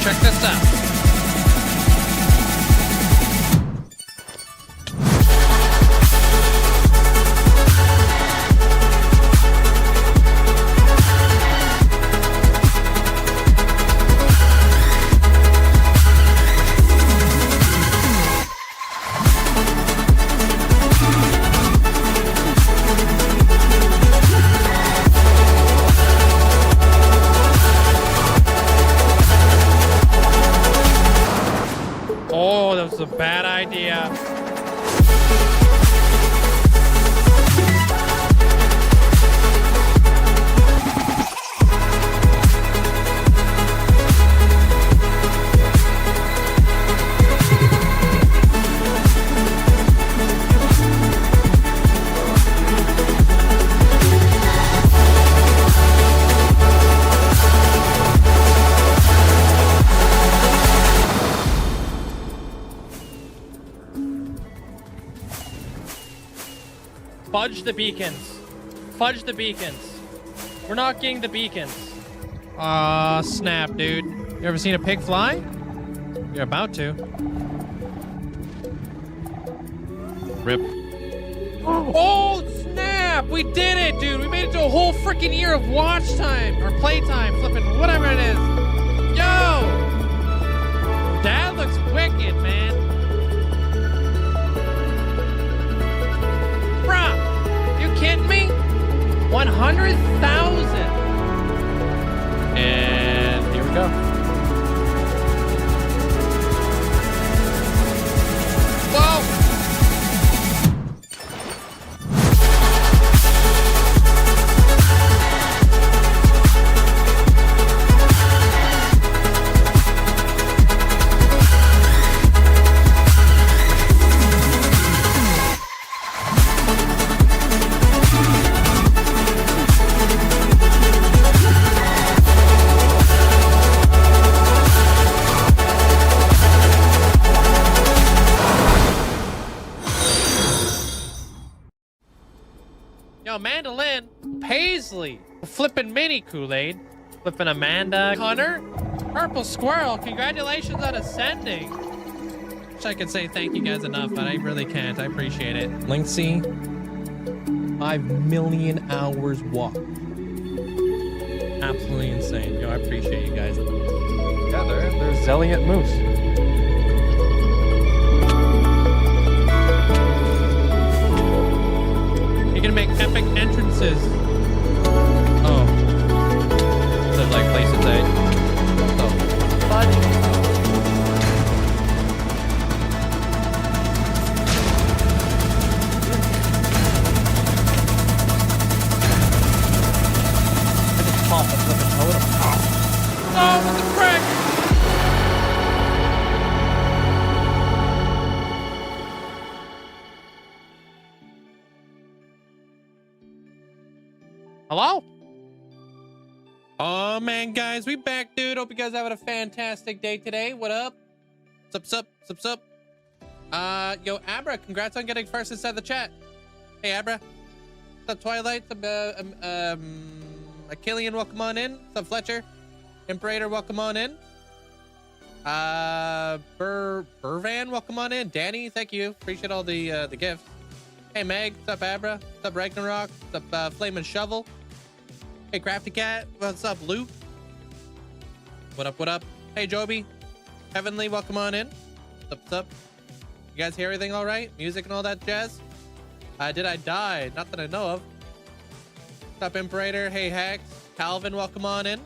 check this out. Oh, that was a bad idea. Fudge the beacons. Fudge the beacons. We're not getting the beacons. Aw, snap, dude. You ever seen a pig fly? You're about to. Rip. Oh, snap! We did it, dude! We made it to a whole freaking year of watch time, or playtime, flipping, whatever it is. Yo! That looks wicked, man. Bruh, you kidding me? 100,000. And here we go. Whoa! Yo, Mandolin, Paisley, flipping mini Kool-Aid, flipping Amanda, Hunter, Purple Squirrel, congratulations on ascending. Wish I could say thank you guys enough, but I really can't. I appreciate it. Linkzzey, 5 million hours walked. Absolutely insane. Yo, I appreciate you guys. Yeah, there's Zelliot Moose. You can make epic entrances. Oh. So like places A. Oh. Fudge. I just popped a flipping totem. Oh, what the frick? Hello? Oh man, guys, we back, dude. Hope you guys having a fantastic day today. What up? Sup? Yo, Abra, congrats on getting first inside the chat. Hey, Abra. What's up, Twilight? What's up, Achillean, welcome on in. What's up, Fletcher? Imperator, welcome on in. Burvan, welcome on in. Danny, thank you. Appreciate all the gifts. Hey, Meg. What's up, Abra? What's up, Ragnarok? What's up, Flame and Shovel? Hey, Crafty Cat. What's up, Luke? What up? Hey, Joby. Heavenly, welcome on in. What's up? You guys hear everything all right? Music and all that jazz? Did I die? Not that I know of. What's up, Imperator? Hey, Hex. Calvin, welcome on in.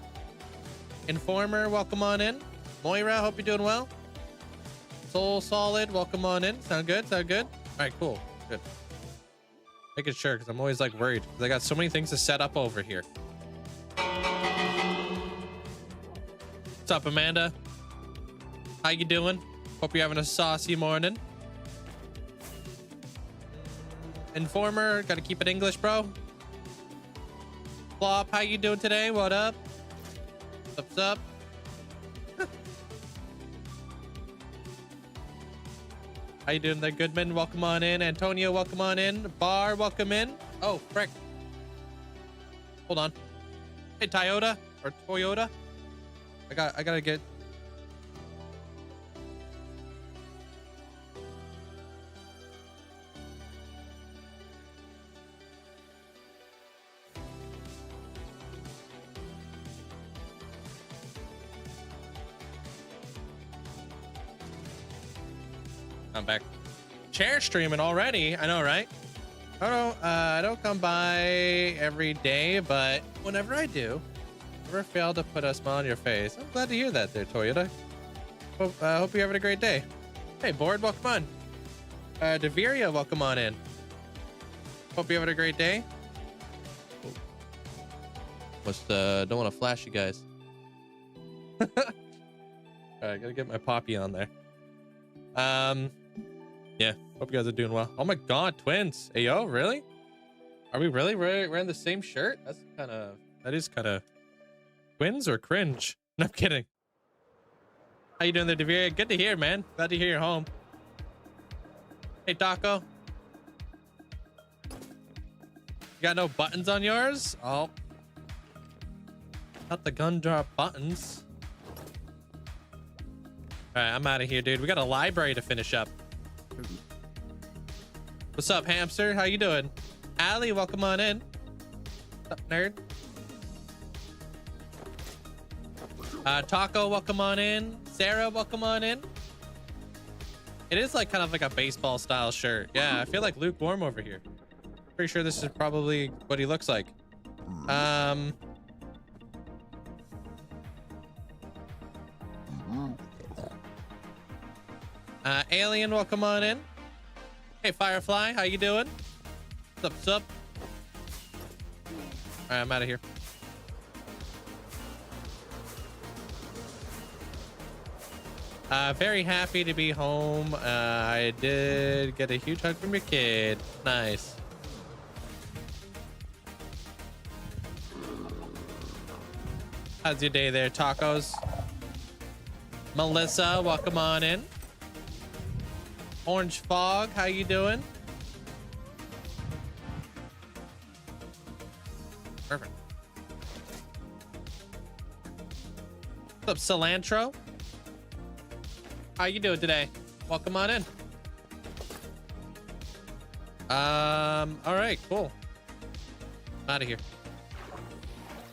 Informer, welcome on in. Moira, hope you're doing well. Soul Solid, welcome on in. Sound good? All right, cool. Good. Making sure, because I'm always like worried, because I got so many things to set up over here. What's up, Amanda? How you doing? Hope you're having a saucy morning. Informer, gotta keep it English, bro. Flop, how you doing today? What up? What's up? How you doing there, Goodman? Welcome on in. Antonio, welcome on in. Bar, welcome in. Oh, frick. Hold on. Hey, Toyota or Toyota. I gotta get I'm back. Chair streaming already. I know, right? I don't come by every day, but whenever I do, never fail to put a smile on your face. I'm glad to hear that there, Toyota. Hope you're having a great day. Hey, Board, welcome on. Deveria, welcome on in. Hope you're having a great day. Don't want to flash you guys. All right, gotta get my Poppy on there. Yeah, hope you guys are doing well. Oh my God, twins. Hey, yo, really? Are we really wearing the same shirt? That is kind of twins or cringe. No, I'm kidding. How you doing there, Deveria? Good to hear, man. Glad to hear you're home. Hey, Taco. You got no buttons on yours? Oh. Not the gun drop buttons. All right, I'm out of here, dude. We got a library to finish up. What's up, hamster? How you doing? Allie, welcome on in. What's up, nerd? Taco, welcome on in. Sarah, welcome on in. It is like kind of like a baseball style shirt. Yeah, I feel like lukewarm over here. Pretty sure this is probably what he looks like. Alien, welcome on in. Hey, Firefly, how you doing? What's up? All right, I'm out of here. Very happy to be home. I did get a huge hug from your kid. Nice. How's your day there, tacos? Melissa, welcome on in. Orange Fog, how you doing? Perfect. What's up, Cilantro? How you doing today? Welcome on in. All right, cool. I'm out of here.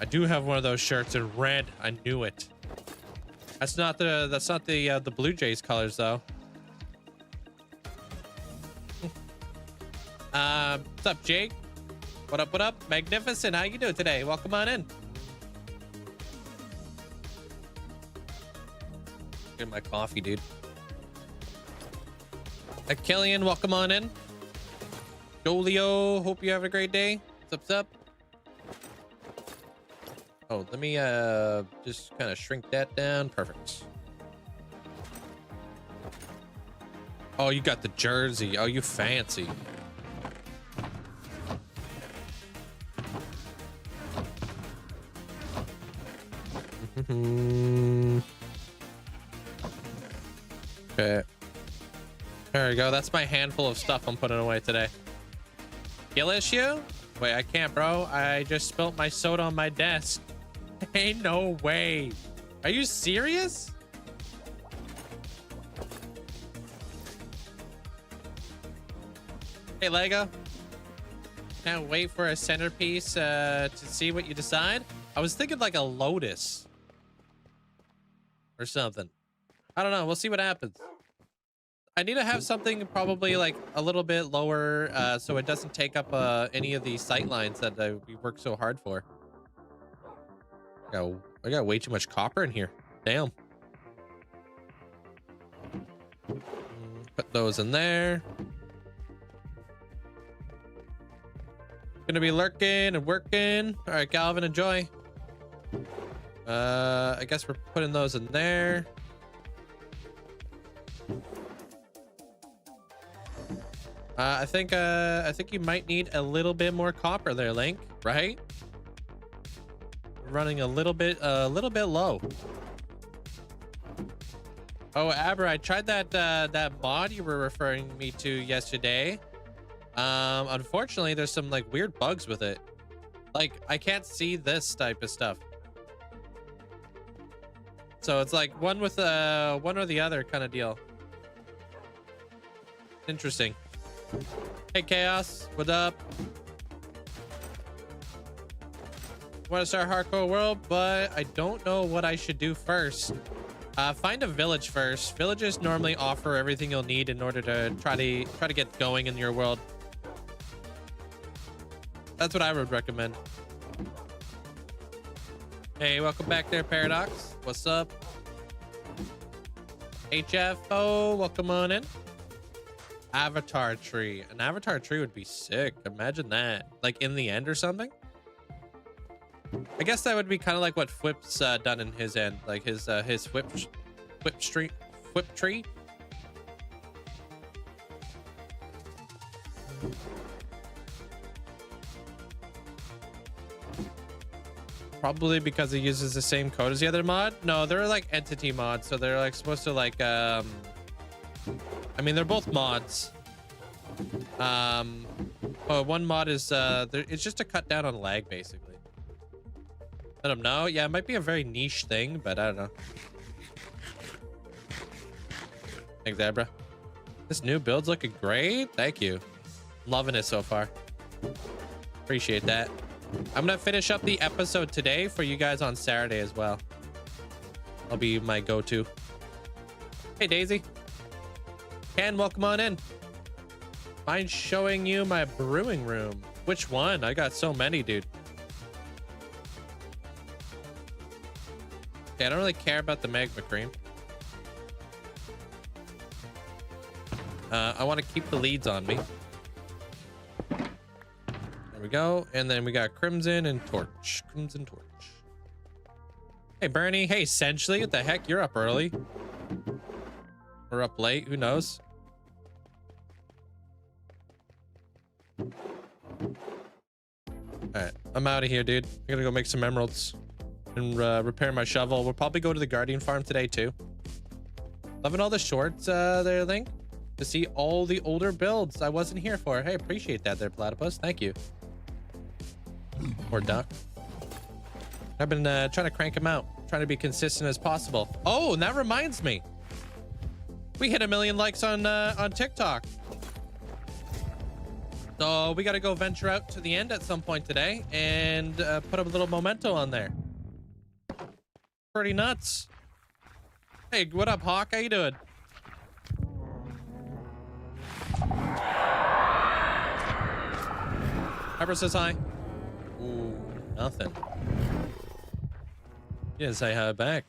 I do have one of those shirts in red. I knew it. That's not the Blue Jays colors though. What's up, Jake? What up, what up? Magnificent, how you doing today? Welcome on in. Get my coffee, dude. Killian, welcome on in. Jolio, hope you have a great day. What's up? Oh, let me just kind of shrink that down. Perfect. Oh, you got the jersey. Oh, you fancy. Okay. There we go. That's my handful of stuff I'm putting away today. Skill issue? Wait, I can't, bro. I just spilt my soda on my desk. Ain't no way. Are you serious? Hey, Lego. Can't wait for a centerpiece to see what you decide. I was thinking like a lotus or something. I don't know. We'll see what happens. I need to have something probably like a little bit lower so it doesn't take up any of the sight lines that we work so hard for. I got way too much copper in here. Damn. Put those in there. Gonna be lurking and working. All right, Galvin, enjoy. I guess we're putting those in there. I think you might need a little bit more copper there, Link, right? Running a little bit low. Oh, Abra, I tried that mod you were referring me to yesterday. Unfortunately, there's some like weird bugs with it. Like I can't see this type of stuff. So it's like one with one or the other kind of deal. Interesting. Hey, Chaos, what up? Want to start Hardcore World, but I don't know what I should do first. Find a village first. Villages normally offer everything you'll need in order to try to get going in your world. That's what I would recommend. Hey, welcome back there, Paradox. What's up? HFO, welcome on in. Avatar tree. An avatar tree would be sick. Imagine that. Like in the end or something. I guess that would be kind of like what Fwip's done in his end, like his Fwip tree. Probably because it uses the same code as the other mod. No, they're like entity mods, so they're like supposed to like I mean, they're both mods. Oh, one mod is it's just to cut down on lag, basically. I don't know. Yeah, it might be a very niche thing, but I don't know. Thanks, Abra. This new build's looking great. Thank you. Loving it so far. Appreciate that. I'm gonna finish up the episode today for you guys on Saturday as well. I'll be my go-to. Hey, Daisy. Ken, welcome on in. Mind showing you my brewing room. Which one? I got so many, dude. Yeah, I don't really care about the magma cream. I want to keep the leads on me. There we go. And then we got Crimson and Torch. Crimson Torch. Hey, Bernie. Hey, essentially, what the heck? You're up early. Or up late. Who knows? All right. I'm out of here, dude. I gotta go make some emeralds and repair my shovel. We'll probably go to the Guardian farm today, too. Loving all the shorts there, Link. To see all the older builds I wasn't here for. Hey, appreciate that there, Platypus. Thank you. Or Duck. I've been trying to crank them out. Trying to be consistent as possible. Oh, and that reminds me. We hit 1 million likes on TikTok. So we got to go venture out to the end at some point today and put a little memento on there. Pretty nuts. Hey, what up, Hawk? How you doing? Harper says hi. Ooh, nothing. You didn't say hi back.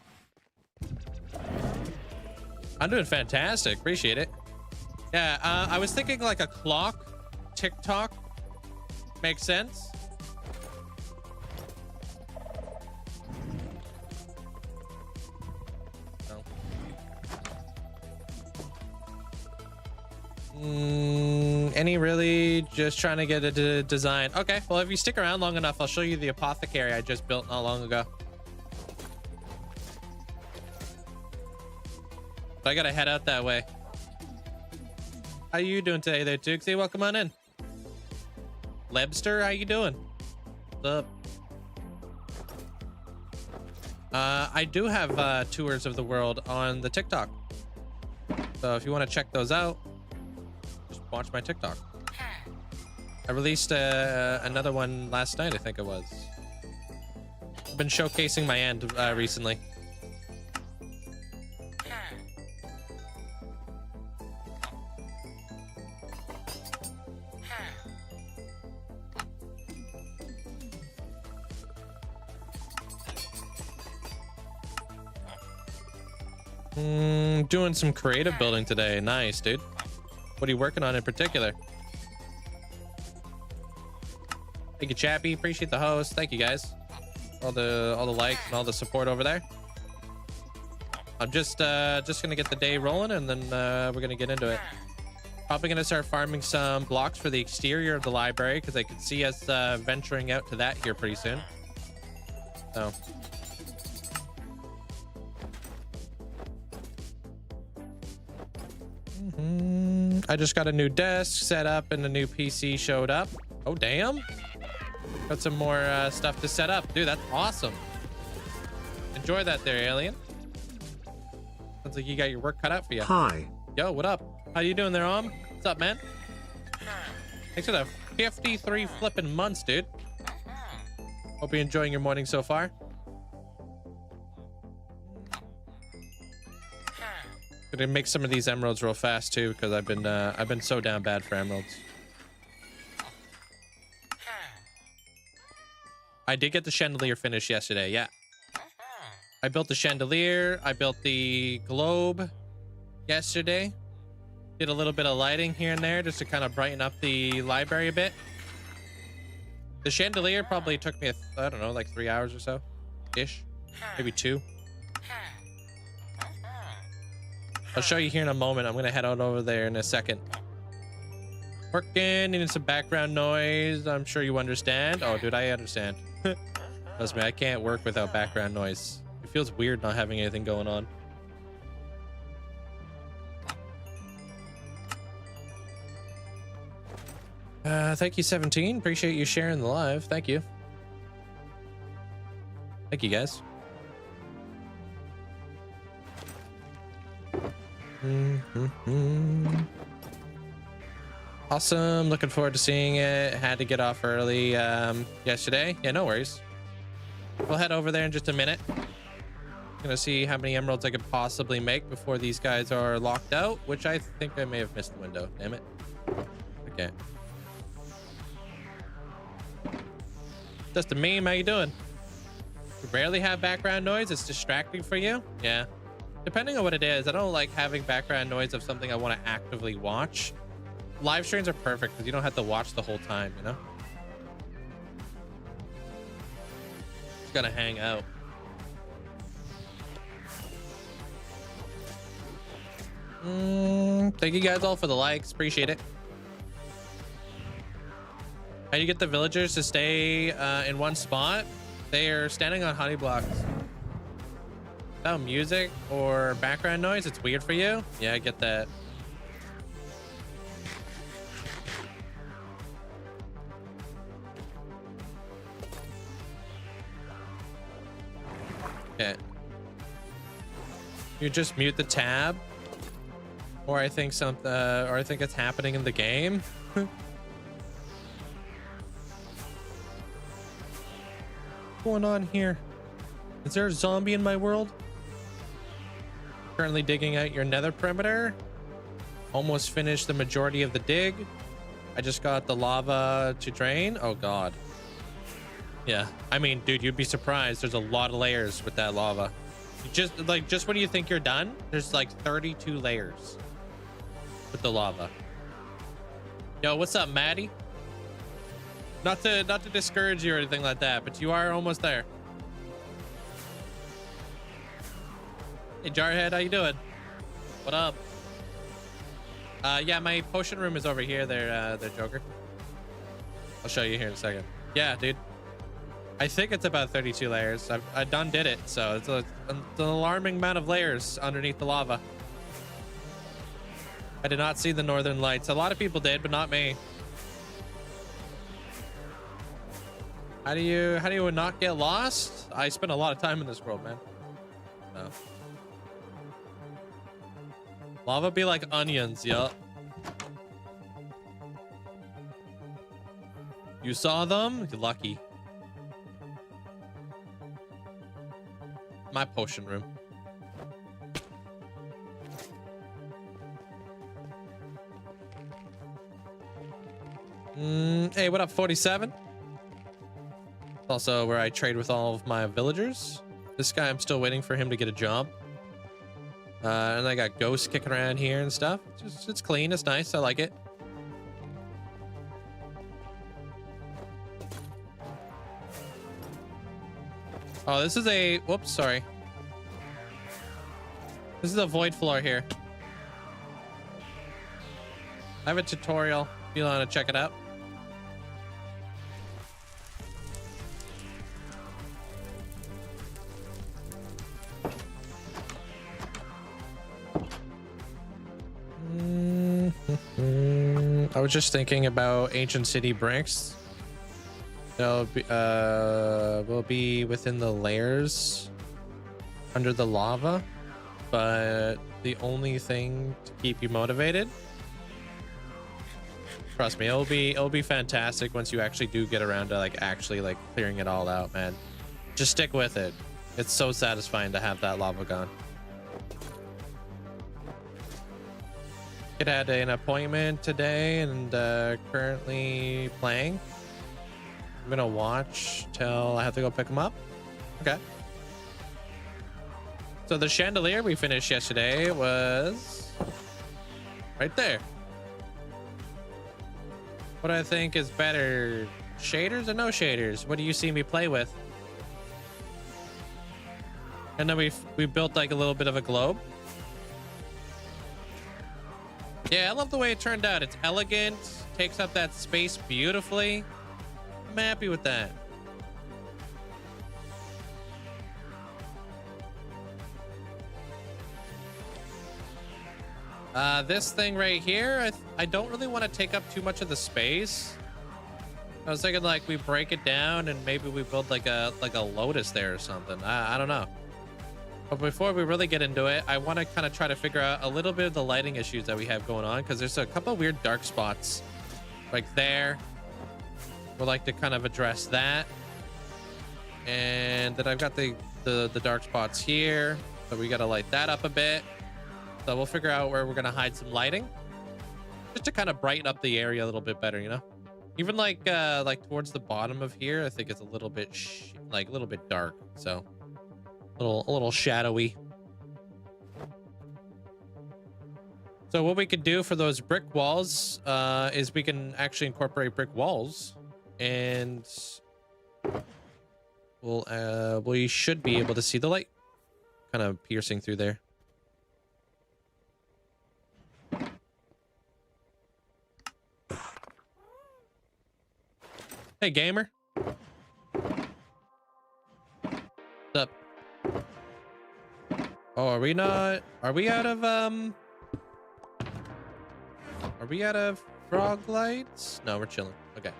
I'm doing fantastic. Appreciate it. Yeah, I was thinking like a clock. TikTok. Makes sense. No. Any really just trying to get a design. Okay, well, if you stick around long enough, I'll show you the apothecary I just built not long ago. But I gotta head out that way. How you doing today there, Tuxie? Welcome on in. Lebster, how you doing? What's up? I do have tours of the world on the TikTok. So if you want to check those out, just watch my TikTok. I released another one last night, I think it was. I've been showcasing my end recently. Doing some creative building today. Nice, dude. What are you working on in particular? Thank you, Chappie. Appreciate the host. Thank you, guys. All the likes and all the support over there. I'm just gonna get the day rolling, and then we're gonna get into it. Probably gonna start farming some blocks for the exterior of the library because I could see us venturing out to that here pretty soon. So. I just got a new desk set up and a new PC showed up. Oh, damn. Got some more stuff to set up. Dude, that's awesome. Enjoy that there, alien. Sounds like you got your work cut out for you. Hi. Yo, what up? How you doing there, Om? What's up, man? Thanks for the 53 flipping months, dude. Hope you're enjoying your morning so far. Gonna make some of these emeralds real fast too, because I've been so down bad for emeralds. I did get the chandelier finished yesterday. Yeah, I built the chandelier. I built the globe yesterday. Did a little bit of lighting here and there just to kind of brighten up the library a bit. The chandelier probably took me, I don't know, like 3 hours or so ish, maybe 2. I'll show you here in a moment. I'm gonna head out over there in a second. Working, needing some background noise. I'm sure you understand. Oh, dude, I understand. Trust me, I can't work without background noise. It feels weird not having anything going on. Thank you, 17. Appreciate you sharing the live. Thank you. Thank you, guys. Awesome. Looking forward to seeing it. Had to get off early yesterday. Yeah, no worries. We'll head over there in just a minute. Gonna see how many emeralds I could possibly make before these guys are locked out, which I think I may have missed the window. Damn it. Okay. Just a meme. How you doing? You rarely have background noise. It's distracting for you. Yeah. Depending on what it is, I don't like having background noise of something I want to actively watch. Live streams are perfect because you don't have to watch the whole time, you know? Just gotta hang out. Thank you guys all for the likes. Appreciate it. How do you get the villagers to stay in one spot? They are standing on honey blocks. Without music or background noise, it's weird for you. Yeah, I get that. Okay. You just mute the tab, or I think something, or I think it's happening in the game. What's going on here? Is there a zombie in my world? Currently digging out your nether perimeter. Almost finished the majority of the dig. I just got the lava to drain. Oh god. Yeah, I mean, dude, you'd be surprised. There's a lot of layers with that lava. You just when you think you're done, there's like 32 layers with the lava. Yo, what's up, Maddie? Not to discourage you or anything like that, but you are almost there. Hey, Jarhead, how you doing? What up? Yeah, my potion room is over here. There, Joker. I'll show you here in a second. Yeah, dude. I think it's about 32 layers. I done did it, so it's an alarming amount of layers underneath the lava. I did not see the northern lights. A lot of people did, but not me. How do you not get lost? I spent a lot of time in this world, man. No. Lava be like onions, yup. You saw them? You're lucky. My potion room. Hey, what up, 47? It's also where I trade with all of my villagers. This guy, I'm still waiting for him to get a job. And I got ghosts kicking around here and stuff. It's clean. It's nice. I like it. Oh, this is a... Whoops, sorry. This is a void floor here. I have a tutorial if you want to check it out. I was just thinking about ancient city bricks. They'll be, will be within the layers under the lava, but the only thing to keep you motivated, trust me, it'll be fantastic once you actually do get around to actually clearing it all out, man. Just stick with it. It's so satisfying to have that lava gone. Kid had an appointment today and currently playing. I'm gonna watch till I have to go pick him up. Okay. So the chandelier we finished yesterday was right there. What do I think is better, shaders or no shaders? What do you see me play with? And then we built like a little bit of a globe. Yeah, I love the way it turned out. It's elegant, takes up that space beautifully. I'm happy with that. This thing right here, I don't really want to take up too much of the space. I was thinking like we break it down and maybe we build like a lotus there or something. I don't know. But before we really get into it, I want to kind of try to figure out a little bit of the lighting issues that we have going on, because there's a couple of weird dark spots like there. We'd like to kind of address that. And then I've got the dark spots here, so we got to light that up a bit. So we'll figure out where we're going to hide some lighting just to kind of brighten up the area a little bit better, you know? Even like towards the bottom of here, I think it's a little bit a little bit dark. So a little shadowy. So what we could do for those brick walls is we can actually incorporate brick walls, and we should be able to see the light kind of piercing through there. Hey, gamer. What's up? Oh, are we out of frog lights? No, we're chilling. Okay.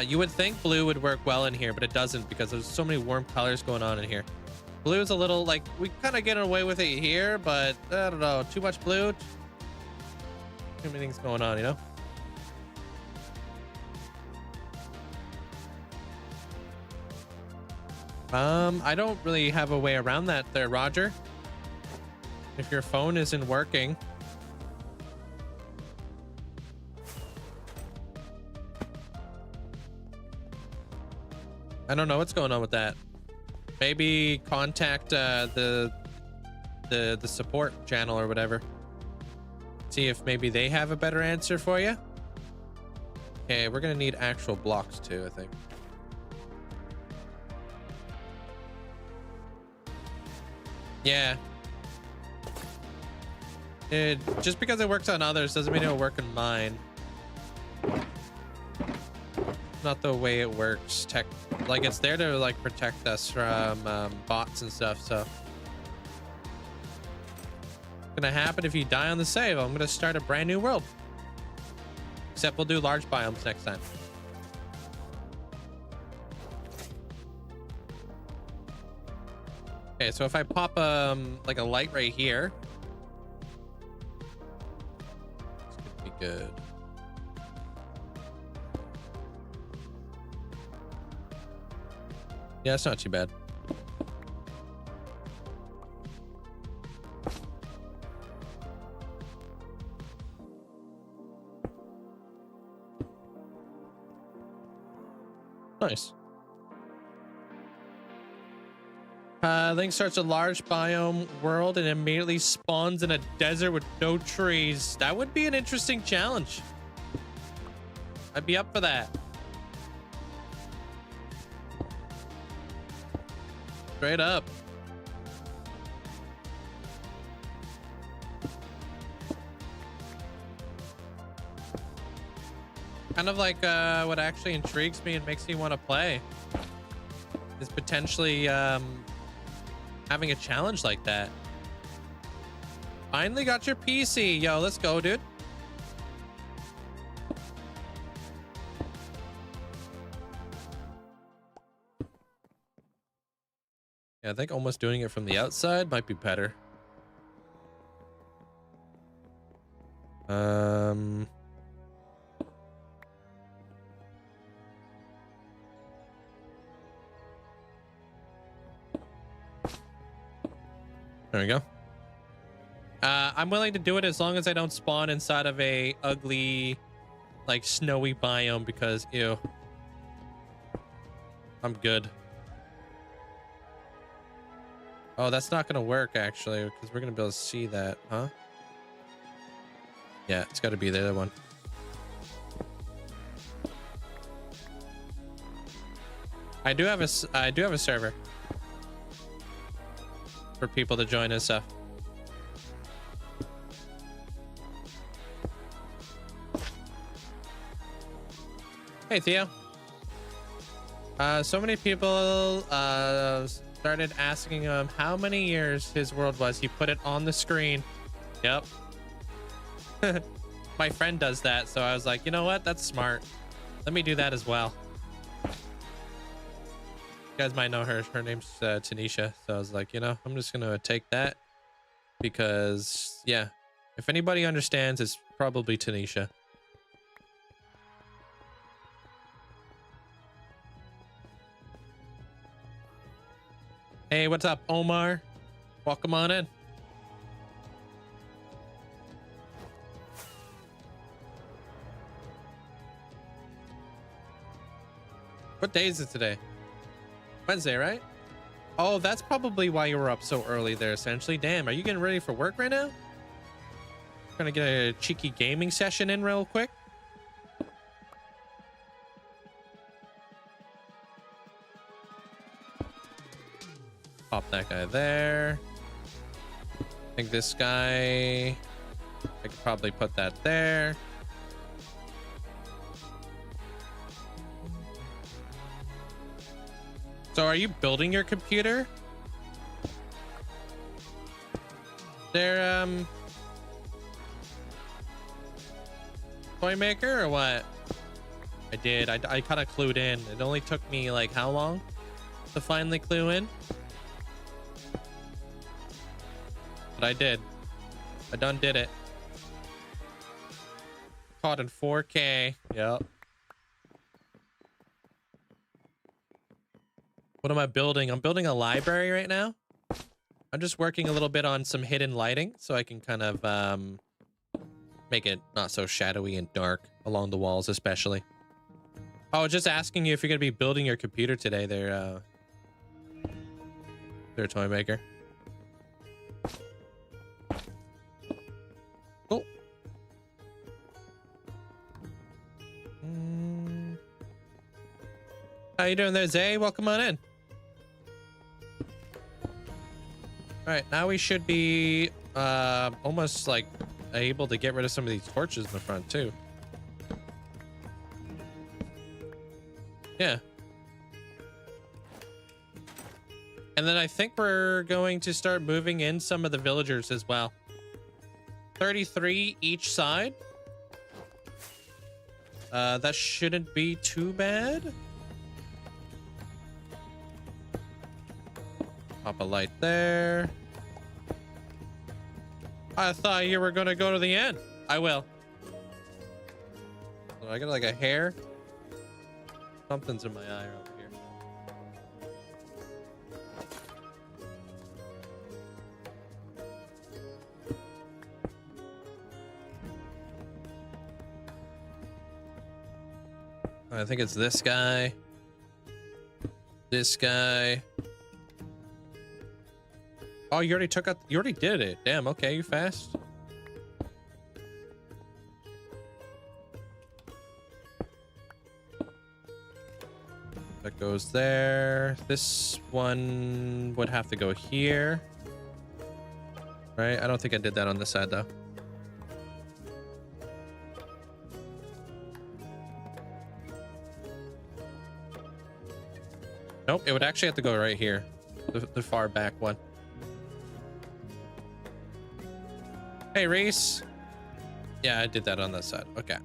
You would think blue would work well in here, but it doesn't, because there's so many warm colors going on in here. Blue is a little like, we kind of get away with it here, but I don't know, too much blue. Too many things going on, you know? I don't really have a way around that there, Roger. If your phone isn't working. I don't know what's going on with that. Maybe contact the support channel or whatever. See if maybe they have a better answer for you. Okay, we're gonna need actual blocks too, I think. Yeah. Just because it works on others doesn't mean it'll work on mine. Not the way it works. Like, it's there to like protect us from bots and stuff. So what's gonna happen if you die on the save? I'm gonna start a brand new world. Except we'll do large biomes next time. Okay, so if I pop like a light right here, this could be good. Yeah, it's not too bad. Nice. Link starts a large biome world and immediately spawns in a desert with no trees. That would be an interesting challenge. I'd be up for that. Straight up. Kind of like what actually intrigues me and makes me want to play is potentially having a challenge like that. Finally got your PC. Yo, let's go, dude. Yeah, I think almost doing it from the outside might be better. There we go. I'm willing to do it as long as I don't spawn inside of a ugly, like, snowy biome because, ew. I'm good. Oh, that's not gonna work, actually, because we're gonna be able to see that, huh? Yeah, it's gotta be the other one. I do have a server for people to join and stuff. Hey, Theo. So many people started asking him how many years his world was. He put it on the screen. Yep. My friend does that, so I was like, you know what? That's smart. Let me do that as well. You guys might know her. Her name's Tanisha. So I was like, you know, I'm just gonna take that because, yeah, if anybody understands, it's probably Tanisha. Hey, what's up, Omar? Welcome on in. What day is it today? Wednesday, right? Oh, that's probably why you were up so early there, essentially. Damn, are you getting ready for work right now? Trying to get a cheeky gaming session in real quick. Pop that guy there. I think this guy, I could probably put that there. So are you building your computer there, toy maker, or what? I did. I kind of clued in. It only took me like how long to finally clue in? But I did. I done did it. Caught in 4K. Yep. What am I building? I'm building a library right now. I'm just working a little bit on some hidden lighting so I can kind of make it not so shadowy and dark along the walls, especially. Oh, I was just asking you if you're gonna be building your computer today. They're a toy maker. Cool. How you doing there, Zay? Welcome on in. All right, now we should be almost like able to get rid of some of these torches in the front too. Yeah. And then I think we're going to start moving in some of the villagers as well. 33 each side. That shouldn't be too bad. Pop a light there. I thought you were gonna go to the end. I will. So I got like a hair. Something's in my eye over here. I think it's this guy. This guy. Oh, you already took out. You already did it. Damn. Okay, you fast. That goes there. This one would have to go here. Right? I don't think I did that on this side though. Nope. It would actually have to go right here. The far back one. Hey, Reese. Yeah, I did that on that side. Okay.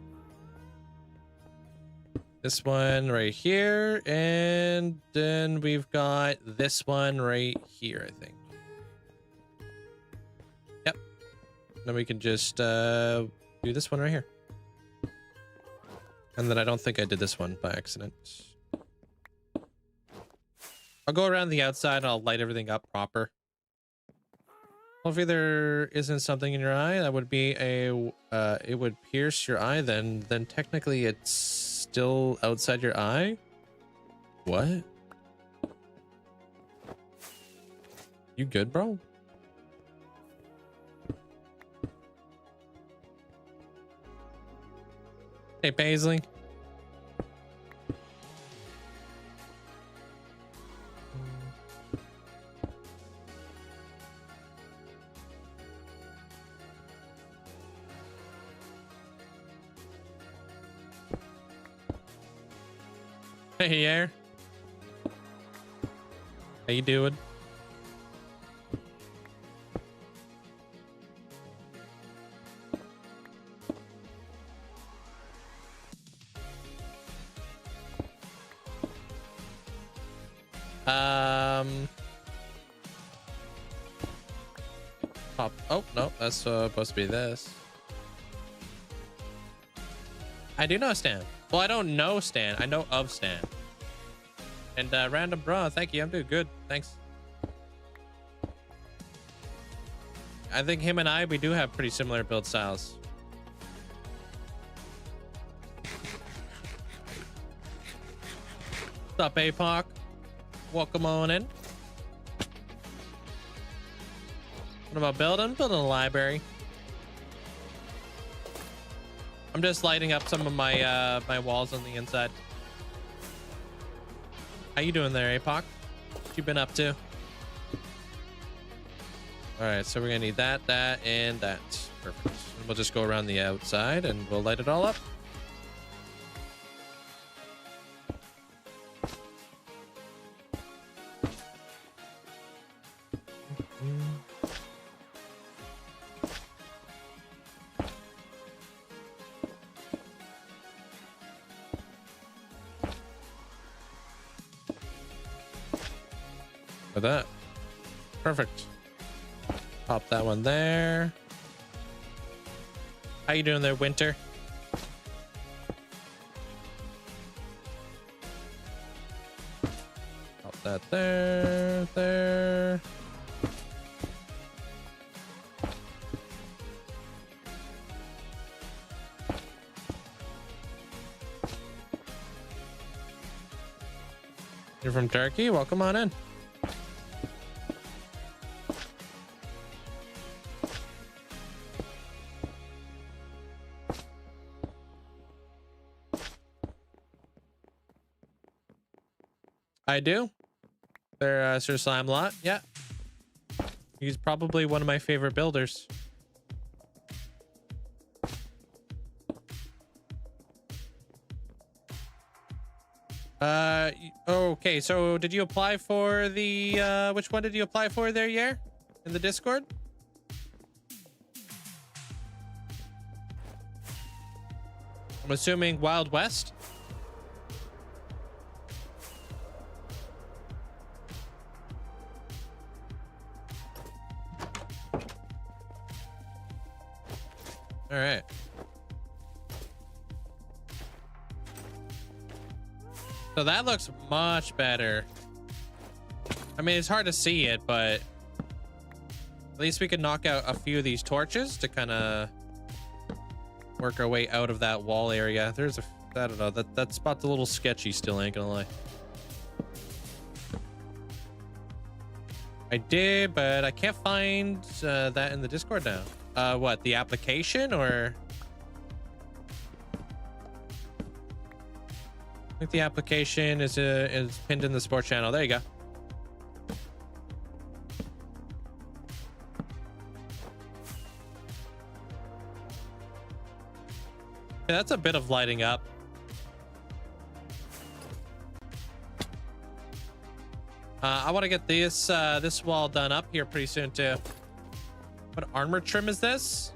This one right here. And then we've got this one right here, I think. Yep. Then we can just do this one right here. And then I don't think I did this one by accident. I'll go around the outside and I'll light everything up proper. Hopefully there isn't something in your eye. That would be a, it would pierce your eye then. Then technically it's still outside your eye? What? You good, bro? Hey, Paisley. Hey, Air. How you doing? Pop. Oh, no, that's supposed to be this. I do know Stan. Well, I don't know Stan. I know of Stan. And random bra, thank you. I'm doing good. Thanks. I think him and we do have pretty similar build styles. What's up, APOC? Welcome on in. What about building? Building a library. I'm just lighting up some of my my walls on the inside. How you doing there, APOC? What you been up to? All right, so we're gonna need that, that, and that. Perfect. And we'll just go around the outside and we'll light it all up. For that. Perfect. Pop that one there. How you doing there, Winter? Pop that there, there. You're from Turkey? Welcome on in. I do. They're Sir Slime Lot. Yeah. He's probably one of my favorite builders. Okay, so did you apply for the which one did you apply for there, Yer? In the Discord? I'm assuming Wild West. All right. So that looks much better. I mean, it's hard to see it, but at least we can knock out a few of these torches to kind of work our way out of that wall area. There's a, I don't know, that spot's a little sketchy still, ain't gonna lie. I did, but I can't find that in the Discord now. What, the application or? I think the application is pinned in the support channel. There you go. Yeah, that's a bit of lighting up. I want to get this this wall done up here pretty soon too. What armor trim is this?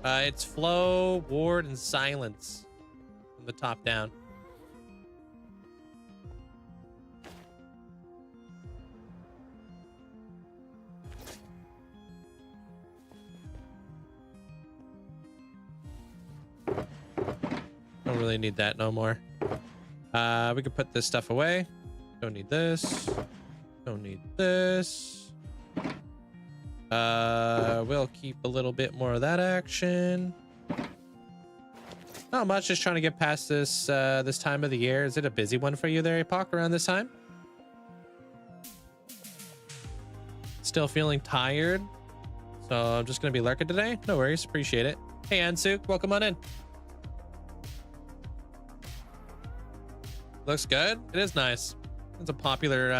It's flow, ward, and silence from the top down. Don't really need that no more. We could put this stuff away. Don't need this. Don't need this. We'll keep a little bit more of that action. Not much, just trying to get past this this time of the year. Is it a busy one for you there, Epoch, around this time? Still feeling tired, so I'm just gonna be lurking today. No worries, appreciate it. Hey Ansuk, welcome on in. Looks good. It is nice. It's a popular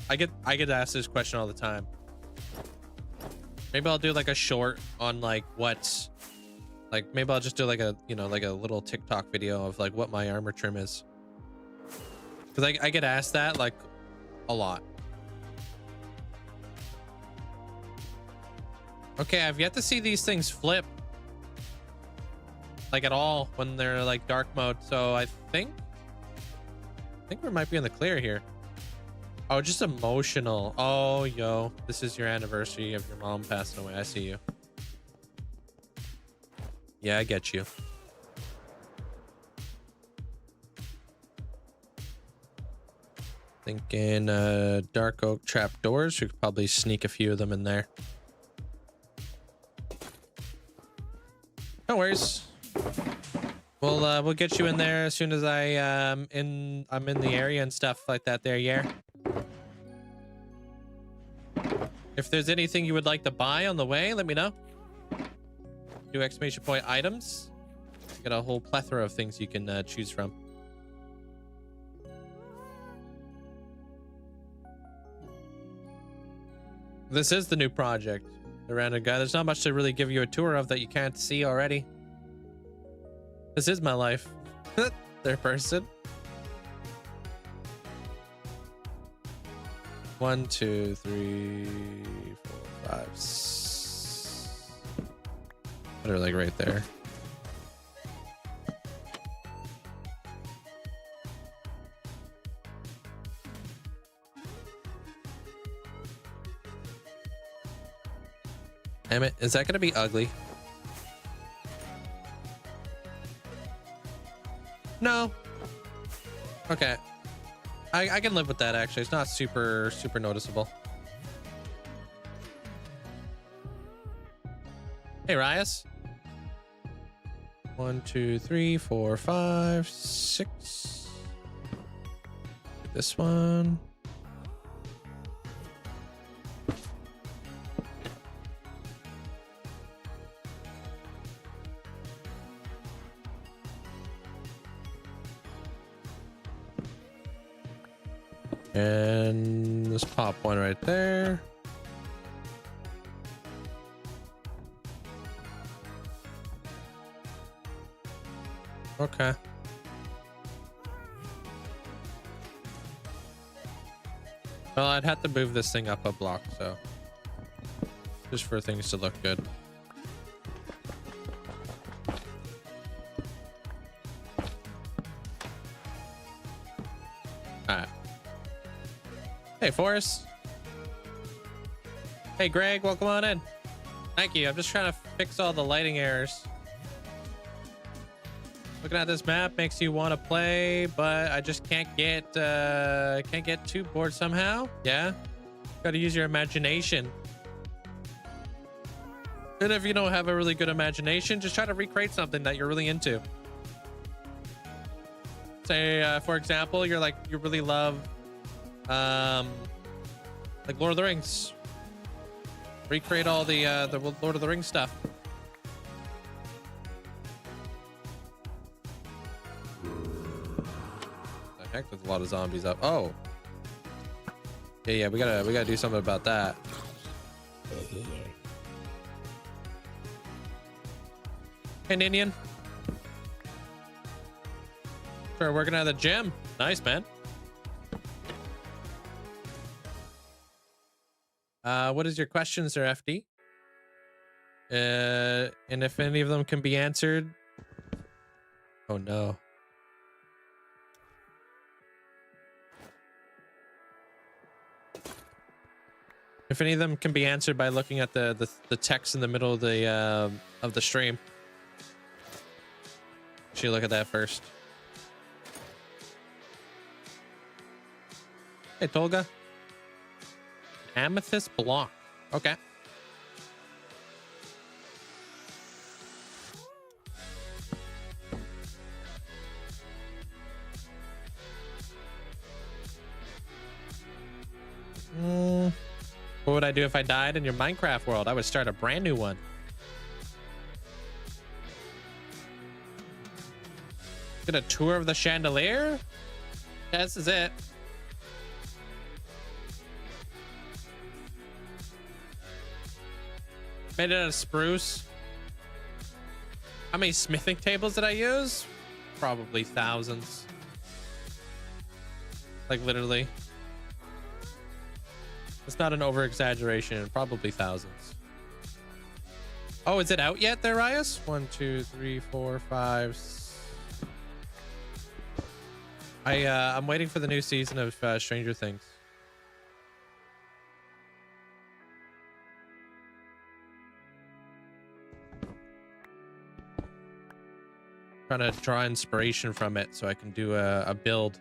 I get asked this question all the time. Maybe I'll do like a short on like what, like maybe I'll just do like a, you know, like a little TikTok video of like what my armor trim is, because I get asked that like a lot. Okay, I've yet to see these things flip like at all when they're like dark mode, so I think we might be in the clear here. Oh, just emotional. Oh, yo, this is your anniversary of your mom passing away. I see you. Yeah, I get you. Thinking dark oak trap doors. We could probably sneak a few of them in there. No worries. We'll get you in there as soon as I'm in the area and stuff like that there, yeah. If there's anything you would like to buy on the way, let me know. Do exclamation point items. Got a whole plethora of things you can choose from. This is the new project, the random guy. There's not much to really give you a tour of that you can't see already. This is my life. Third person. 1, 2, 3, 4, 5, 6. They're like right there. Damn it, is that gonna be ugly? No. Okay. I can live with that, actually. It's not super noticeable. Hey, Rias. 1, 2, 3, 4, 5, 6. This one. And let's pop one right there. Okay. Well, I'd have to move this thing up a block, so just for things to look good. All right. Hey, Forrest. Hey, Greg, welcome on in. Thank you. I'm just trying to fix all the lighting errors. Looking at this map makes you want to play, but I just can't get too bored somehow. Yeah, got to use your imagination. And if you don't have a really good imagination, just try to recreate something that you're really into. Say, for example, you really love, like Lord of the Rings. Recreate all the Lord of the Rings stuff. Heck, there's a lot of zombies up. Oh, yeah, we gotta do something about that. Hey, Ninian. Sure, working at the gym. Nice, man. What is your question, sir, FD? And if any of them can be answered. Oh no. If any of them can be answered by looking at the text in the middle of the stream. Should look at that first. Hey, Tolga. Amethyst block. Okay. What would I do if I died in your Minecraft world? I would start a brand new one. Get a tour of the chandelier? Yeah, this is it. Made it out of spruce. How many smithing tables did I use? Probably thousands. Like literally. It's not an over exaggeration. Probably thousands. Oh, is it out yet there, Rias? 1, 2, 3, 4, 5. I'm waiting for the new season of Stranger Things. Trying to draw inspiration from it so I can do a build.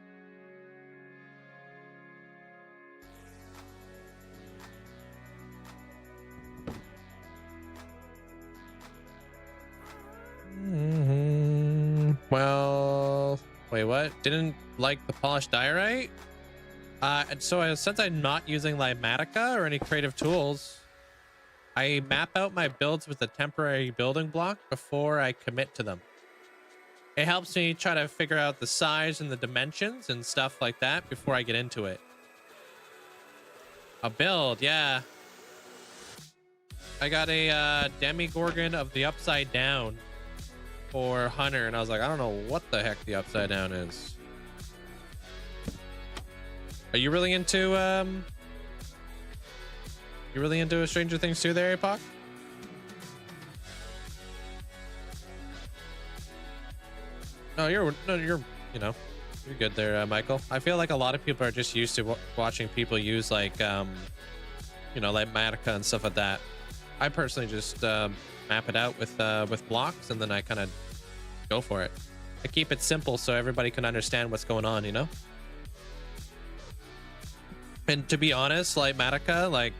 Well, wait, what? Didn't like the polished diorite? Since I'm not using Limatica or any creative tools, I map out my builds with a temporary building block before I commit to them. It helps me try to figure out the size and the dimensions and stuff like that before I get into it. A build, yeah. I got a Demigorgon of the Upside Down for Hunter, and I was like, I don't know what the heck the Upside Down is. Are you really into Stranger Things 2 there, Apoc? No, you're good there, Michael. I feel like a lot of people are just used to watching people use like Matica and stuff like that. I personally just map it out with blocks, and then I kind of go for it. I keep it simple so everybody can understand what's going on, you know? And to be honest, like Matica, like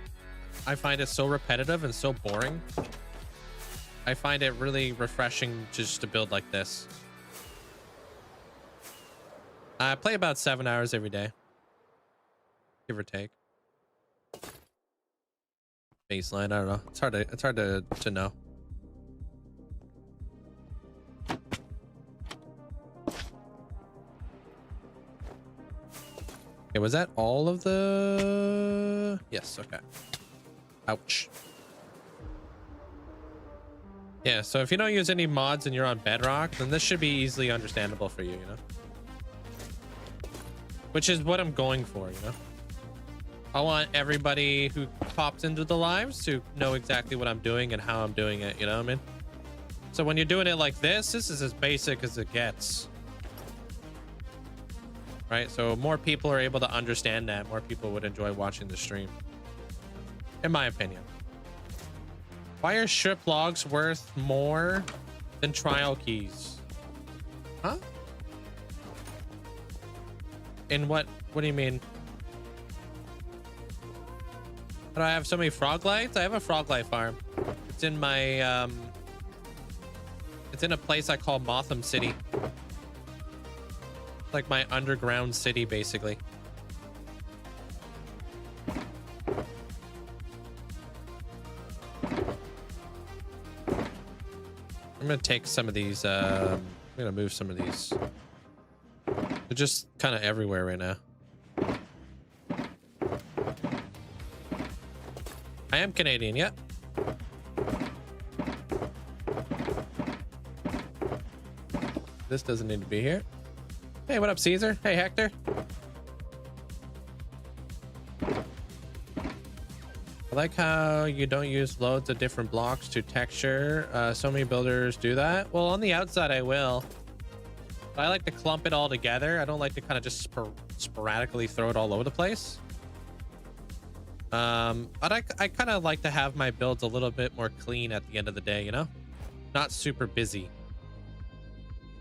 I find it so repetitive and so boring. I find it really refreshing just to build like this. I play about 7 hours every day, give or take. Baseline, I don't know. It's hard to know. Okay, was that all of the... Yes, okay. Ouch. Yeah, so if you don't use any mods and you're on Bedrock, then this should be easily understandable for you, you know? Which is what I'm going for, you know? I want everybody who pops into the lives to know exactly what I'm doing and how I'm doing it, you know what I mean? So when you're doing it like this is as basic as it gets. Right? So more people are able to understand that, more people would enjoy watching the stream. In my opinion. Why are strip logs worth more than trial keys? Huh? In what do you mean? Do I have so many frog lights? I have a frog light farm. It's in my it's in a place I call Motham City. Like my underground city, basically. I'm gonna take some of these. I'm gonna move some of these. They're just kind of everywhere right now. I am Canadian, yep. This doesn't need to be here. Hey, what up, Caesar? Hey, Hector. I like how you don't use loads of different blocks to texture. So many builders do that. Well, on the outside, I will. But I like to clump it all together. I don't like to kind of just sporadically throw it all over the place. But I kind of like to have my builds a little bit more clean at the end of the day, you know? Not super busy.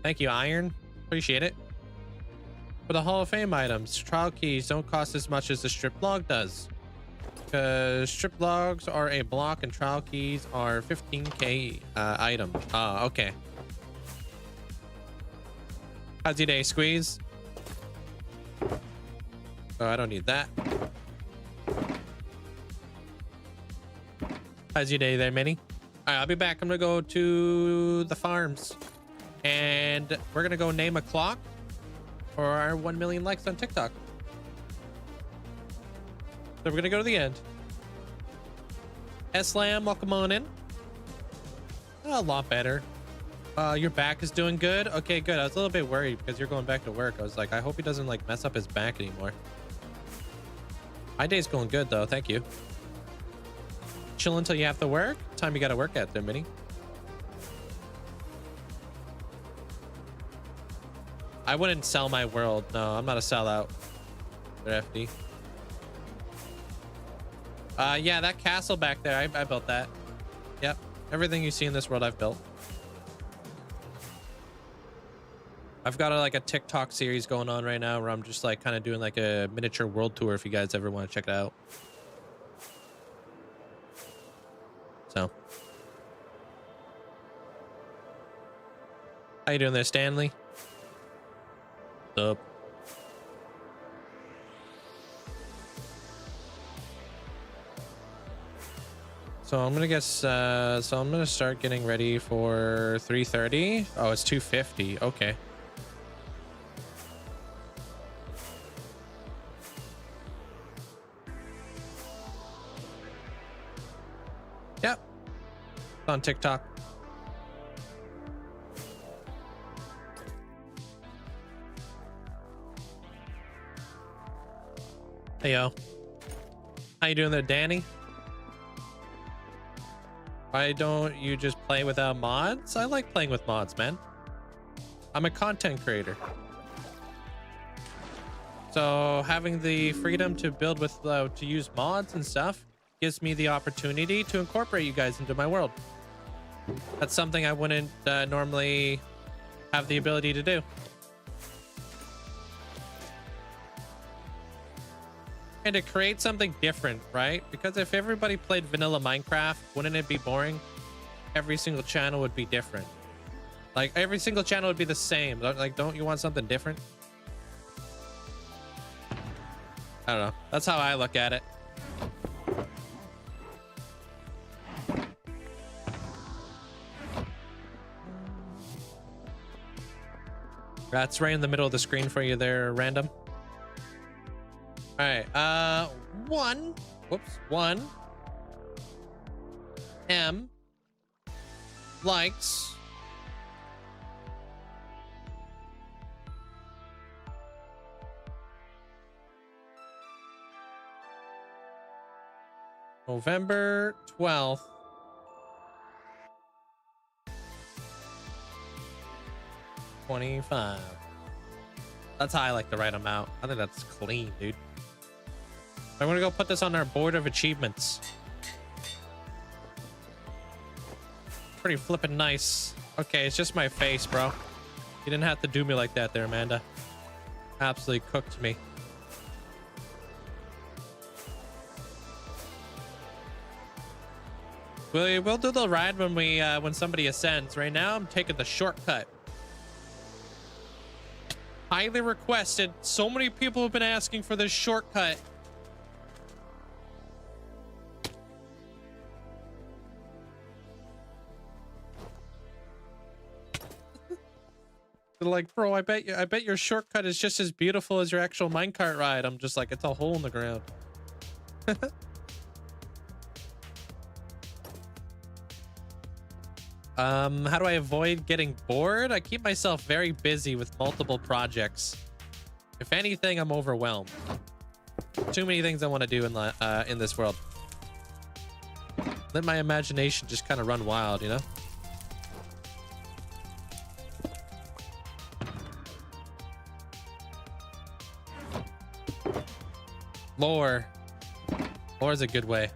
Thank you, Iron. Appreciate it. For the Hall of Fame items, trial keys don't cost as much as the strip log does. Because strip logs are a block and trial keys are 15k item. Okay. How's your day, Squeeze? Oh, I don't need that. How's your day there, Minnie? All right, I'll be back. I'm gonna go to the farms, and we're gonna go name a clock for our 1 million likes on TikTok. So we're gonna go to the end. Slam, welcome on in. A lot better. Your back is doing good. Okay, good. I was a little bit worried because you're going back to work. I was like, I hope he doesn't like mess up his back anymore. My day's going good though. Thank you. Chill until you have to work. What time you got to work at there, Minnie? I wouldn't sell my world. No, I'm not a sellout. For FD. Yeah, that castle back there. I built that. Yep. Everything you see in this world, I've built. I've got like a TikTok series going on right now where I'm just like kind of doing like a miniature world tour if you guys ever want to check it out. So. How you doing there, Stanley? What's up? So I'm gonna guess, so I'm gonna start getting ready for 3:30. Oh, it's 2:50. Okay. Yep. It's on TikTok. Hey, yo. How you doing there, Danny? Why don't you just play without mods? I like playing with mods, man. I'm a content creator. So having the freedom to build with, to use mods and stuff gives me the opportunity to incorporate you guys into my world. That's something I wouldn't normally have the ability to do. And to create something different, right? Because if everybody played vanilla Minecraft, wouldn't it be boring? Every single channel would be different. Like every single channel would be the same. Like, don't you want something different? I don't know. That's how I look at it. That's right in the middle of the screen for you there, random. All right, one M likes November 12th. 25. That's how I like to write them out. I think that's clean, dude. I'm gonna go put this on our board of achievements. Pretty flippin' nice. Okay, it's just my face, bro. You didn't have to do me like that there, Amanda. Absolutely cooked me. We'll do the ride when when somebody ascends. Right now, I'm taking the shortcut. Highly requested. So many people have been asking for this shortcut. They're like, bro, I bet your shortcut is just as beautiful as your actual minecart ride. I'm just like, it's a hole in the ground. How do I avoid getting bored? I keep myself very busy with multiple projects. If anything, I'm overwhelmed. Too many things I want to do in this world. Let my imagination just kind of run wild, you know? Lore. Lore is a good way.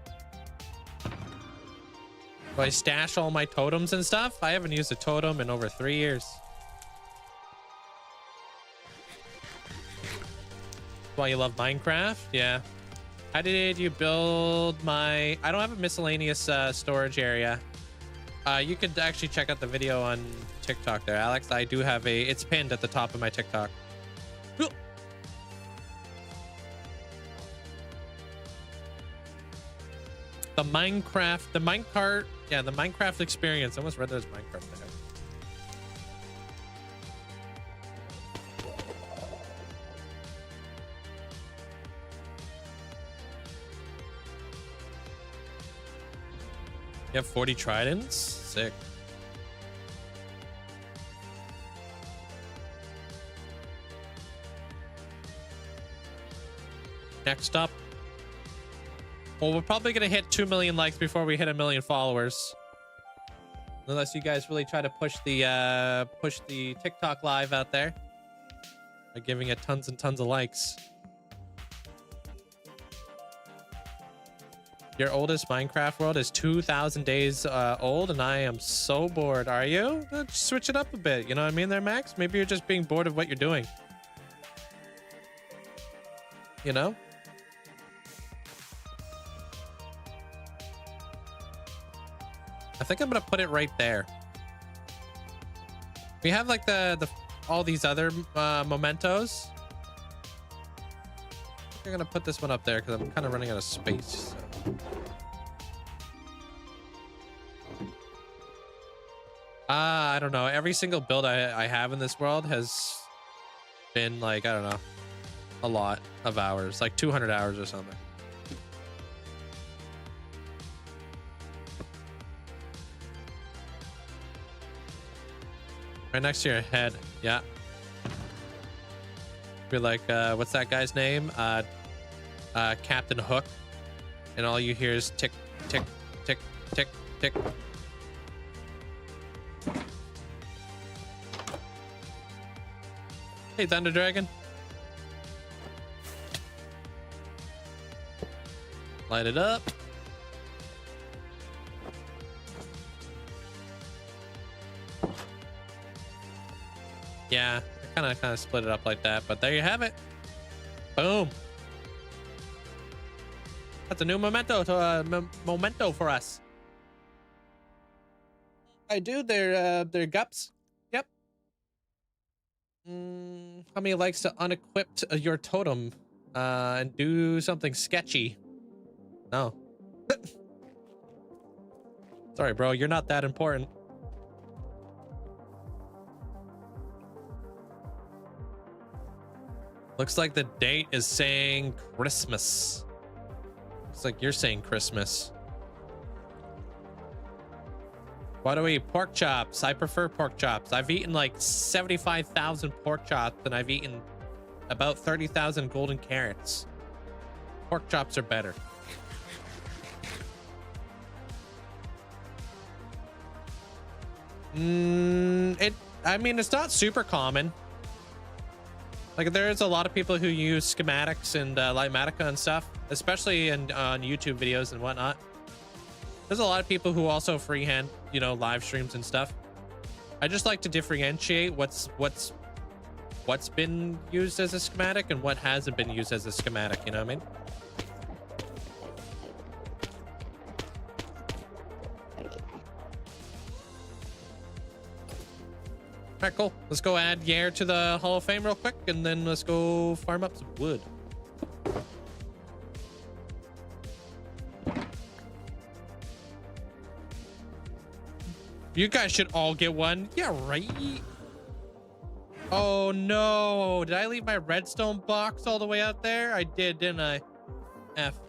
Do I stash all my totems and stuff? I haven't used a totem in over 3 years. Why you love Minecraft? Yeah. How did you build my... I don't have a miscellaneous storage area. You could actually check out the video on TikTok there, Alex. I do have a... It's pinned at the top of my TikTok. The minecart, yeah, the Minecraft experience. I almost read that as Minecraft there. You have 40 tridents? Sick. Next up. Well, we're probably going to hit 2 million likes before we hit 1 million followers. Unless you guys really try to push the TikTok live out there by giving it tons and tons of likes. Your oldest Minecraft world is 2,000 days old, and I am so bored. Are you? Let's switch it up a bit. You know what I mean there, Max? Maybe you're just being bored of what you're doing. You know? I think I'm gonna put it right there. We have like the all these other mementos. I'm gonna put this one up there because I'm kind of running out of space. So. I don't know. Every single build I have in this world has been like, I don't know, a lot of hours, like 200 hours or something. Right next to your head. Yeah. Be like, what's that guy's name? Captain Hook. And all you hear is tick, tick, tick, tick, tick. Hey, Thunder Dragon. Light it up. Yeah, I kind of split it up like that, but there you have it. Boom. That's a new memento memento for us. I do. They're gups. Yep. How many likes to unequip your totem and do something sketchy? No. Sorry, bro. You're not that important. Looks like the date is saying Christmas. Looks like you're saying Christmas. Why do we eat pork chops? I prefer pork chops. I've eaten like 75,000 pork chops and I've eaten about 30,000 golden carrots. Pork chops are better. I mean, it's not super common. Like, there's a lot of people who use schematics and Lightmatica and stuff, especially on YouTube videos and whatnot. There's a lot of people who also freehand, you know, live streams and stuff. I just like to differentiate what's been used as a schematic and what hasn't been used as a schematic, you know what I mean? All right, cool. Let's go add Yair to the Hall of Fame real quick, and then let's go farm up some wood. You guys should all get one. Yeah, right. Oh no, did I leave my redstone box all the way out there? I did, didn't I? F.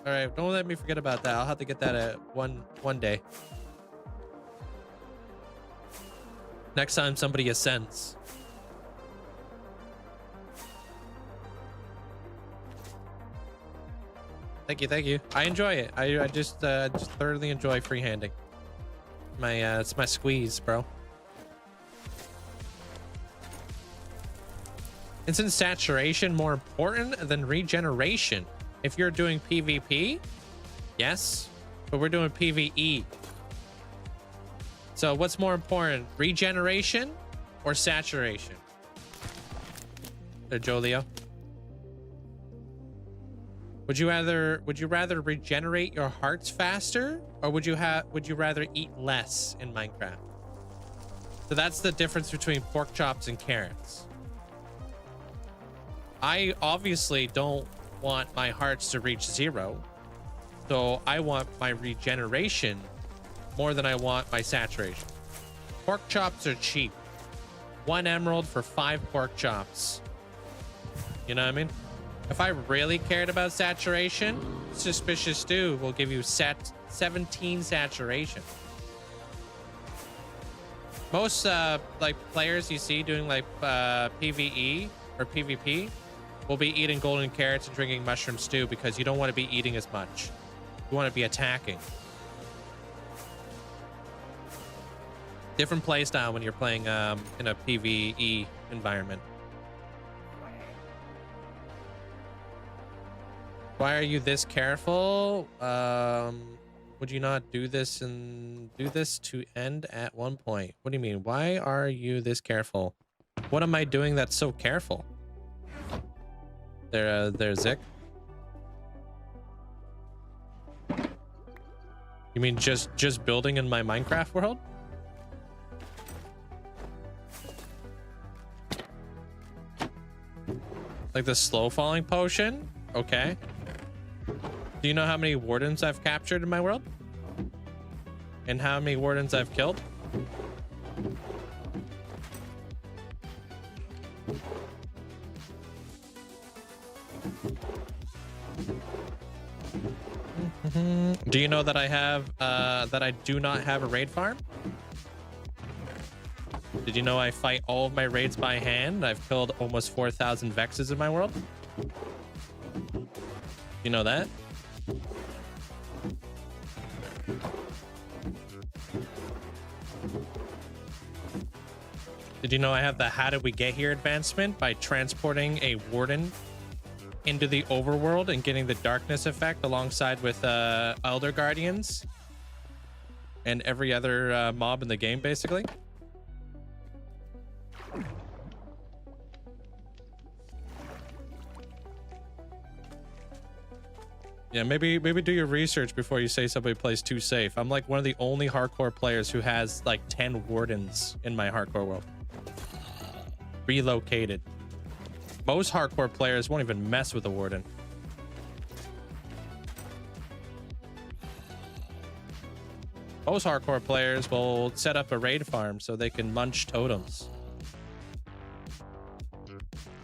All right, don't let me forget about that. I'll have to get that at one day. Next time somebody ascends. Thank you, thank you. I enjoy it. I just thoroughly enjoy freehanding. It's my squeeze, bro. Isn't saturation more important than regeneration? If you're doing PvP, yes, but we're doing PvE. So what's more important, regeneration or saturation? Jolio. Would you rather regenerate your hearts faster, or would you rather eat less in Minecraft? So that's the difference between pork chops and carrots. I obviously don't want my hearts to reach 0. So I want my regeneration more than I want my saturation. Pork chops are cheap. 1 emerald for 5 pork chops. You know what I mean? If I really cared about saturation, Suspicious Stew will give you 17 saturation. Most like players you see doing like PvE or PvP will be eating golden carrots and drinking mushroom stew because you don't want to be eating as much. You want to be attacking. Different play style when you're playing in a PvE environment. Why are you this careful? Would you not do this to end at one point? What do you mean? Why are you this careful? What am I doing that's so careful? There's Zick. You mean just building in my Minecraft world? Like the slow falling potion? Okay. Do you know how many wardens I've captured in my world? And how many wardens I've killed? Do you know that I have that I do not have a raid farm? Did you know I fight all of my raids by hand? I've killed almost 4,000 Vexes in my world. You know that? Did you know I have the how did we get here advancement by transporting a warden into the overworld and getting the darkness effect alongside with elder guardians and every other mob in the game basically? Yeah, maybe do your research before you say somebody plays too safe. I'm like one of the only hardcore players who has like 10 wardens in my hardcore world. Relocated. Most hardcore players won't even mess with a warden. Most hardcore players will set up a raid farm so they can munch totems.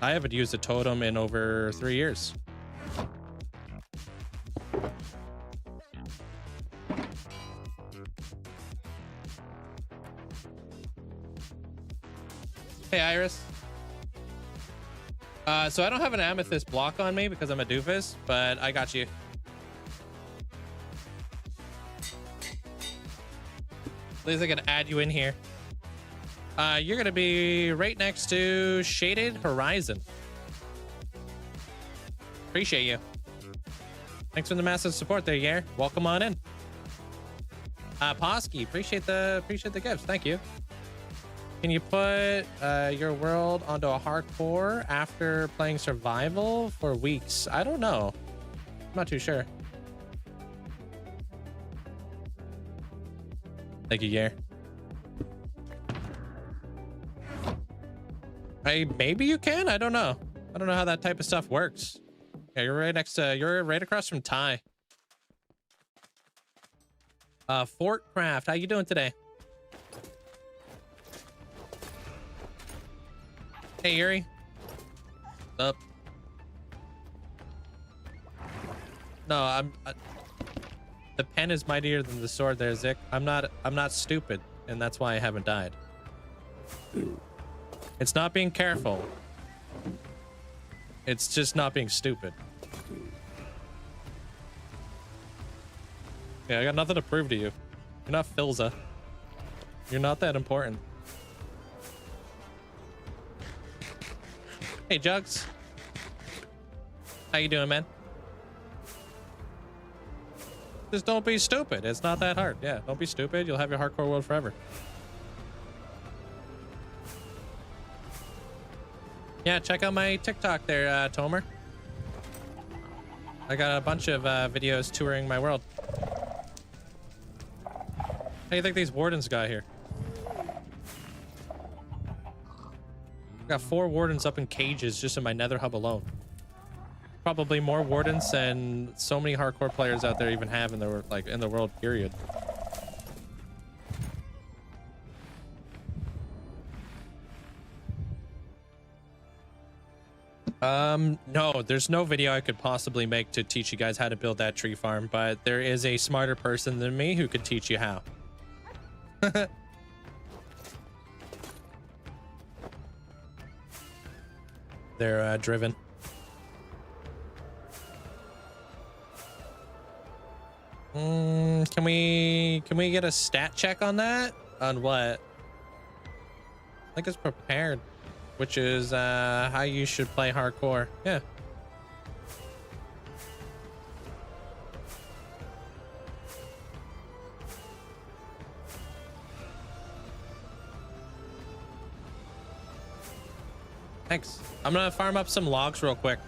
I haven't used a totem in over 3 years. Hey, Iris. So I don't have an amethyst block on me because I'm a doofus, but I got you. At least I can add you in here. You're gonna be right next to Shaded Horizon. Appreciate you. Thanks for the massive support there, Yair. Welcome on in. Posky, appreciate the gifts. Thank you. Can you put your world onto a hardcore after playing survival for weeks? I don't know. I'm not too sure. Thank you, Yair. Maybe you can. I don't know. I don't know how that type of stuff works. Yeah, you're right next to. You're right across from Ty. Fortcraft, how you doing today? Hey, Yuri. What's up? No, the pen is mightier than the sword there, Zick. I'm not stupid, and that's why I haven't died. It's not being careful. It's just not being stupid. Yeah, I got nothing to prove to you. You're not Filza. You're not that important. Hey, Jugs. How you doing, man? Just don't be stupid. It's not that hard. Yeah, don't be stupid. You'll have your hardcore world forever. Yeah, check out my TikTok there, Tomer. I got a bunch of videos touring my world. How do you think these wardens got here? Got 4 wardens up in cages just in my nether hub alone. probably more wardens than so many hardcore players out there even have in the in the world, period. No, there's no video I could possibly make to teach you guys how to build that tree farm, but there is a smarter person than me who could teach you how. They're driven. Can we get a stat check on that? On what? I think it's prepared, which is how you should play hardcore. Yeah. Thanks. I'm gonna farm up some logs real quick.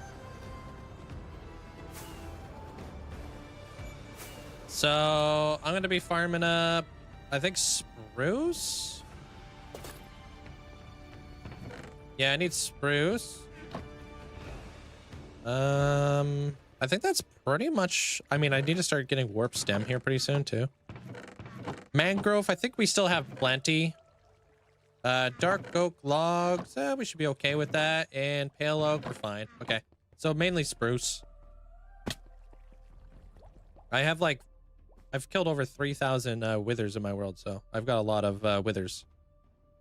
So I'm gonna be farming up, I think, spruce. Yeah, I need spruce. I think that's pretty much. I mean, I need to start getting warp stem here pretty soon too. Mangrove, I think we still have plenty. Dark oak logs, we should be okay with that. And pale oak, we're fine. Okay, so mainly spruce. I've killed over 3,000 withers in my world, so I've got a lot of withers,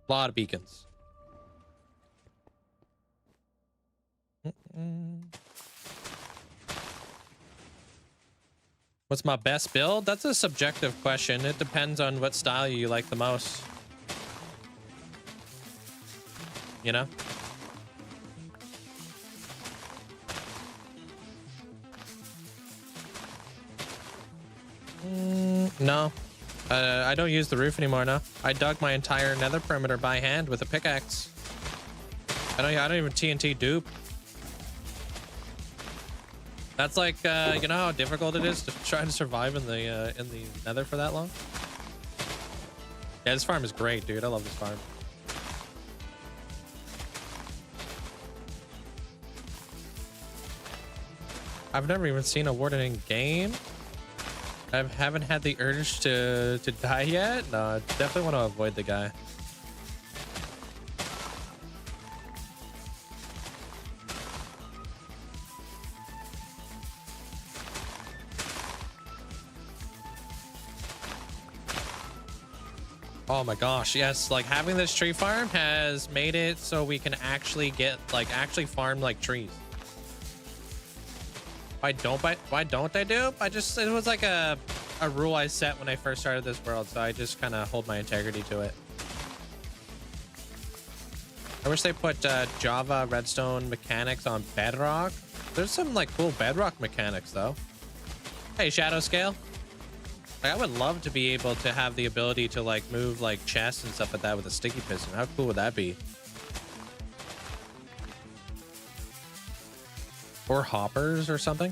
a lot of beacons. What's my best build? That's a subjective question. It depends on what style you like the most. You know? No. I don't use the roof anymore now. I dug my entire nether perimeter by hand with a pickaxe. I don't even TNT dupe. That's like, you know how difficult it is to try to survive in the nether for that long? Yeah, this farm is great, dude. I love this farm. I've never even seen a warden in game. I haven't had the urge to die yet. No, I definitely want to avoid the guy. Oh my gosh, yes, like having this tree farm has made it so we can actually get actually farm like trees. Why don't I do? It was like a rule I set when I first started this world, so I just kind of hold my integrity to it. I wish they put Java redstone mechanics on bedrock. There's some like cool bedrock mechanics though. Hey, Shadow Scale. Like, I would love to be able to have the ability to like move like chests and stuff like that with a sticky piston. How cool would that be? Or hoppers or something.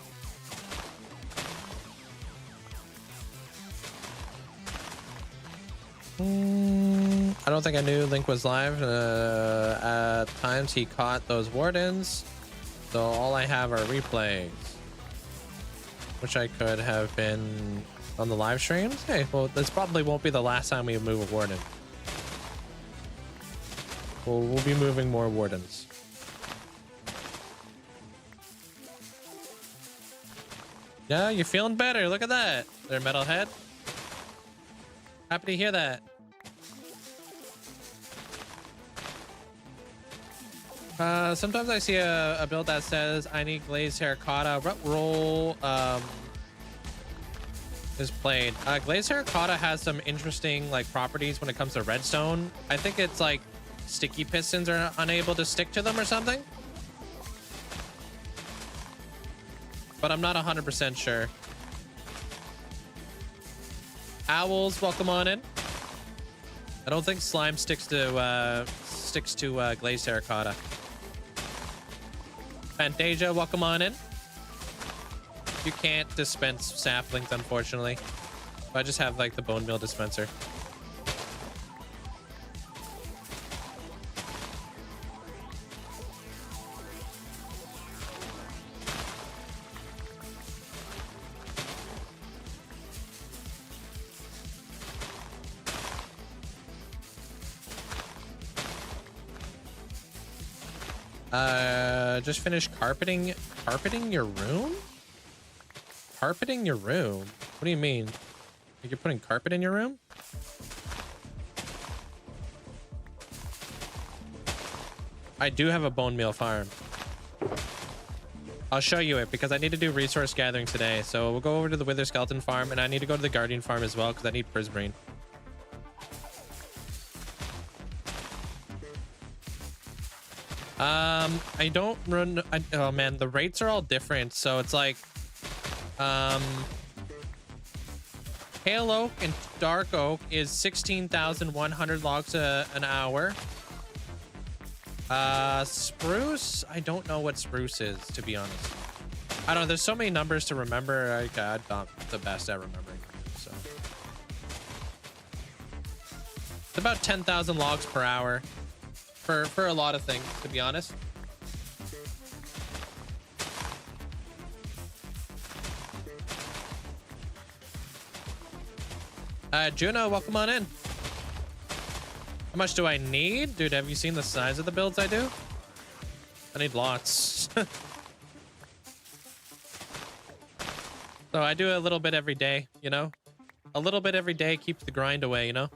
I don't think I knew Link was live. At times he caught those wardens, so all I have are replays, which I could have been on the live streams. Hey, well, this probably won't be the last time we move a warden. We'll be moving more wardens. Yeah, you're feeling better. Look at that. There, Metalhead. Happy to hear that. Sometimes I see a build that says I need glazed terracotta. What role is played? Glazed terracotta has some interesting like properties when it comes to redstone. I think it's like sticky pistons are unable to stick to them or something. But I'm not 100% sure. Owls, welcome on in. I don't think slime sticks to glazed terracotta. Fantasia, welcome on in. You can't dispense saplings, unfortunately. I just have like the bone meal dispenser. Just finished carpeting your room? Carpeting your room? What do you mean? Like you're putting carpet in your room? I do have a bone meal farm. I'll show you it because I need to do resource gathering today. So we'll go over to the Wither Skeleton farm, and I need to go to the Guardian farm as well because I need Prismarine. I don't run. Oh man, the rates are all different. So it's like, Pale Oak and Dark Oak is 16,100 logs an hour. Spruce, I don't know what spruce is, to be honest. I don't know, there's so many numbers to remember. I'm not the best at remembering numbers, so. It's about 10,000 logs per hour for a lot of things, to be honest. Juno, welcome on in. How much do I need? Dude, have you seen the size of the builds I do? I need lots. So I do a little bit every day, you know? A little bit every day keeps the grind away, you know?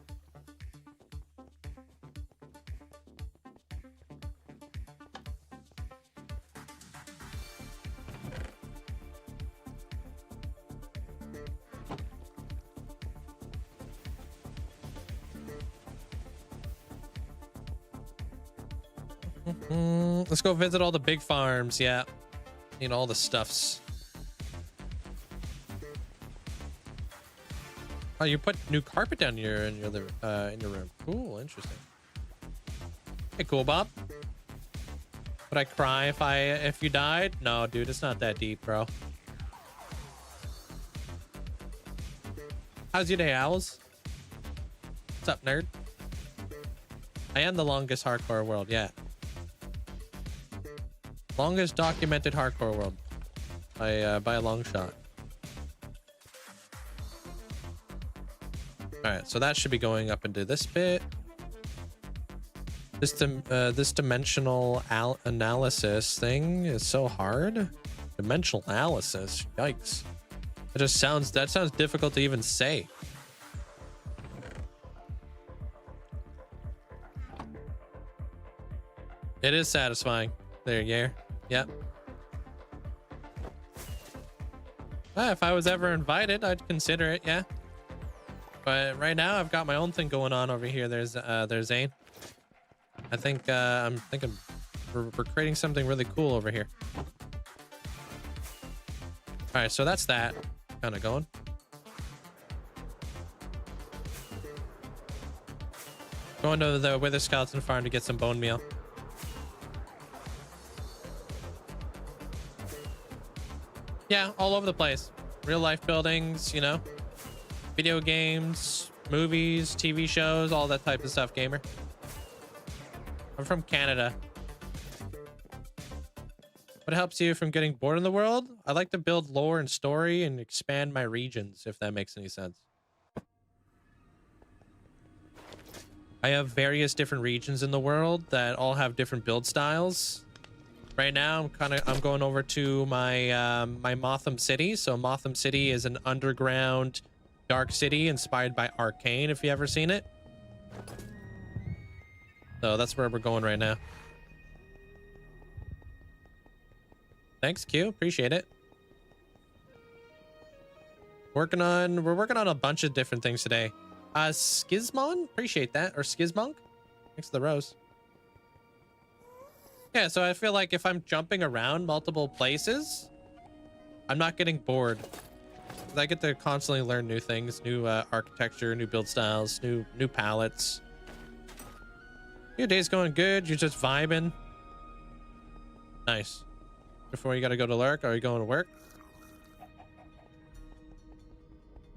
Let's go visit all the big farms. Yeah, need all the stuffs. Oh, you put new carpet down here in your room. Cool, interesting. Hey, cool, Bob. Would I cry if you died? No, dude, it's not that deep, bro. How's your day, Owls? What's up, nerd? I am the longest hardcore world, yeah. Longest documented hardcore world by a long shot. All right, so that should be going up into this bit. This dimensional analysis thing is so hard. Dimensional analysis, yikes! That sounds difficult to even say. It is satisfying. There you go. Yep. If I was ever invited, I'd consider it, yeah. But right now, I've got my own thing going on over here. There's Zane. I think I'm thinking we're creating something really cool over here. All right, so that's that kind of going. Going to the Wither Skeleton farm to get some bone meal. Yeah, all over the place. Real life buildings, you know, video games, movies, TV shows, all that type of stuff, gamer. I'm from Canada. What helps you from getting bored in the world? I like to build lore and story and expand my regions, if that makes any sense. I have various different regions in the world that all have different build styles. Right now, I'm going over to my my Motham City. So Motham City is an underground dark city inspired by Arcane, if you ever seen it. So that's where we're going right now. Thanks, Q. Appreciate it. We're working on a bunch of different things today. Skizmon, appreciate that. Or Skizmonk. Thanks for the rose. Yeah, so I feel like if I'm jumping around multiple places, I'm not getting bored. I get to constantly learn new things, new architecture, new build styles, new palettes. Your day's going good. You're just vibing. Nice. Before you gotta go to work, are you going to work?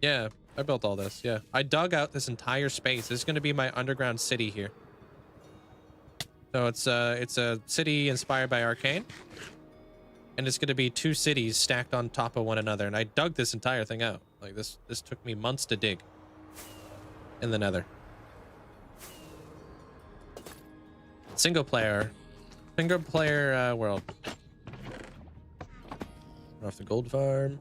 Yeah, I built all this. Yeah, I dug out this entire space. This is gonna be my underground city here. So it's a city inspired by Arcane, and it's going to be two cities stacked on top of one another. And I dug this entire thing out. Like this took me months to dig in the Nether. Single player. Single player world. Off the gold farm.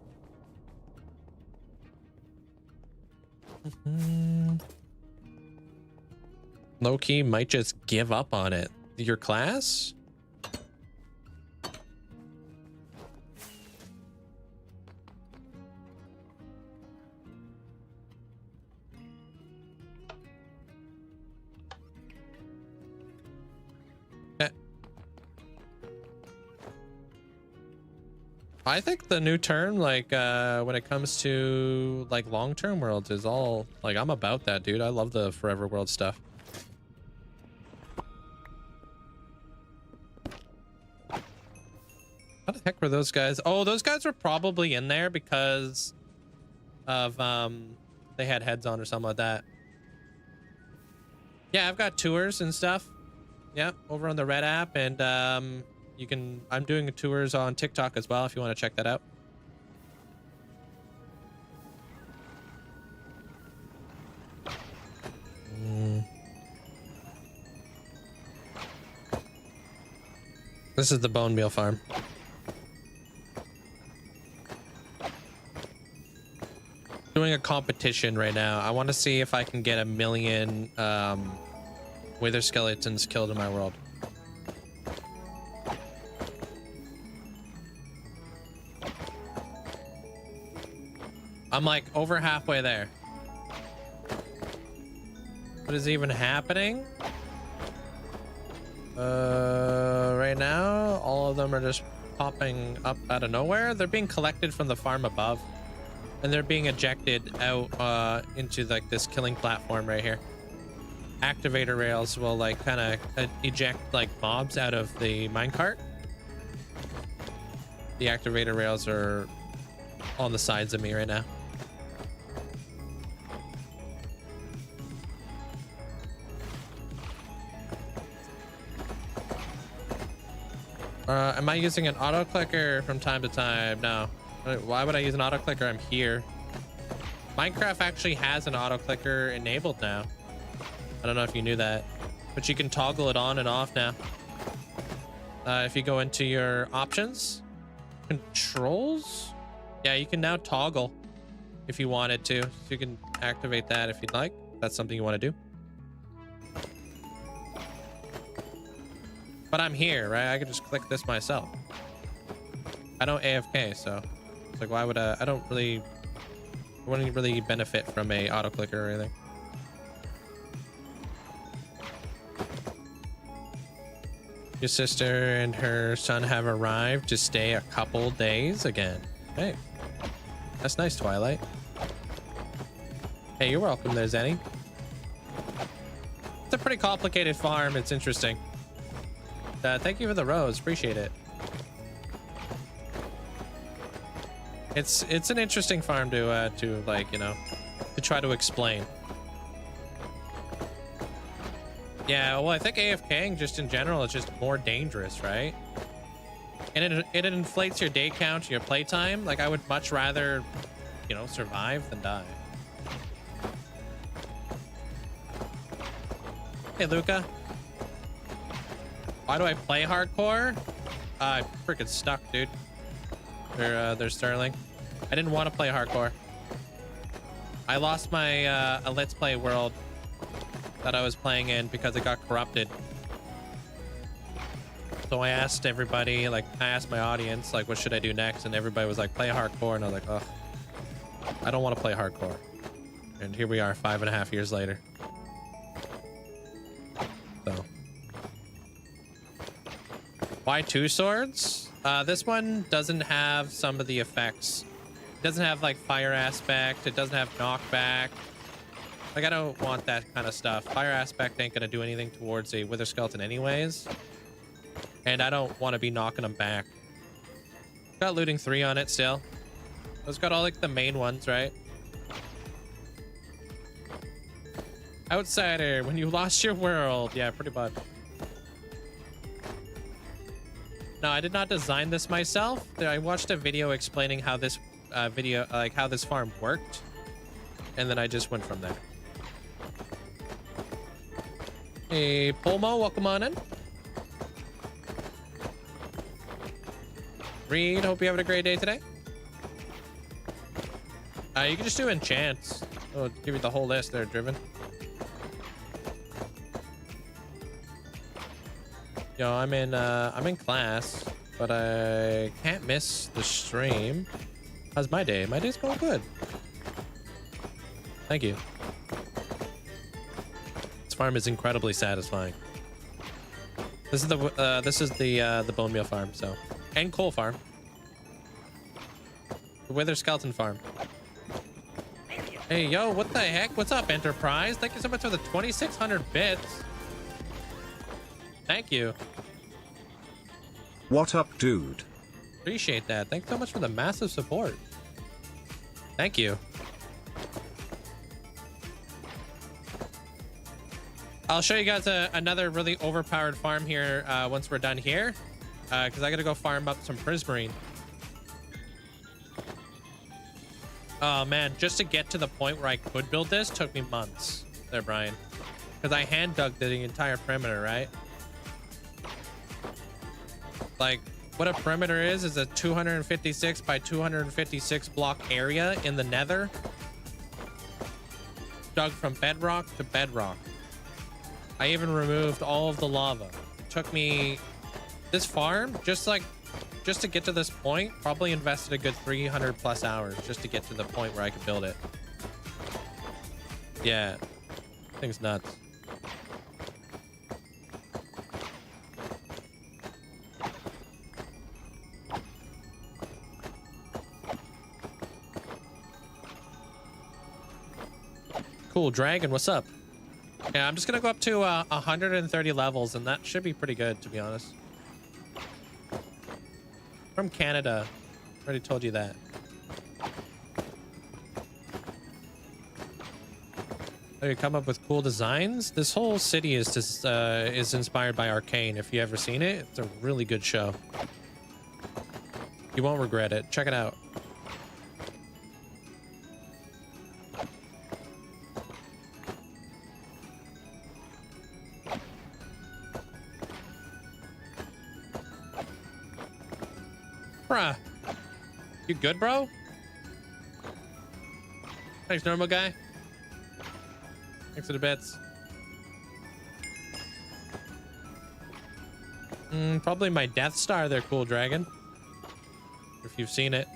Low-key might just give up on it. Your class? I think the new term, like, when it comes to, like, long-term worlds is all, like, I'm about that, dude. I love the forever world stuff. How the heck were those guys? Oh, those guys were probably in there because of, they had heads on or something like that. Yeah, I've got tours and stuff. Yeah, over on the Red app, and, you can, I'm doing tours on TikTok as well if you want to check that out. This is the bone meal farm. Doing a competition right now. I want to see if I can get 1 million wither skeletons killed in my world. I'm like over halfway there. What is even happening? Right now, all of them are just popping up out of nowhere. They're being collected from the farm above, and they're being ejected out into like this killing platform right here. Activator rails will like kind of eject like mobs out of the minecart. The activator rails are on the sides of me right now. Am I using an auto clicker from time to time? No. Why would I use an auto clicker? I'm here. Minecraft actually has an auto clicker enabled now. I don't know if you knew that, but you can toggle it on and off now. If you go into your options, controls, yeah, you can now toggle if you wanted to. So you can activate that if you'd like. If that's something you want to do. But I'm here, right? I could just click this myself. I don't AFK, so it's like, why would I don't really, I wouldn't really benefit from a auto clicker or anything. Your sister and her son have arrived to stay a couple days again. Hey, that's nice, Twilight. Hey, you're welcome there, Zenny. It's a pretty complicated farm. It's interesting. Thank you for the rose. Appreciate it. It's an interesting farm to like, you know, to try to explain. Yeah, well, I think AFKing just in general is just more dangerous, right? And it inflates your day count, your playtime. Like, I would much rather, you know, survive than die. Hey, Luca. Why do I play hardcore? I'm freaking stuck, dude. They're Sterling. I didn't want to play hardcore. I lost my a Let's Play world that I was playing in because it got corrupted. So I asked everybody, like, I asked my audience, like, what should I do next? And everybody was like, play hardcore. And I was like, ugh, I don't want to play hardcore. And here we are 5.5 years later. So. Why 2 swords? This one doesn't have some of the effects. It doesn't have like fire aspect. It doesn't have knockback. Like, I don't want that kind of stuff. Fire aspect ain't gonna do anything towards a wither skeleton anyways. And I don't want to be knocking them back. Got looting 3 on it still. Those got all like the main ones, right? Outsider, when you lost your world. Yeah, pretty much. No, I did not design this myself. I watched a video explaining how this how this farm worked, and then I just went from there. Hey, Polmo, welcome on in. Reed, hope you having a great day today. You can just do enchants. Oh, give you the whole list there, Driven. Yo, I'm in class, but I can't miss the stream. How's my day? My day's going good. Thank you. This farm is incredibly satisfying. This is the bone meal farm, so, and coal farm. The wither skeleton farm. Hey, yo, what the heck? What's up, Enterprise? Thank you so much for the 2,600 bits. Thank you. What up, dude? Appreciate that. Thanks so much for the massive support. Thank you. I'll show you guys another really overpowered farm here once we're done here, because I gotta go farm up some prismarine. Oh man, just to get to the point where I could build this took me months there, Brian, because I hand dug the entire perimeter, right? Like, what a perimeter is a 256 by 256 block area in the nether, dug from bedrock to bedrock. I even removed all of the lava. It took me, this farm, just to get to this point, probably invested a good 300 plus hours just to get to the point where I could build it. Yeah, thing's nuts. Cool, Dragon, what's up? Yeah, I'm just gonna go up to 130 levels, and that should be pretty good, to be honest. From Canada. Already told you that. Oh, you come up with cool designs? This whole city is just is inspired by Arcane. If you ever seen it, it's a really good show. You won't regret it. Check it out. Bruh. You good, bro? Thanks, normal guy. Thanks for the bets. Probably my Death Star there, Cool Dragon. If you've seen it.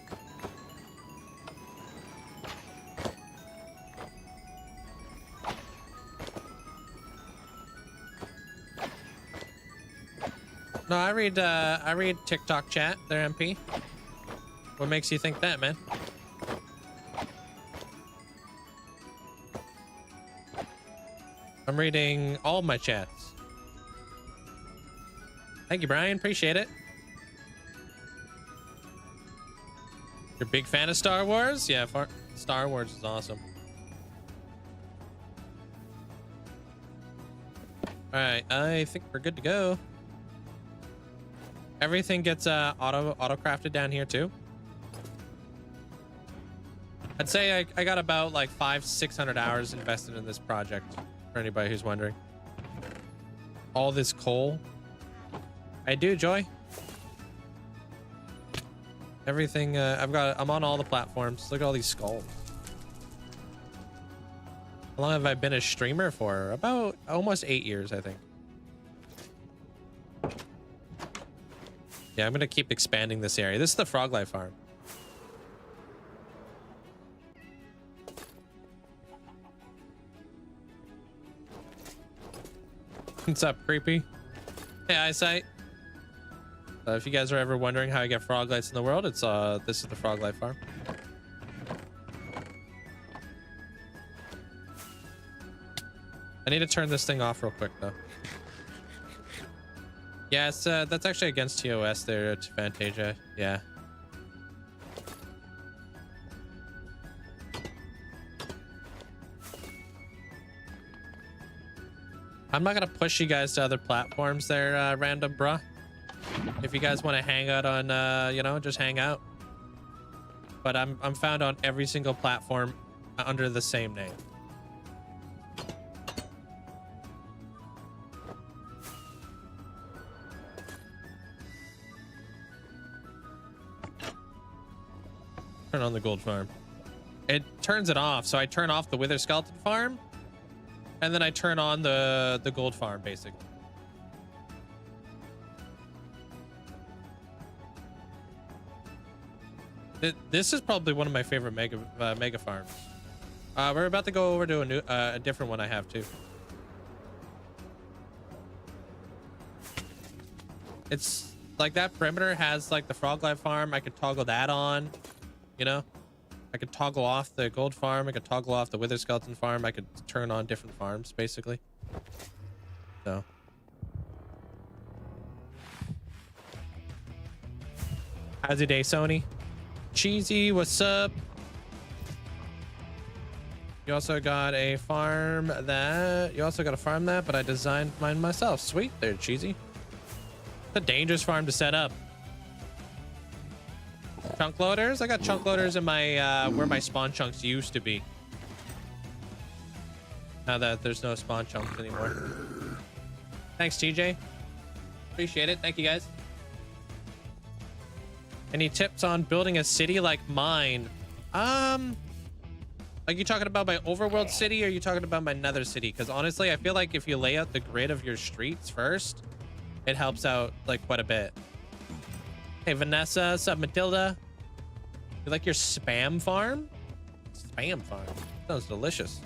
No, I read TikTok chat there, MP. What makes you think that, man? I'm reading all my chats. Thank you, Brian. Appreciate it. You're a big fan of Star Wars? Yeah, Star Wars is awesome. All right, I think we're good to go. Everything gets auto crafted down here too. I'd say I got about like 500-600 hours invested in this project, for anybody who's wondering. All this coal. I do, Joy. Everything I'm on all the platforms. Look at all these skulls. How long have I been a streamer for? About almost 8 years, I think. Yeah, I'm gonna keep expanding this area. This is the frog life farm. What's up, creepy? Hey, eyesight. If you guys are ever wondering how I get frog lights in the world, it's this is the frog life farm. I need to turn this thing off real quick though. Yeah, it's that's actually against TOS there to Fantasia. Yeah. I'm not gonna push you guys to other platforms there, random bruh. If you guys want to hang out on, you know, just hang out. But I'm found on every single platform under the same name. turn on the gold farm? It turns it off. So I turn off the wither skeleton farm, and then I turn on the gold farm, basically. This is probably one of my favorite mega farms. We're about to go over to a different one I have too. It's like that perimeter has like the frog life farm. I could toggle that on, you know. I could toggle off the gold farm. I could toggle off the wither skeleton farm. I could turn on different farms basically. So. How's your day, Sony? Cheesy, what's up? You also got a farm that but I designed mine myself. Sweet there, Cheesy. It's a dangerous farm to set up. Chunk loaders? I got chunk loaders in my where my spawn chunks used to be. Now that there's no spawn chunks anymore. Thanks, TJ. Appreciate it. Thank you guys. Any tips on building a city like mine? Like you talking about my overworld city, or are you talking about my nether city? Because honestly, I feel like if you lay out the grid of your streets first, it helps out like quite a bit. Hey, Vanessa, what's up, Matilda? You like your spam farm? Spam farm. Sounds delicious.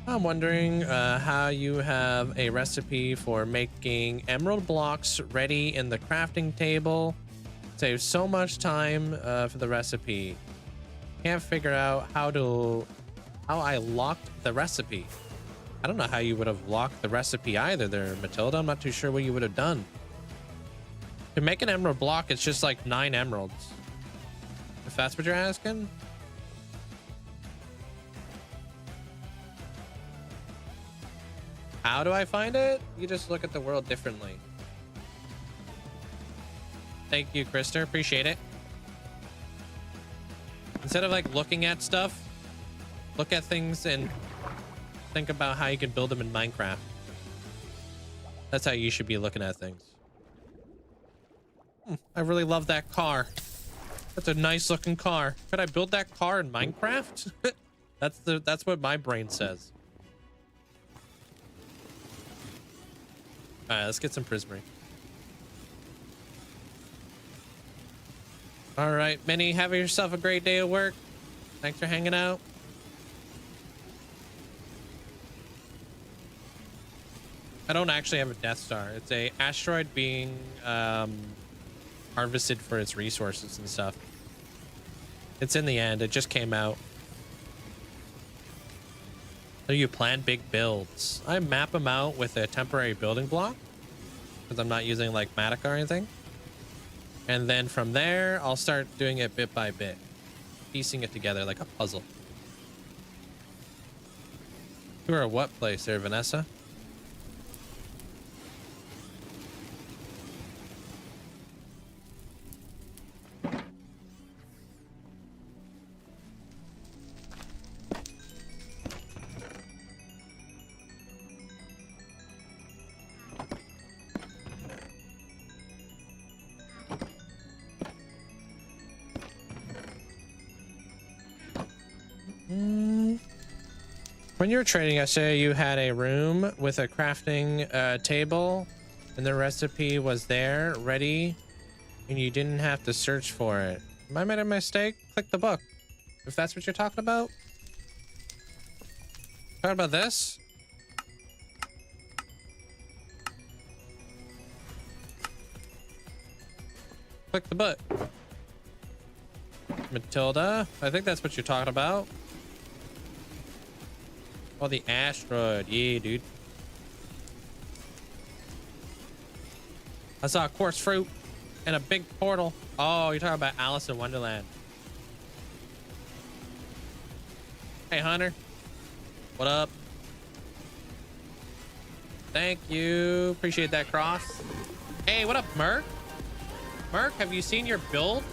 I'm wondering how you have a recipe for making emerald blocks ready in the crafting table. Saves so much time for the recipe. Can't figure out how I locked the recipe. I don't know how you would have locked the recipe either there, Matilda. I'm not too sure what you would have done. To make an emerald block, it's just like 9 emeralds. If that's what you're asking. How do I find it? You just look at the world differently. Thank you, Krister. Appreciate it. Instead of like looking at stuff, look at things and think about how you can build them in Minecraft. That's how you should be looking at things. I really love that car. That's a nice looking car. Could I build that car in Minecraft? That's what my brain says. All right, let's get some prismarine. All right, Minnie, have yourself a great day at work. Thanks for hanging out. I don't actually have a Death Star. It's a asteroid being harvested for its resources and stuff. It's in the end. It just came out. So you plan big builds. I map them out with a temporary building block because I'm not using like Matic or anything. And then from there, I'll start doing it bit by bit, piecing it together like a puzzle. You are at what place there, Vanessa? When you were trading yesterday, you had a room with a crafting table, and the recipe was there, ready, and you didn't have to search for it. Am I made a mistake? Click the book. If that's what you're talking about. Talking about this? Click the book. Matilda, I think that's what you're talking about. Oh, the asteroid. Yeah, dude. I saw a coarse fruit and a big portal. Oh, you're talking about Alice in Wonderland. Hey, Hunter. What up? Thank you. Appreciate that cross. Hey, what up, Merc? Merc, have you seen your build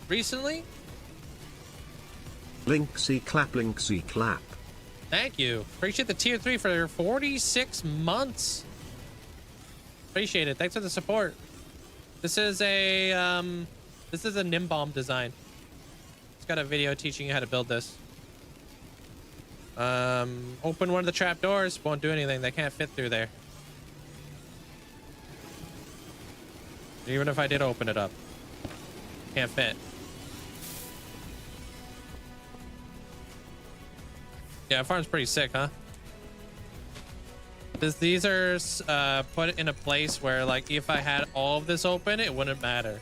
recently? Linkzzey clap, Linkzzey clap. Thank you. Appreciate the tier 3 for 46 months. Appreciate it. Thanks for the support. This is a Nimbomb design. It's got a video teaching you how to build this. Open one of the trap doors. Won't do anything. They can't fit through there. Even if I did open it up, can't fit. Yeah, farm's pretty sick, huh? These are put in a place where, like, if I had all of this open, it wouldn't matter.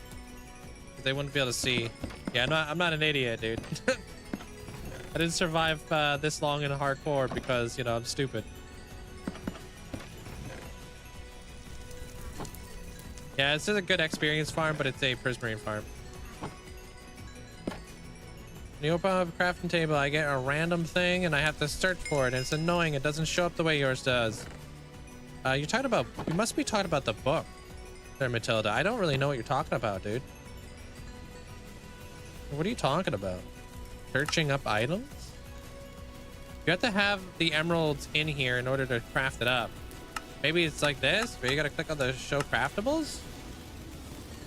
They wouldn't be able to see. Yeah, I'm not an idiot, dude. I didn't survive this long in hardcore because, you know, I'm stupid. Yeah, this is a good experience farm, but it's a prismarine farm. When you open up a crafting table, I get a random thing and I have to search for it. And it's annoying. It doesn't show up the way yours does. You must be talking about the book there, Matilda. I don't really know what you're talking about, dude. What are you talking about? Searching up items? You have to have the emeralds in here in order to craft it up. Maybe it's like this, where you gotta click on the show craftables?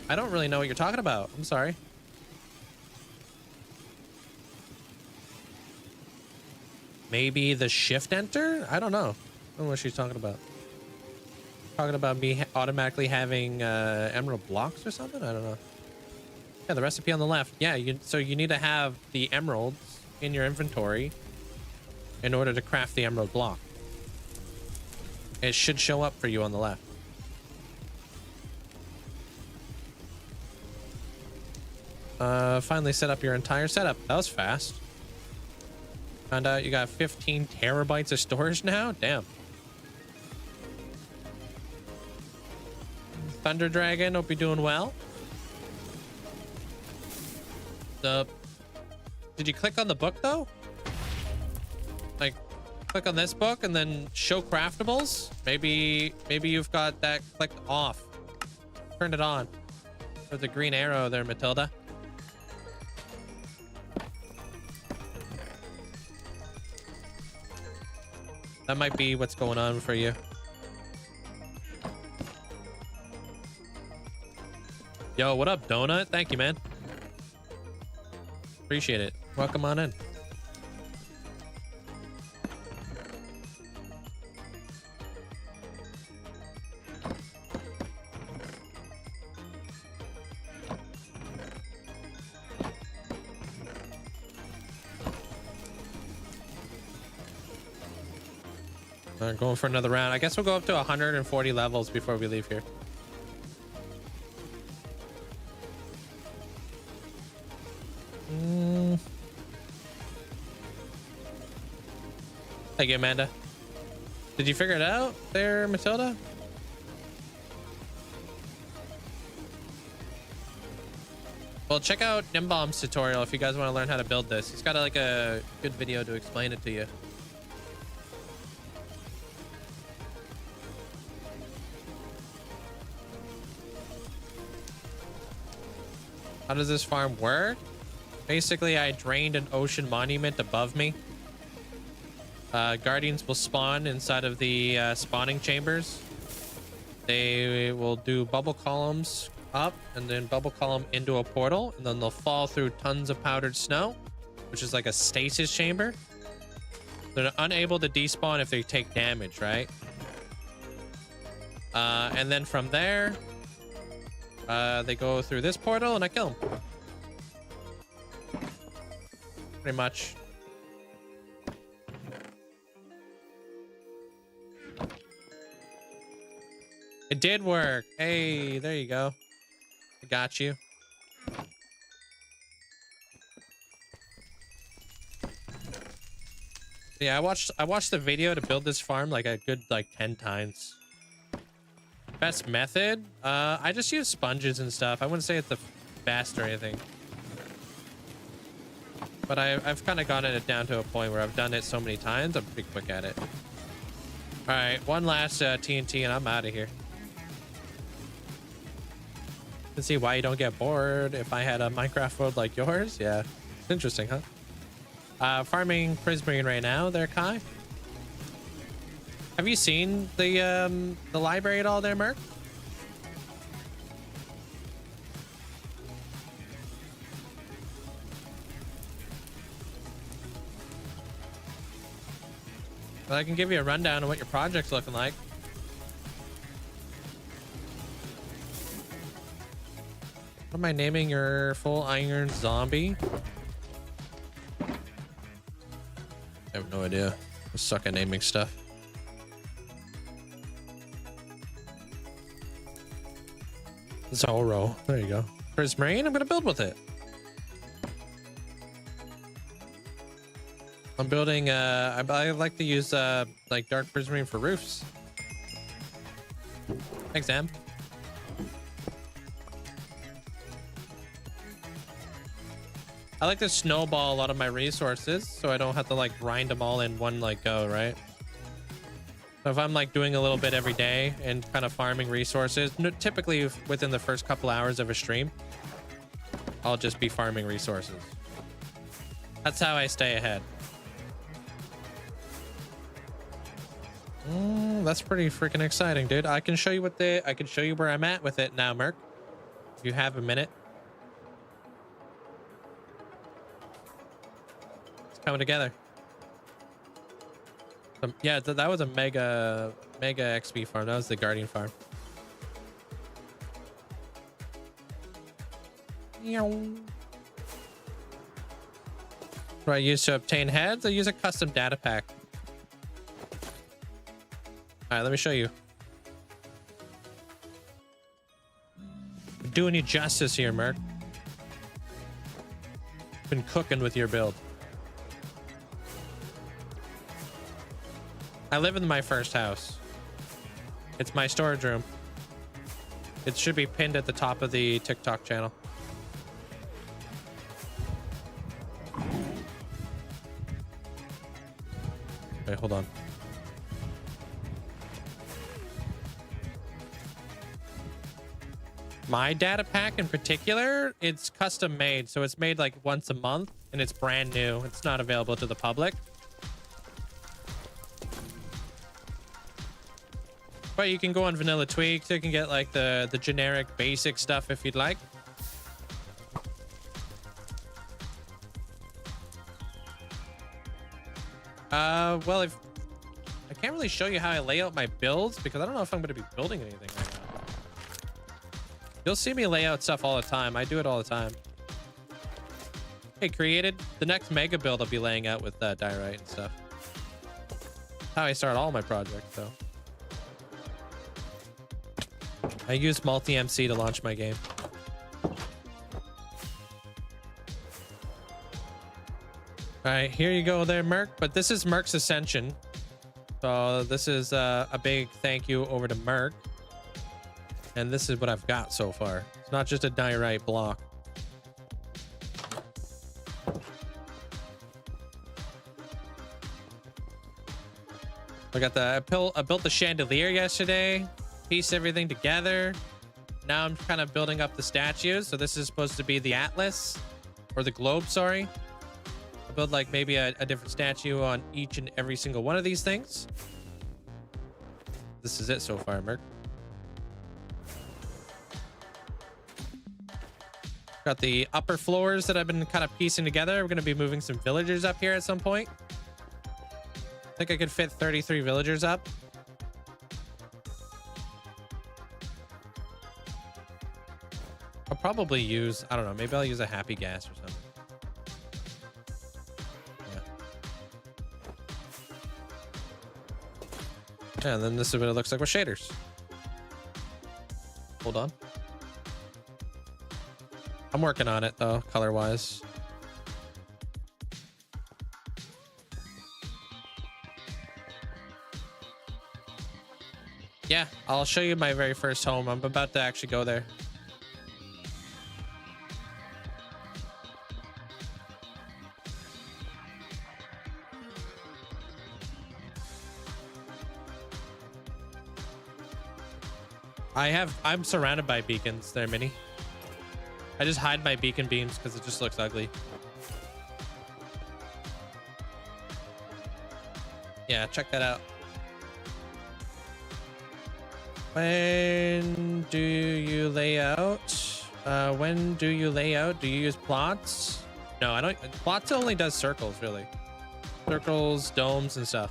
I don't really know what you're talking about. I'm sorry. Maybe the shift enter? I don't know. I don't know what she's talking about. Talking about me automatically having emerald blocks or something? I don't know. Yeah, the recipe on the left. Yeah, so you need to have the emeralds in your inventory in order to craft the emerald block. It should show up for you on the left. Finally set up your entire setup. That was fast. Found out you got 15 terabytes of storage now? Damn. Thunder Dragon, hope you're doing well. Did you click on the book though? Like, click on this book and then show craftables? Maybe you've got that clicked off. Turn it on. With the green arrow there, Matilda. That might be what's going on for you. Yo, what up, Donut? Thank you, man. Appreciate it. Welcome on in. Going for another round. I guess we'll go up to 140 levels before we leave here. Thank you, Amanda. Did you figure it out there, Matilda? Well, check out Nimbomb's tutorial if you guys want to learn how to build this. He's got like a good video to explain it to you. How does this farm work? Basically, I drained an ocean monument above me. Guardians will spawn inside of the spawning chambers. They will do bubble columns up and then bubble column into a portal, and then they'll fall through tons of powdered snow, which is like a stasis chamber. They're unable to despawn if they take damage, right? And then from there, they go through this portal and I kill them. Pretty much. It did work. Hey, there you go. I got you. Yeah, I watched the video to build this farm like a good 10 times. Best method? I just use sponges and stuff. I wouldn't say it's the best or anything. But I've kind of gotten it down to a point where I've done it so many times, I'm pretty quick at it. All right, one last TNT and I'm out of here. You can see why you don't get bored if I had a Minecraft world like yours. Yeah, it's interesting, huh? Farming prismarine right now there, Kai. Have you seen the library at all there, Merc? But I can give you a rundown of what your project's looking like. What am I naming your full iron zombie? I have no idea. I suck at naming stuff. Zorro. There you go. Prismarine, I'm gonna build with it. I'm building I like to use like dark prismarine for roofs. Thanks, Sam. I like to snowball a lot of my resources so I don't have to like grind them all in one like go, right? So if I'm like doing a little bit every day and kind of farming resources, typically within the first couple hours of a stream, I'll just be farming resources. That's how I stay ahead. That's pretty freaking exciting, dude. I can show you I can show you where I'm at with it now, Merc. If you have a minute. It's coming together. Yeah, that was a mega XP farm. That was the Guardian farm. What do I use to obtain heads? I use a custom data pack. All right, let me show you. I'm doing you justice here, Merc. Been cooking with your build. I live in my first house. It's my storage room. It should be pinned at the top of the TikTok channel. Wait, hold on. My data pack in particular, it's custom made. So it's made like once a month and it's brand new. It's not available to the public. But you can go on Vanilla Tweaks. You can get like the generic basic stuff if you'd like. Well, I can't really show you how I lay out my builds because I don't know if I'm going to be building anything right now. You'll see me lay out stuff all the time. I do it all the time. Hey, created the next mega build I'll be laying out with diorite and stuff. That's how I start all my projects, though. I use multi-MC to launch my game. All right, here you go there, Merc. But this is Merc's Ascension. So this is a big thank you over to Merc. And this is what I've got so far. It's not just a diorite block. I built the chandelier yesterday. Pieced everything together. Now I'm kind of building up the statues. So this is supposed to be the Atlas or the globe, sorry. I'll build like maybe a different statue on each and every single one of these things. This is it so far, Merc. Got the upper floors that I've been kind of piecing together. We're going to be moving some villagers up here at some point. I think I could fit 33 villagers up. I'll probably use, I don't know, maybe I'll use a happy gas or something. Yeah, and then this is what it looks like with shaders. Hold on. I'm working on it though, color-wise. Yeah, I'll show you my very first home. I'm about to actually go there. I'm surrounded by beacons there, Mini. I just hide my beacon beams because it just looks ugly. Yeah, check that out. When do you lay out? When do you lay out? Do you use plots? No, I don't. Plots only does circles, really. Circles, domes, and stuff.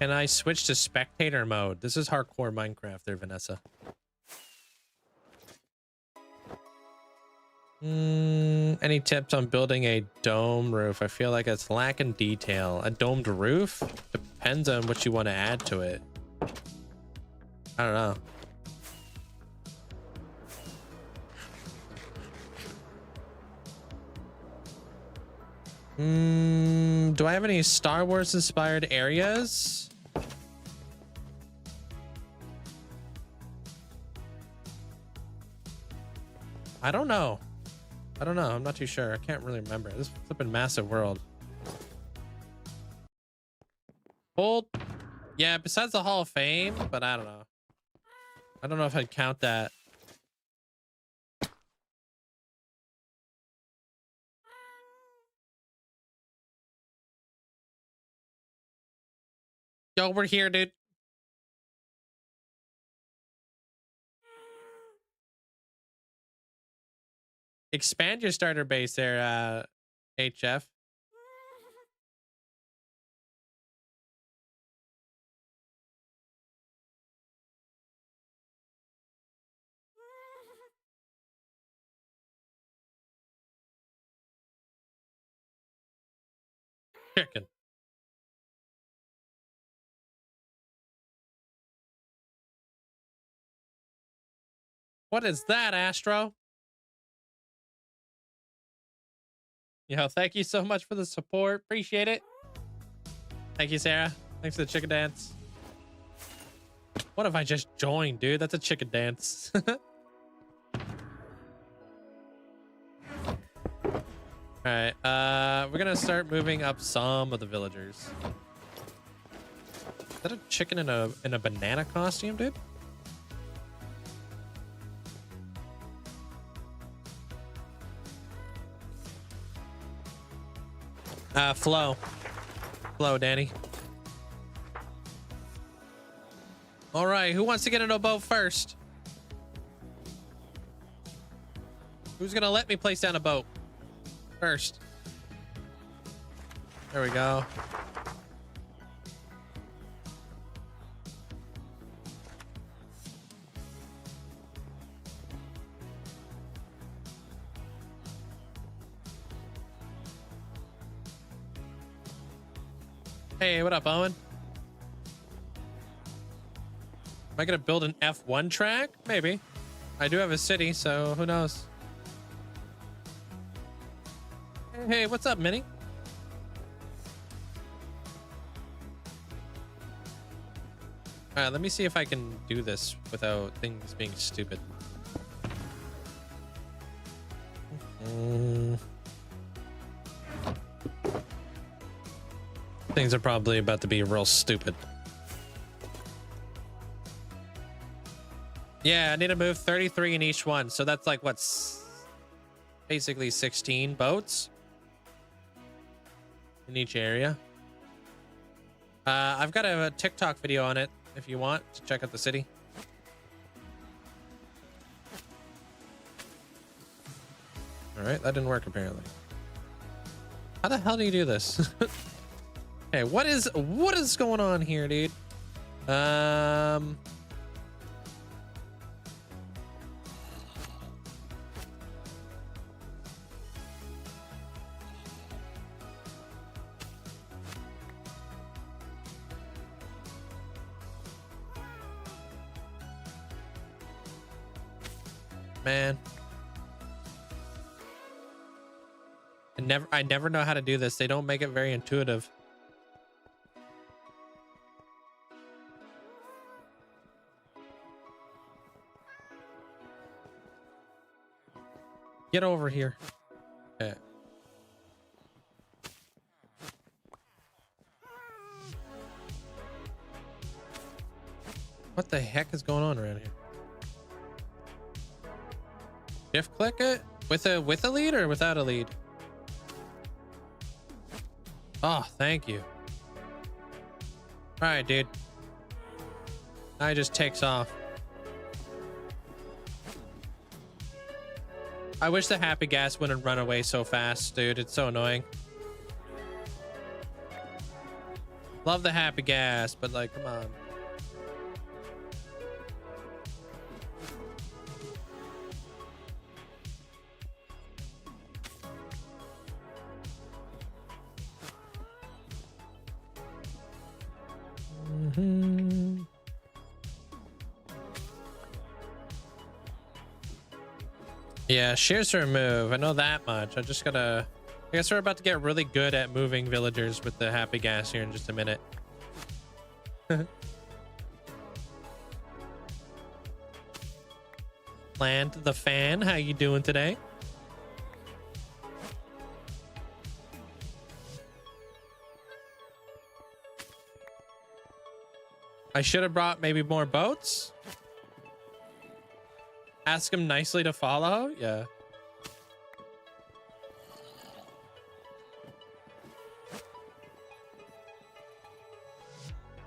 Can I switch to spectator mode? This is hardcore Minecraft there, Vanessa. Any tips on building a dome roof? I feel like it's lacking detail. A domed roof? Depends on what you want to add to it. I don't know. Do I have any Star Wars inspired areas? I don't know. I'm not too sure. I can't really remember. This flipping massive world. Hold. Yeah, besides the Hall of Fame, but I don't know. I don't know if I'd count that. Yo, we're here, dude. Expand your starter base there, HF. Chicken. What is that, Astro? Yo, thank you so much for the support. Appreciate it. Thank you, Sarah. Thanks for the chicken dance. What if I just joined, dude? That's a chicken dance. All right, we're gonna start moving up some of the villagers. Is that a chicken in a banana costume, dude? Flow, Danny. All right, who wants to get in a boat first? Who's gonna let me place down a boat first? There we go. Hey, what up, Owen? Am I gonna build an F1 track? Maybe. I do have a city, so who knows? Hey, what's up, Minnie? All right, let me see if I can do this without things being stupid. Things are probably about to be real stupid. Yeah, I need to move 33 in each one. So that's like what's basically 16 boats in each area. I've got a TikTok video on it if you want to check out the city. All right, that didn't work apparently. How the hell do you do this? Hey, what is going on here, dude? Man. I never know how to do this. They don't make it very intuitive. Get over here. Okay. What the heck is going on around here? Shift click it with a lead or without a lead? Oh, thank you. All right, dude. Now it just takes off. I wish the happy gas wouldn't run away so fast, dude. It's so annoying. Love the happy gas, but like, come on. Yeah, shears to remove. I know that much. I just gotta. I guess we're about to get really good at moving villagers with the happy gas here in just a minute. Plant the fan. How you doing today? I should have brought maybe more boats. Ask him nicely to follow. Yeah.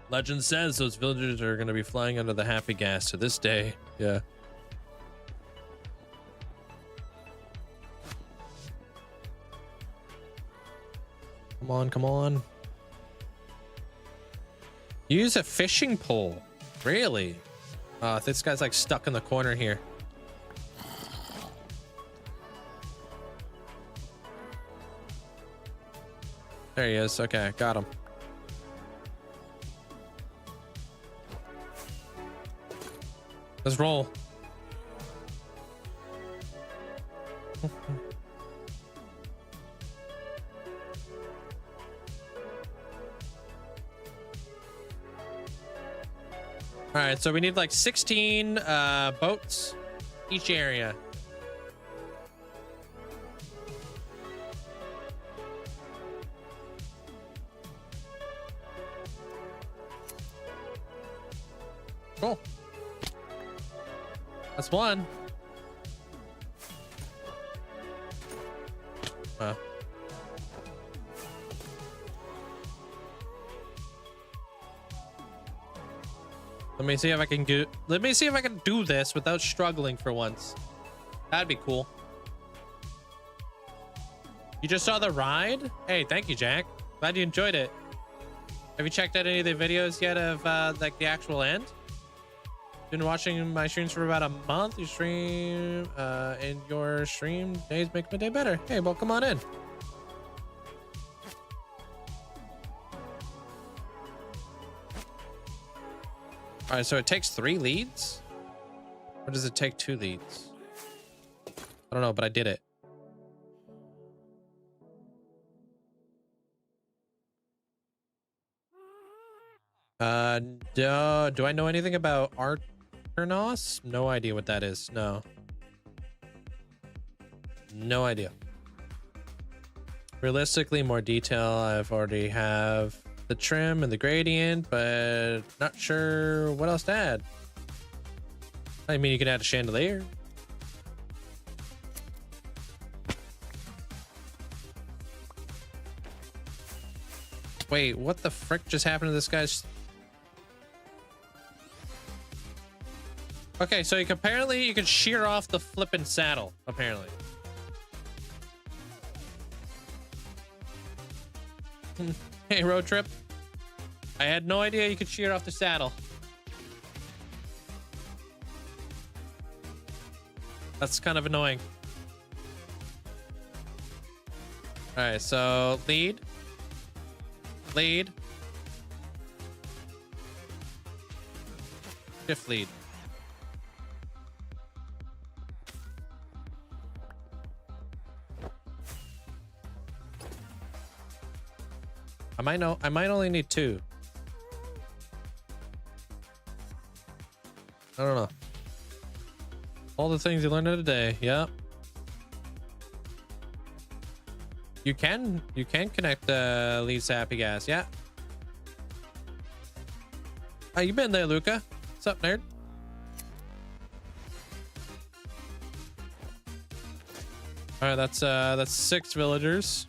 Legend says those villagers are going to be flying under the happy gas to this day. Yeah. Come on, come on. Use a fishing pole. Really? This guy's like stuck in the corner here. There he is. Okay, got him. Let's roll. All right, so we need like 16 boats each area. Cool. That's one. Let me see if I can do. Let me see if I can do this without struggling for once. That'd be cool. You just saw the ride? Hey, thank you, Jack. Glad you enjoyed it. Have you checked out any of the videos yet of like the actual end? Been watching my streams for about a month. You stream and your stream days make my day better. Hey, well, come on in. All right, so it takes 3 leads? Or does it take 2 leads? I don't know, but I did it. Do I know anything about Arternos? No idea what that is. No. No idea. Realistically, more detail. I've already have the trim and the gradient, but not sure what else to add. I mean, you can add a chandelier. Wait, what the frick just happened to this guy's? Okay, so apparently you can shear off the flippin' saddle, apparently. Hey, road trip. I had no idea you could shear off the saddle. That's kind of annoying. All right, so lead. Lead. Shift lead. I might only need 2. I don't know. All the things you learned today. Yep. You can connect leads to happy gas. Yeah. How you been there, Luca? What's up, nerd? All right, that's 6 villagers.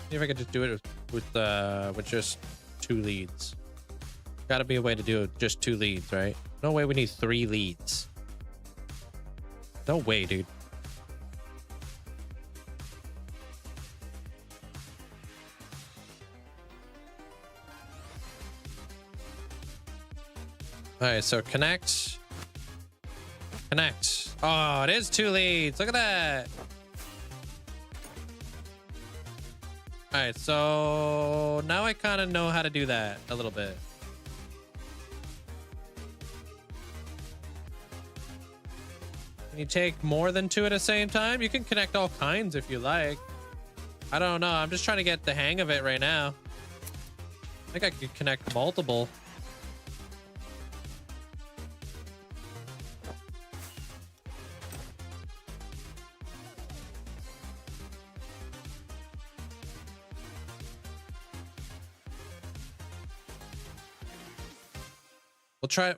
See if I can just do it with just 2 leads. Gotta be a way to do it just 2 leads, right? No way we need 3 leads. No way, dude. All right, so connect. Connect. Oh, it is 2 leads. Look at that. All right, so now I kind of know how to do that a little bit. Can you take more than 2 at the same time? You can connect all kinds if you like. I don't know. I'm just trying to get the hang of it right now. I think I could connect multiple.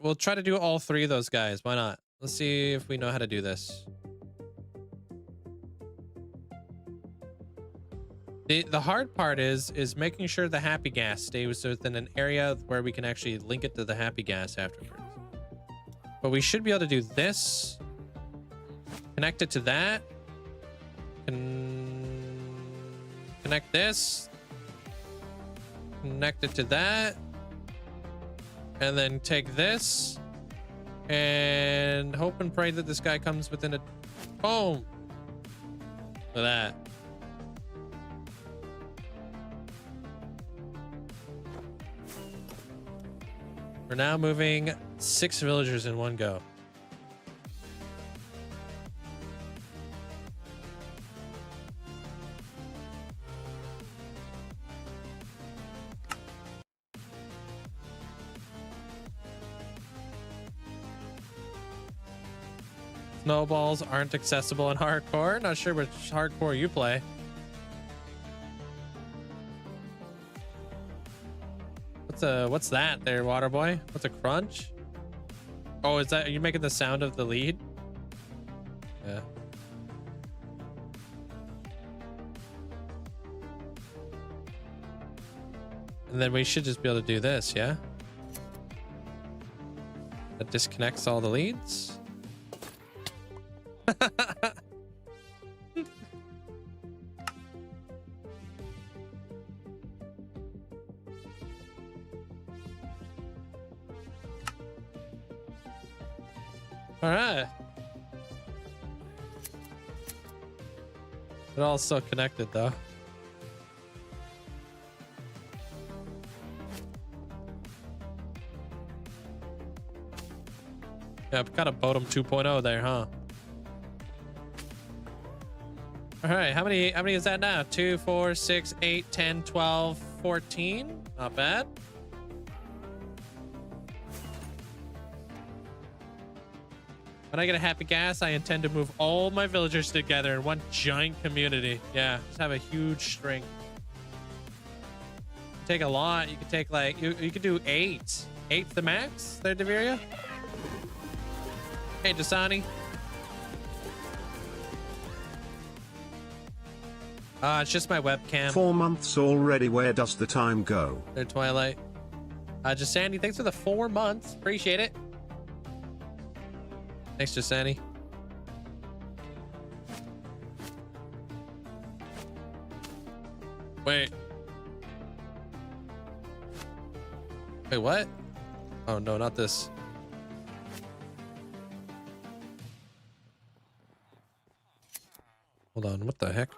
We'll try to do all 3 of those guys. Why not? Let's see if we know how to do this. The hard part is making sure the happy gas stays within an area where we can actually link it to the happy gas afterwards. But we should be able to do this. Connect it to that. Connect this. Connect it to that. And then take this. And hope and pray that this guy comes within a... Boom! Look at that. We're now moving 6 villagers in one go. Snowballs aren't accessible in hardcore. Not sure which hardcore you play. What's that there, water boy? What's a crunch? Oh, is that, are you making the sound of the lead? Yeah. And then we should just be able to do this, yeah? That disconnects all the leads. All right. They're all so connected though. Yeah, I've got a Bodum 2.0 there, huh? All right, how many is that now? 2, 4, 6, 8, 10, 12, 14. Not bad. When I get a happy gas, I intend to move all my villagers together in one giant community. Yeah, just have a huge string. Take a lot. You could take like, you could do 8. 8's the max there, Deviria? Hey, Dasani. It's just my webcam. 4 months already. Where does the time go? There, Twilight. Just Sandy, thanks for the 4 months. Appreciate it. Thanks, Jasani. Wait. Wait, what? Oh, no, not this. Hold on, what the heck?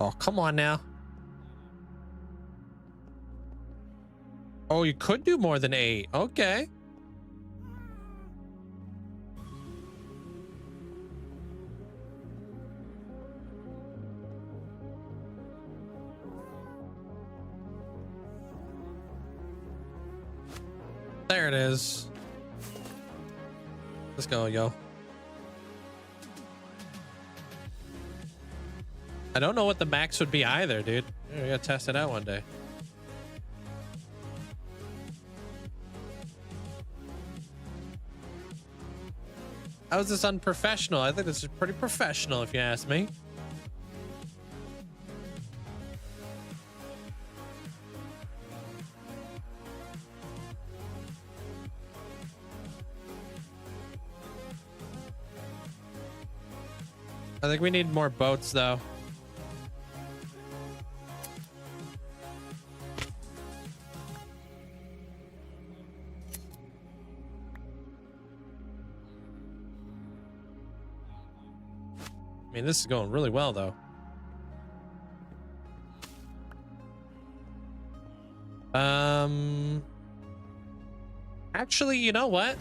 Oh, come on now. Oh, you could do more than 8. Okay. There it is. Let's go, yo. I don't know what the max would be either, dude. We gotta test it out one day. How is this unprofessional? I think this is pretty professional, if you ask me. I think we need more boats, though. I mean, this is going really well, though. Actually, you know what?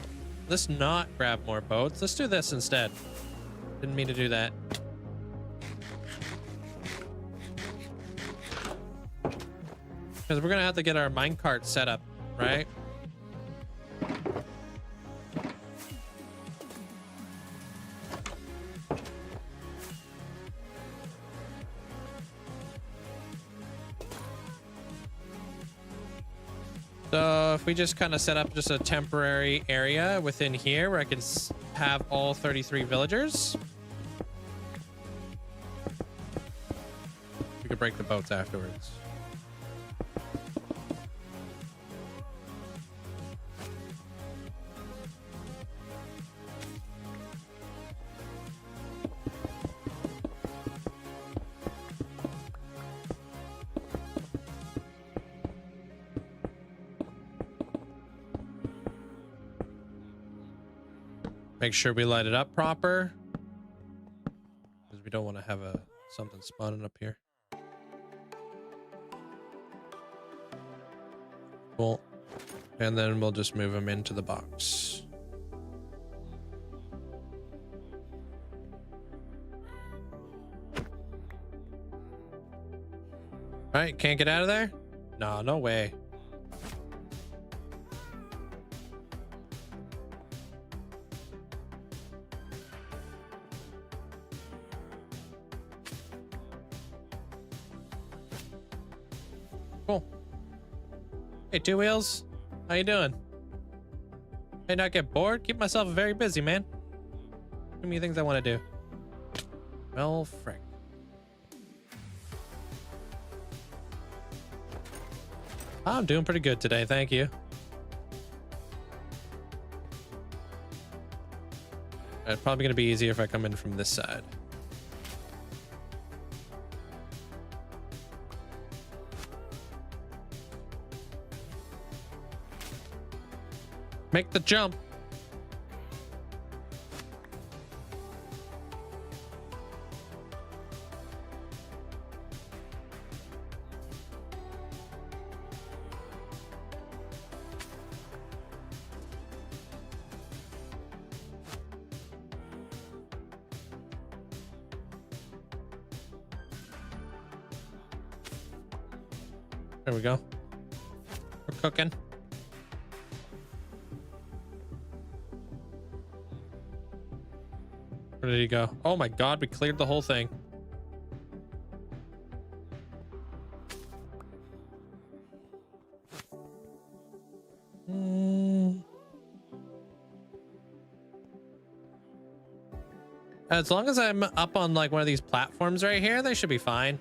Let's not grab more boats. Let's do this instead. Didn't mean to do that. Because we're gonna have to get our minecart set up, right? So if we just kind of set up just a temporary area within here where I can have all 33 villagers. We could break the boats afterwards. Make sure we light it up proper, because we don't want to have something spawning up here. Cool. And then we'll just move them into the box. All right, can't get out of there? No, no way. Cool. Hey, Two Wheels, how you doing? May not get bored. Keep myself very busy, man. Too many things I want to do. Well, frick. I'm doing pretty good today, thank you. It's probably gonna be easier if I come in from this side. Make the jump. There we go. We're cooking. Where did he go? Oh my god, we cleared the whole thing. As long as I'm up on like one of these platforms right here, they should be fine.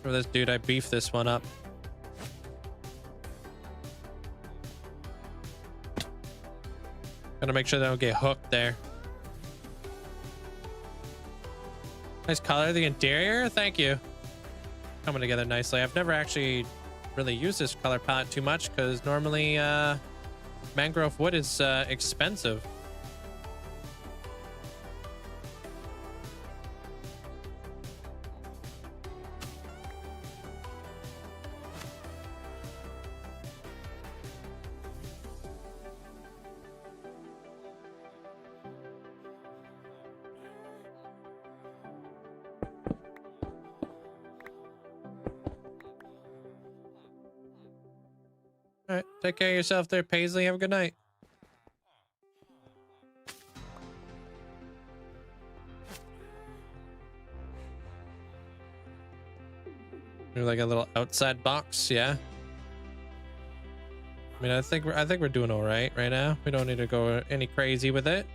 For this dude, I beefed this one up. Gotta make sure they don't get hooked there. Nice color, the interior. Thank you. Coming together nicely. I've never actually really used this color palette too much because normally mangrove wood is expensive. All right, take care of yourself there, Paisley. Have a good night. Maybe like a little outside box, yeah. I mean, I think we're doing all right now. We don't need to go any crazy with it.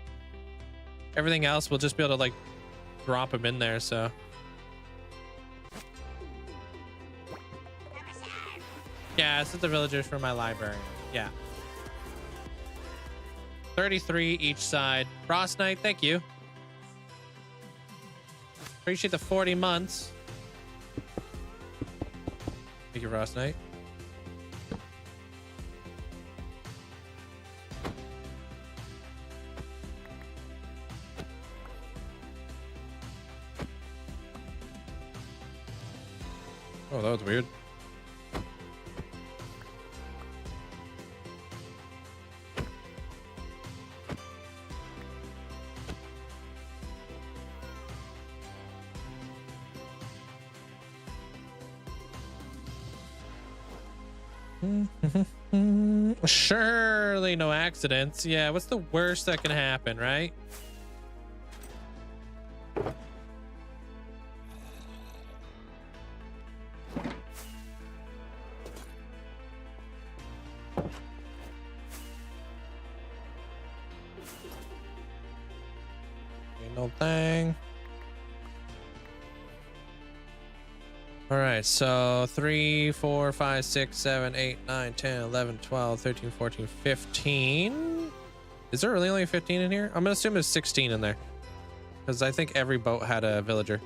Everything else, we'll just be able to like drop them in there. So. Yeah, this is the villagers for my library. Yeah. 33 each side. Frost Knight, thank you. Appreciate the 40 months. Thank you, Frost Knight. Oh, that was weird. Surely no accidents. Yeah, what's the worst that can happen, right? Ain't no thing. All right, so 3, 4, 5, 6, 7, 8, 9, 10, 11, 12, 13, 14, 15. Is there really only 15 in here? I'm gonna assume there's 16 in there, because I think every boat had a villager.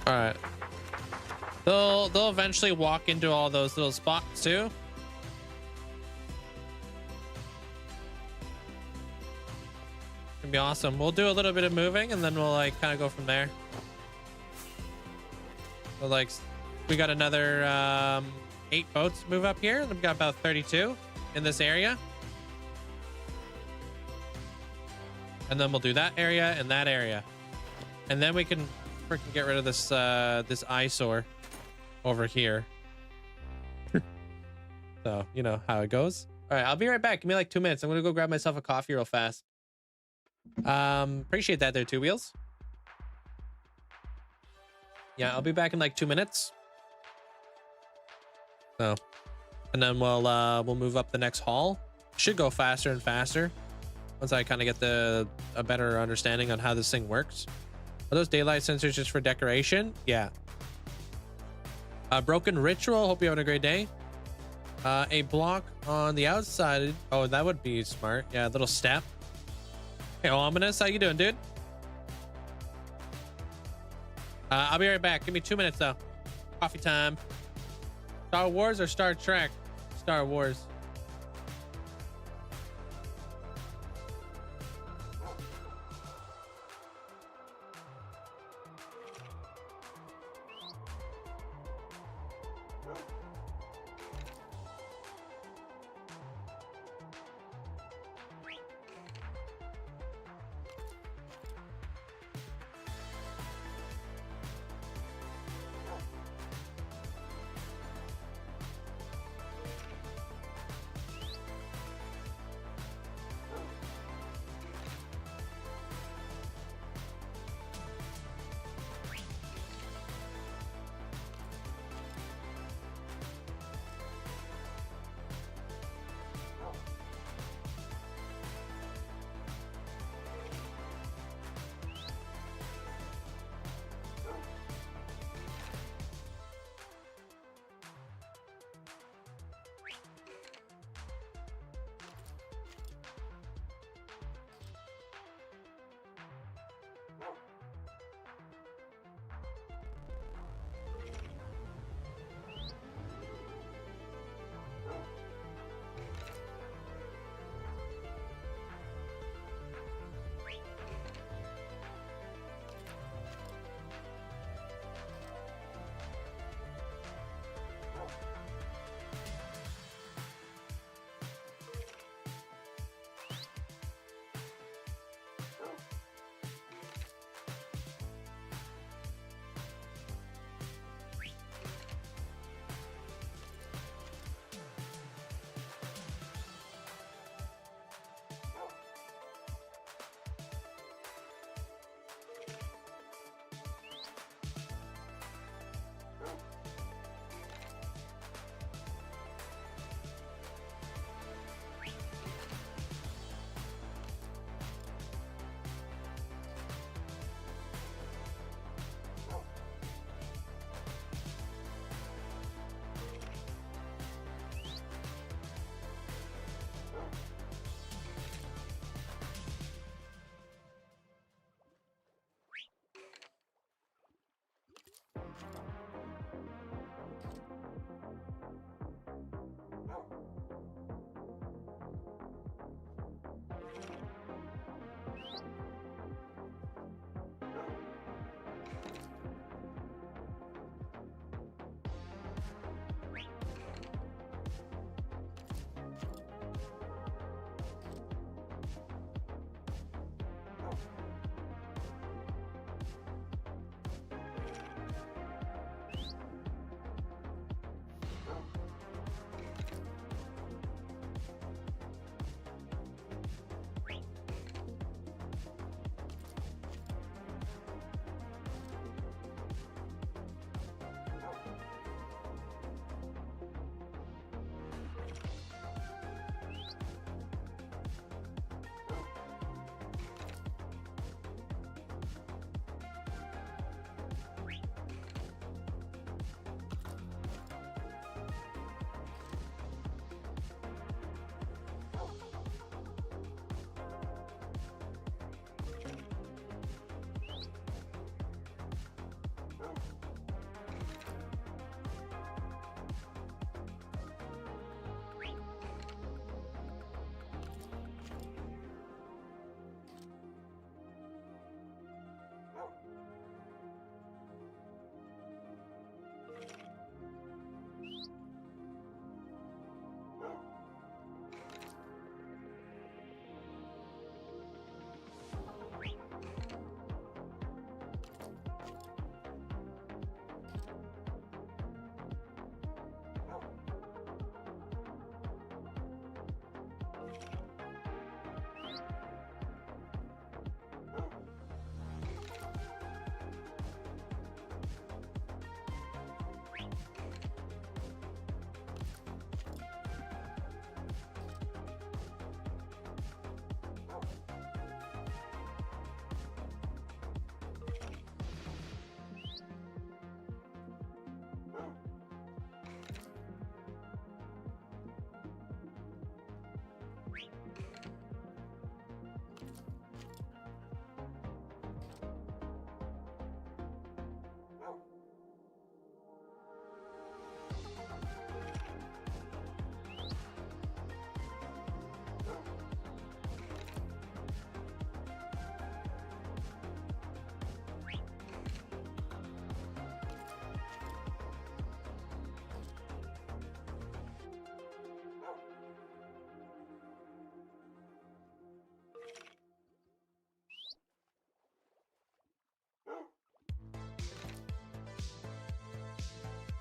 All right. They'll eventually walk into all those little spots too. It'll be awesome. We'll do a little bit of moving and then we'll like kind of go from there. So like we got another 8 boats move up here. We've got about 32 in this area. And then we'll do that area and that area. And then we can freaking get rid of this this eyesore over here. So you know how it goes. All right, I'll be right back. Give me like 2 minutes. I'm gonna go grab myself a coffee real fast. Appreciate that there, Two Wheels. Yeah, I'll be back in like 2 minutes. So, and then we'll move up the next hall. Should go faster and faster once I kind of get a better understanding on how this thing works. Are those daylight sensors just for decoration? Yeah. Broken Ritual. Hope you're having a great day. A block on the outside. Oh, that would be smart. Yeah, a little step. Hey, Ominous. How you doing, dude? I'll be right back. Give me 2 minutes, though. Coffee time. Star Wars or Star Trek? Star Wars.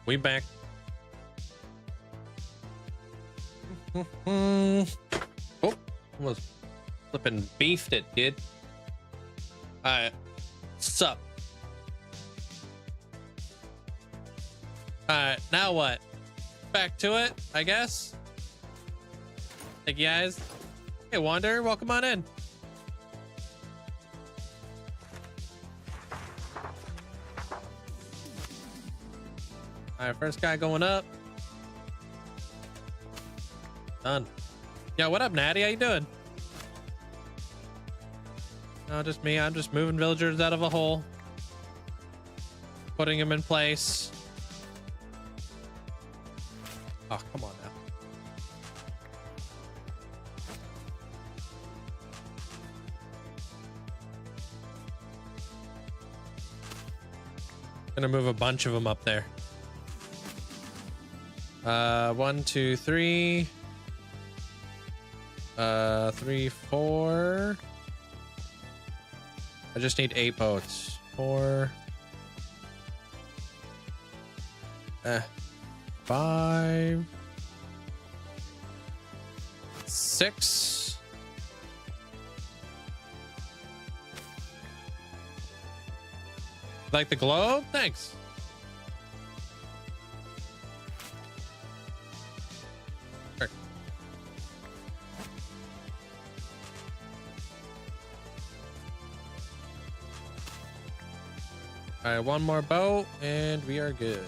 We back. Oh, almost flipping beefed it, dude. Alright. Sup? Alright, now what? Back to it, I guess. Thank you guys. Hey, Wander, welcome on in. Alright, first guy going up. Done. Yo, what up, Natty? How you doing? No, just me. I'm just moving villagers out of a hole. Putting them in place. Oh, come on now. Gonna move a bunch of them up there. 1, 2, 3. 3, 4. I just need 8 boats. 4. 5. 6. Like the globe? Thanks. Sure. All right, one more boat and we are good.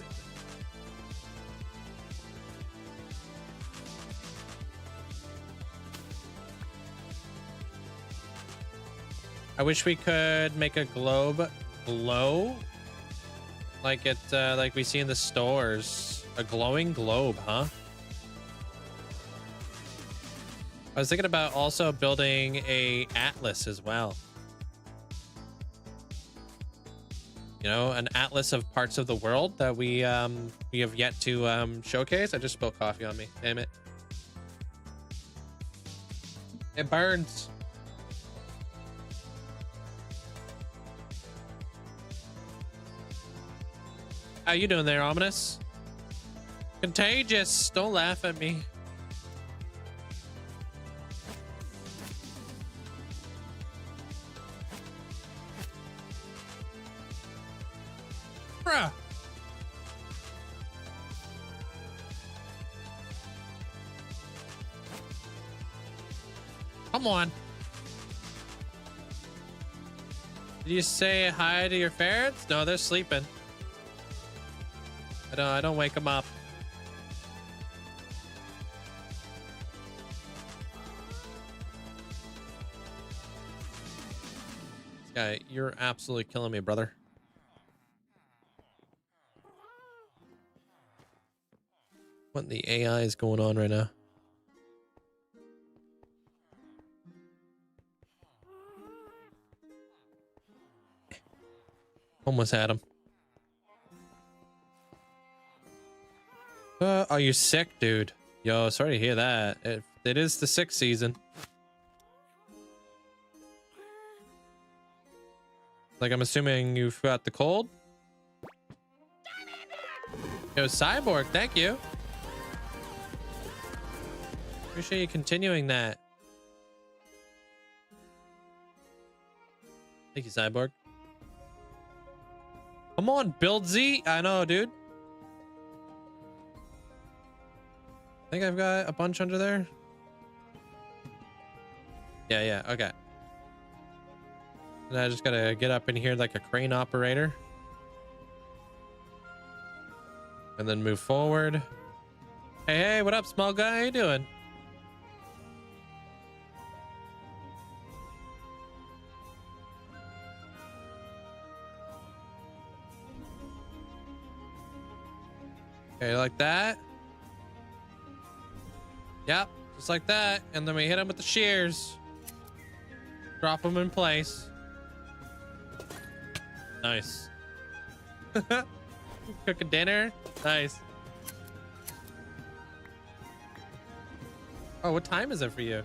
I wish we could make a globe glow like it like we see in the stores. A glowing globe, huh? I was thinking about also building a atlas as well. You know, an atlas of parts of the world that we have yet to showcase. I just spilled coffee on me. Damn it. It burns. How you doing there, Ominous? Contagious. Don't laugh at me. Bruh. Come on. Did you say hi to your ferrets? No, they're sleeping. I don't wake them up. This guy, you're absolutely killing me, brother. What in the AI is going on right now? Almost had him. Are you sick, dude? Yo, sorry to hear that. It is the sick season. Like, I'm assuming you've got the cold? Yo, Cyborg, thank you. Appreciate you continuing that. Thank you, Cyborg. Come on, Linkzzey. I know, dude. I think I've got a bunch under there. Yeah, okay. And I just gotta get up in here like a crane operator. And then move forward. Hey, what up, small guy? How you doing? Okay, like that. Yep, just like that. And then we hit him with the shears. Drop him in place. Nice. Cooking dinner. Nice. Oh, what time is it for you?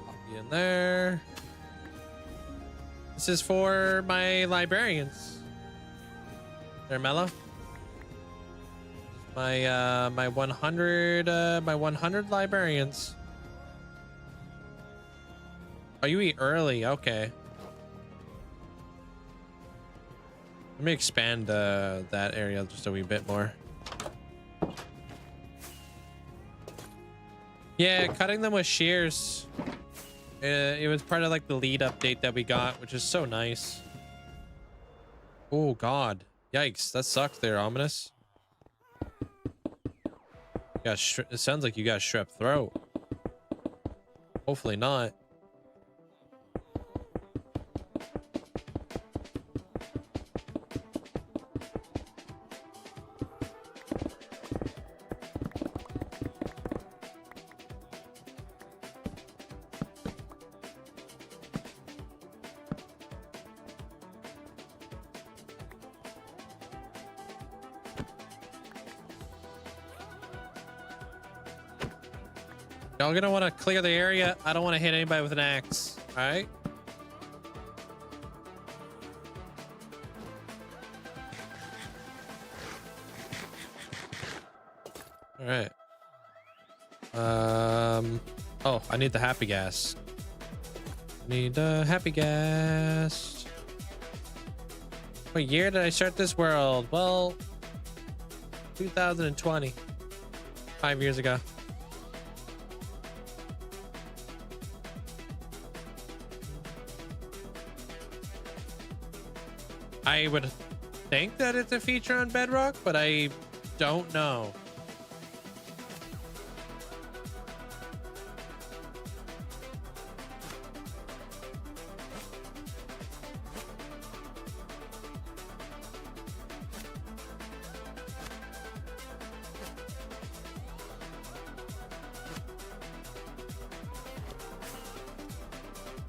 Pop you in there. This is for my librarians. There, Mello. My 100 librarians. Oh, you eat early. Okay. Let me expand that area just a wee bit more. Yeah, cutting them with shears. It was part of like the lead update that we got, which is so nice. Oh God, yikes! That sucks. There, ominous. It sounds like you got strep throat. Hopefully not. Y'all gonna want to clear the area. I don't want to hit anybody with an axe. All right. All right. Oh, I need the happy gas. Need happy gas. What year did I start this world? Well, 2020. 5 years ago. I would think that it's a feature on Bedrock, but I don't know.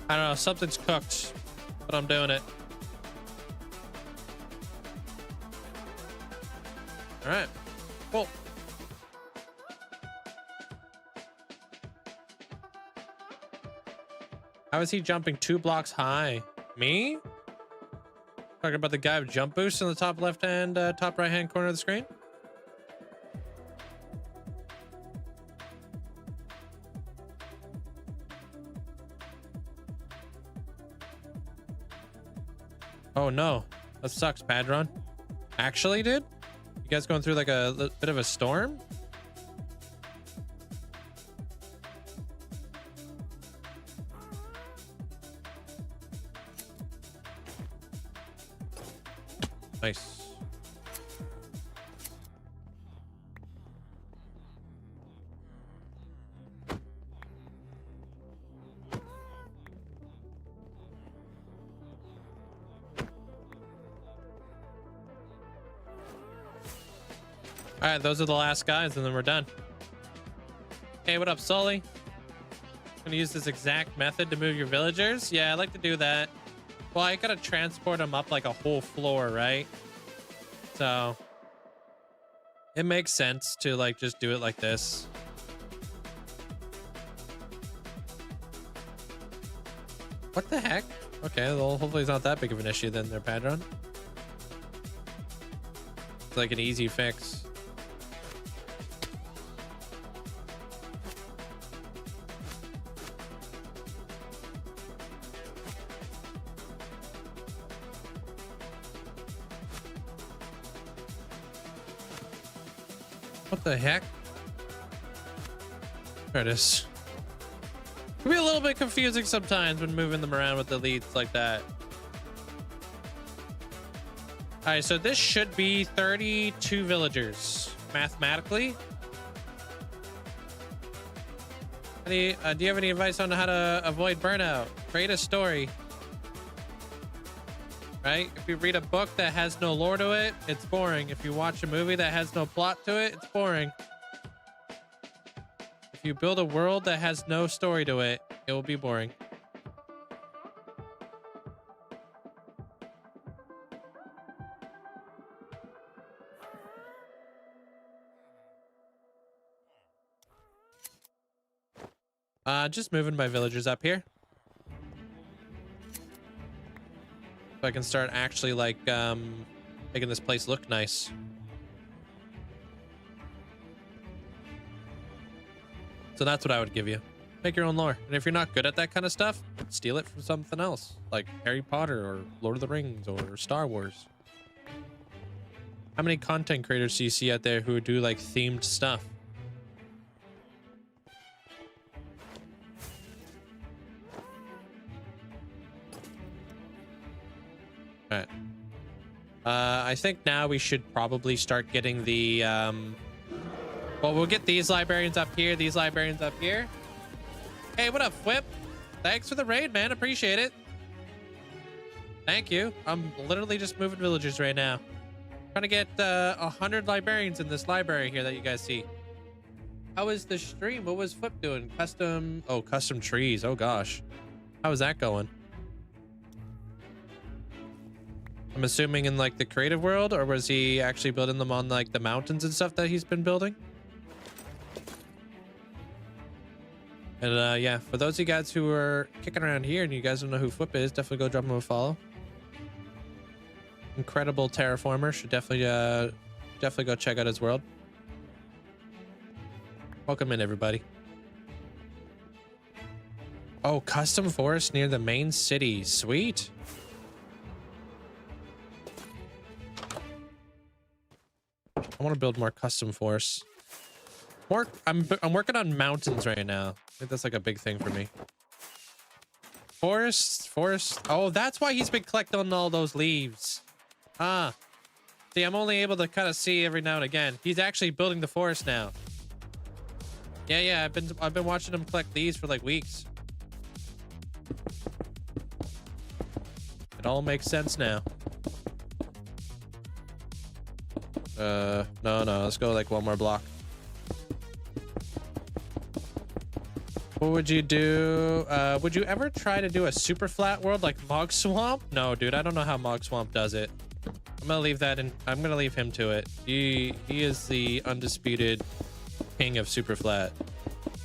I don't know, something's cooked, but I'm doing it. All right, cool. How is he jumping 2 blocks high? Me? Talking about the guy with jump boost in the top left hand, top right hand corner of the screen? Oh no, that sucks, Padron. Actually, dude? You guys going through like a bit of a storm? Nice. All right, those are the last guys, and then we're done. Hey, what up, Sully? Gonna use this exact method to move your villagers. Yeah, I like to do that. Well, I gotta transport them up like a whole floor, right? So it makes sense to like just do it like this. What the heck? Okay, well, hopefully it's not that big of an issue then there, Padron. It's like an easy fix. What the heck? There it is. It can be a little bit confusing sometimes when moving them around with the leads like that. All right, so this should be 32 villagers mathematically. Do you have any advice on how to avoid burnout? Create a story. Right? If you read a book that has no lore to it, it's boring. If you watch a movie that has no plot to it, it's boring. If you build a world that has no story to it, it will be boring. Just moving my villagers up here. So I can start actually like making this place look nice. So that's what I would give you. Make your own lore. And if you're not good at that kind of stuff, steal it from something else, like Harry Potter or Lord of the Rings or Star Wars. How many content creators do you see out there who do like themed stuff? All right. I think now we should probably start getting the well, we'll get these librarians up here, these librarians up here. Hey, what up, Whip? Thanks for the raid, man. Appreciate it. Thank you. I'm literally just moving villagers right now. Trying to get 100 librarians in this library here that you guys see. How was the stream? What was Flip doing? Custom trees. Oh gosh. How is that going? I'm assuming in like the creative world, or was he actually building them on like the mountains and stuff that he's been building? And yeah, for those of you guys who are kicking around here and you guys don't know who Flip is, definitely go drop him a follow. Incredible terraformer. Should definitely go check out his world. Welcome in, everybody. Oh, custom forest near the main city. Sweet. I want to build more custom forests. I'm working on mountains right now. I think that's like a big thing for me. Forest. Oh, that's why he's been collecting all those leaves. Ah. See, I'm only able to kind of see every now and again. He's actually building the forest now. Yeah, I've been watching him collect these for like weeks. It all makes sense now. No, let's go like one more block. What would you do? Would you ever try to do a super flat world like Mog Swamp? No, dude, I don't know how Mog Swamp does it. I'm gonna leave that in. I'm gonna leave him to it. He is the undisputed king of super flat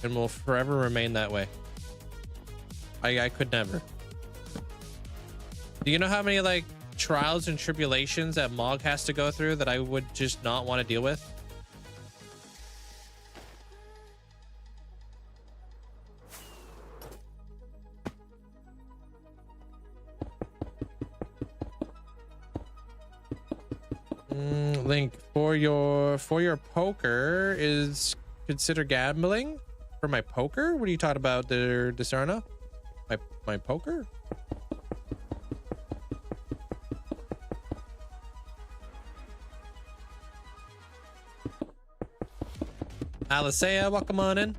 and will forever remain that way. I could never. Do you know how many like trials and tribulations that Mog has to go through that I would just not want to deal with? Link, for your poker is consider gambling for my poker? What are you talking about there, Disarna? My poker? Alisea, welcome on in.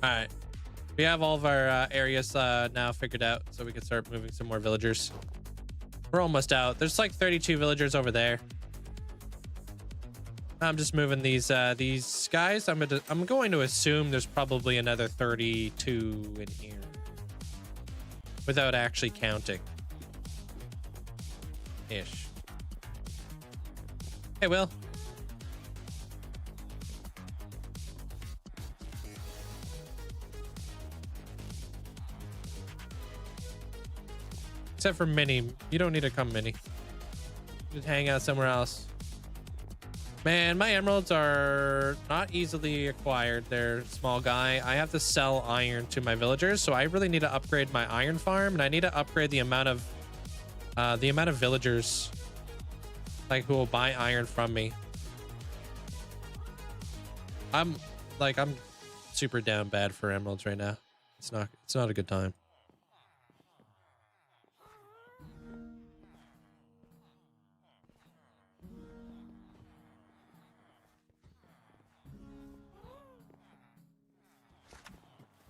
All right, we have all of our areas now figured out, so we can start moving some more villagers. We're almost out. There's like 32 villagers over there. I'm just moving these guys. I'm going to assume there's probably another 32 in here without actually counting. Ish. Hey, Will. Except for Minnie. You don't need to come, Minnie. Just hang out somewhere else. Man, my emeralds are not easily acquired. They're small guy. I have to sell iron to my villagers, so I really need to upgrade my iron farm, and I need to upgrade the amount of villagers like who will buy iron from me. I'm super down bad for emeralds right now. It's not a good time.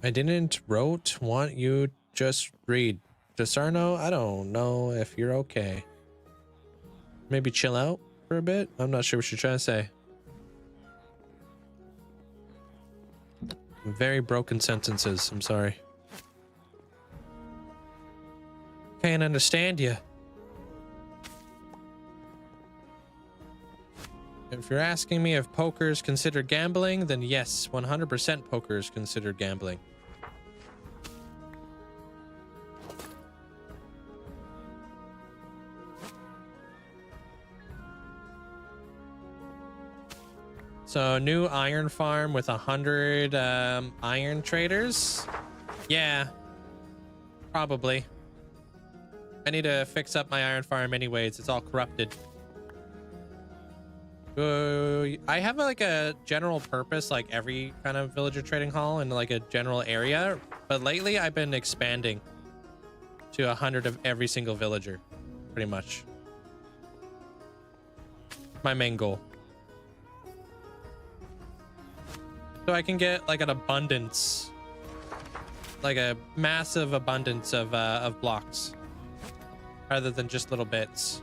I didn't want you just read. Desarno, I don't know if you're okay. Maybe chill out for a bit? I'm not sure what you're trying to say. Very broken sentences. I'm sorry. Can't understand you. If you're asking me if poker is considered gambling, then yes, 100% poker is considered gambling. So new iron farm with 100 iron traders. Yeah, probably. I need to fix up my iron farm anyways. It's all corrupted. I have like a general purpose, like every kind of villager trading hall in like a general area. But lately I've been expanding to 100 of every single villager, pretty much. My main goal. So I can get like an abundance, like a massive abundance of blocks, rather than just little bits.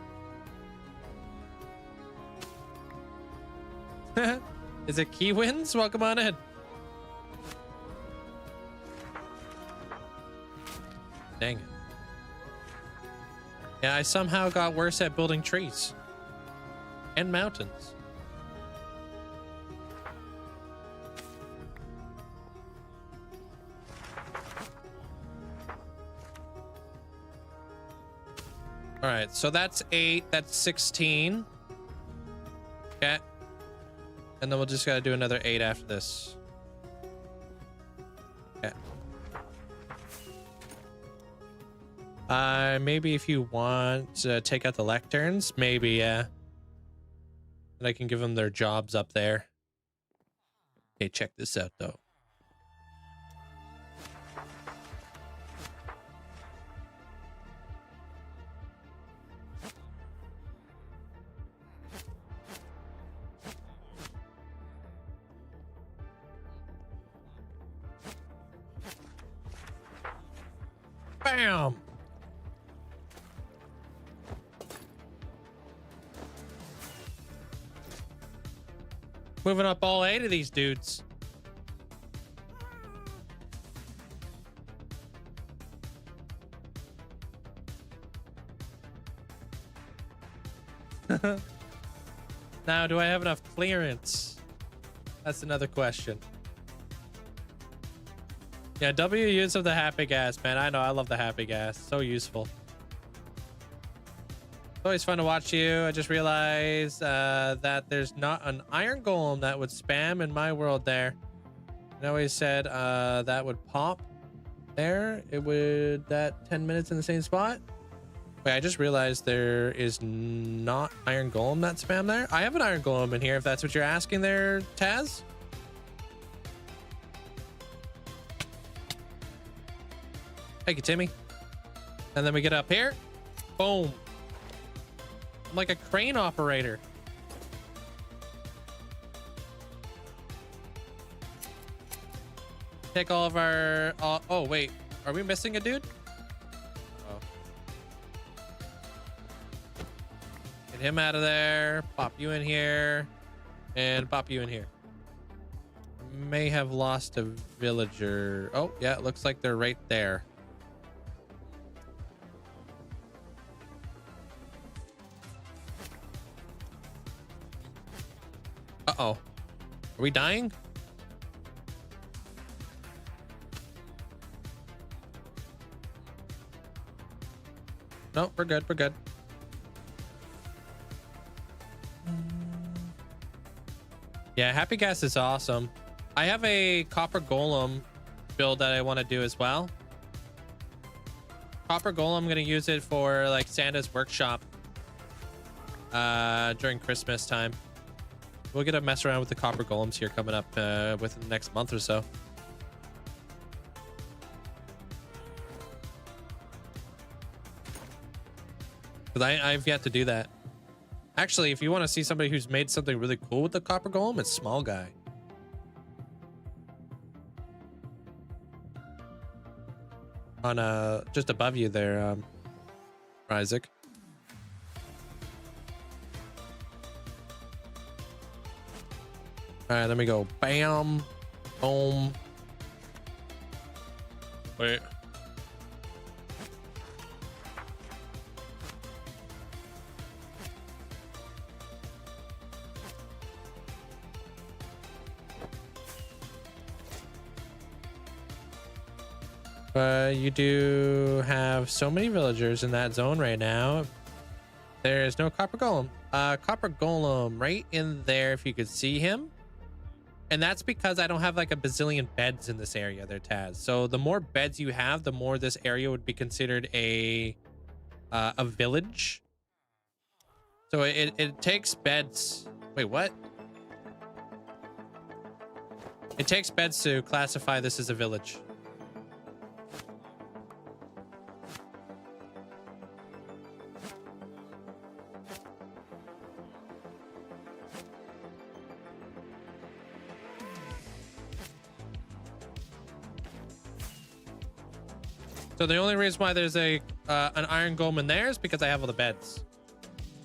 Is it key wins? Welcome on in. Dang it. Yeah, I somehow got worse at building trees and mountains. All right, so that's 8, that's 16. Okay. And then we'll just gotta do another 8 after this. Okay. Maybe if you want to take out the lecterns, maybe, yeah. And I can give them their jobs up there. Okay, check this out though. Bam! Moving up all 8 of these dudes. Now, do I have enough clearance? That's another question. Yeah, W use of the happy gas, man. I know, I love the happy gas. So useful. It's always fun to watch you. I just realized that there's not an iron golem that would spam in my world there. I always said that would pop there. It would, that 10 minutes in the same spot. Wait, I just realized there is not iron golem that spam there. I have an iron golem in here if that's what you're asking there, Taz. Thank you, Timmy. And then we get up here. Boom. I'm like a crane operator. Take all of our... oh, wait. Are we missing a dude? Oh. Get him out of there. Pop you in here. And pop you in here. May have lost a villager. Oh, yeah. It looks like they're right there. Uh-oh. Are we dying? No, we're good. We're good. Yeah, happy gas is awesome. I have a copper golem build that I want to do as well. Copper golem, I'm going to use it for like Santa's workshop during Christmas time. We'll get to mess around with the copper golems here coming up within the next month or so. Because I've yet to do that. Actually, if you want to see somebody who's made something really cool with the copper golem, it's Small Guy. On just above you there, Isaac. All right, let me go. Bam, boom. Wait. But you do have so many villagers in that zone right now. There's no copper golem. Copper golem right in there if you could see him. And that's because I don't have like a bazillion beds in this area there, Taz. So the more beds you have, the more this area would be considered a village. So it takes beds. Wait, what? It takes beds to classify this as a village. So the only reason why there's an iron golem in there is because I have all the beds.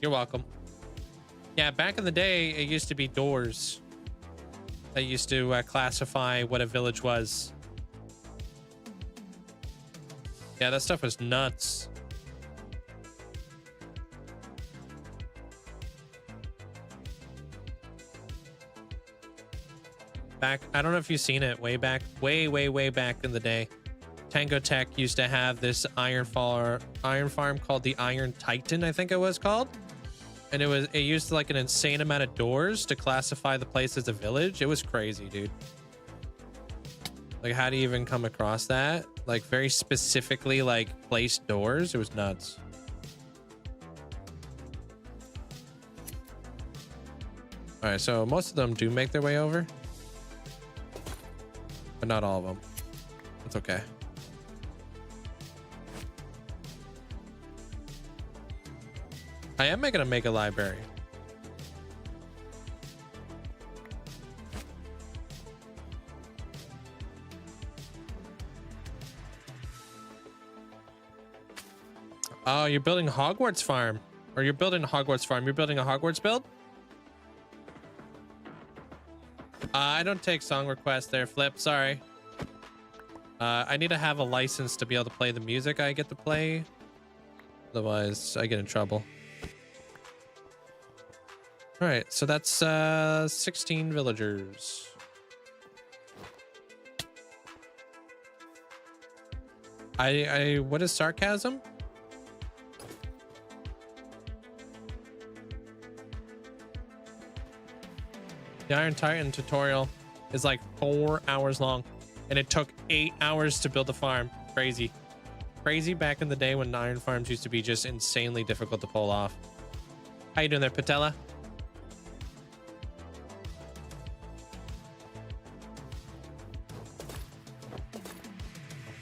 You're welcome. Yeah, back in the day, it used to be doors that used to classify what a village was. Yeah, that stuff was nuts. Back, I don't know if you've seen it way back, way back in the day. Tango Tech used to have this iron farm called the Iron Titan, I think it was called. And it used like an insane amount of doors to classify the place as a village. It was crazy, dude. Like, how do you even come across that? Like, very specifically, like, placed doors. It was nuts. All right, so most of them do make their way over, but not all of them. That's okay. I am making a mega library. Oh, you're building Hogwarts farm. Or you're building a Hogwarts farm. You're building a Hogwarts build? I don't take song requests there, Flip. Sorry. I need to have a license to be able to play the music I get to play. Otherwise, I get in trouble. All right, so that's 16 villagers. What is sarcasm? The Iron Titan tutorial is like 4 hours long, and it took 8 hours to build a farm. Crazy. Crazy back in the day when iron farms used to be just insanely difficult to pull off. How you doing there, Patella?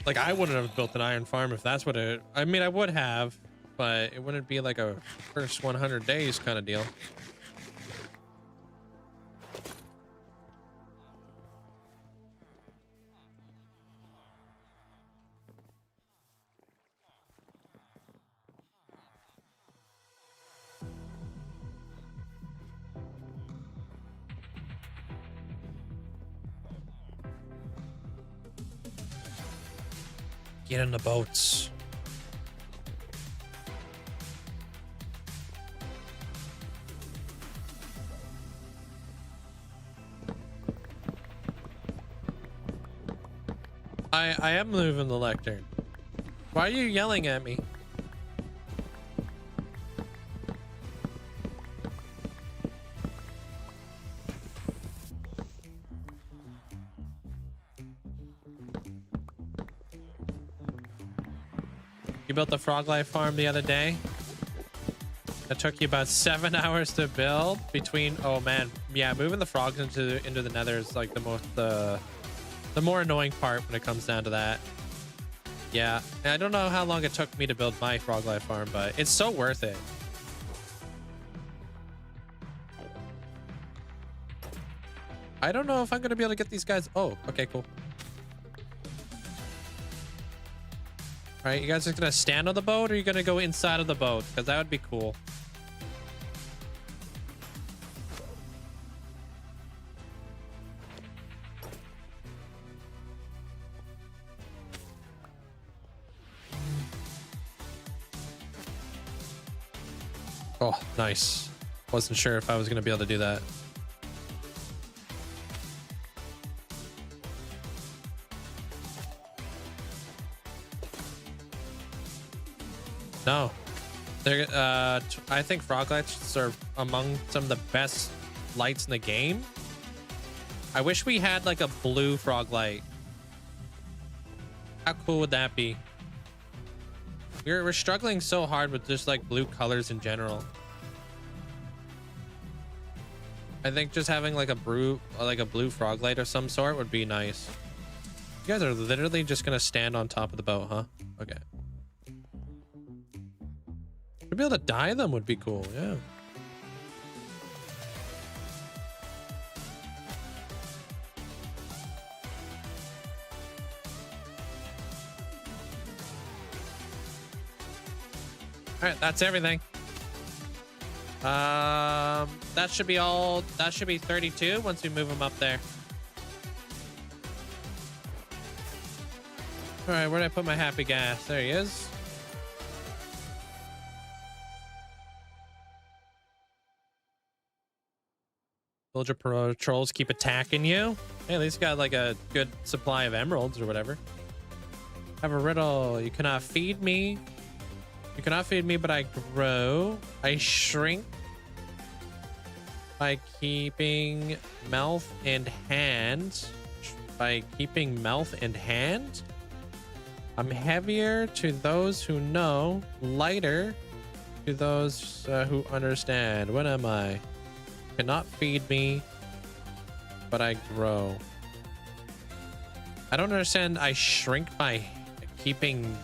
Like, I wouldn't have built an iron farm if that's what it... I mean, I would have, but it wouldn't be like a first 100 days kind of deal. Get in the boats. I am moving the lectern. Why are you yelling at me? You built the frog life farm the other day. That took you about 7 hours to build between... Oh man, yeah, moving the frogs into the nether is like the more annoying part when it comes down to that. Yeah, and I don't know how long it took me to build my frog life farm, but it's so worth it. I don't know if I'm gonna be able to get these guys. Oh, okay, cool. All right, you guys are gonna stand on the boat, or are you gonna go inside of the boat? Because that would be cool. Oh, nice. Wasn't sure if I was gonna be able to do that. No. They're, I think frog lights are among some of the best lights in the game. I wish we had like a blue frog light. How cool would that be? We're struggling so hard with just like blue colors in general. I think just having like a blue frog light of some sort would be nice. You guys are literally just gonna stand on top of the boat, huh? Okay. To be able to dye them would be cool, yeah. All right, that's everything. That should be all. That should be 32 once we move them up there. All right, where did I put my happy gas? There he is. Villager patrols keep attacking you. Hey, at least got like a good supply of emeralds or whatever. Have a riddle. You cannot feed me. You cannot feed me, but I grow. I shrink by keeping mouth and hand. By keeping mouth and hand. I'm heavier to those who know, lighter to those who understand. What am I? Cannot feed me, but I grow. I don't understand. I shrink by keeping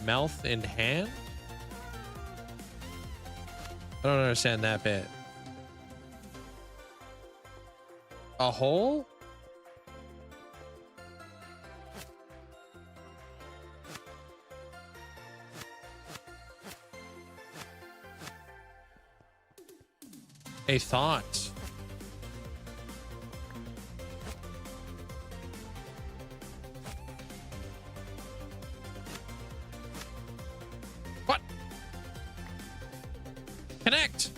mouth in hand. I don't understand that bit. A hole? A thought. What? Connect.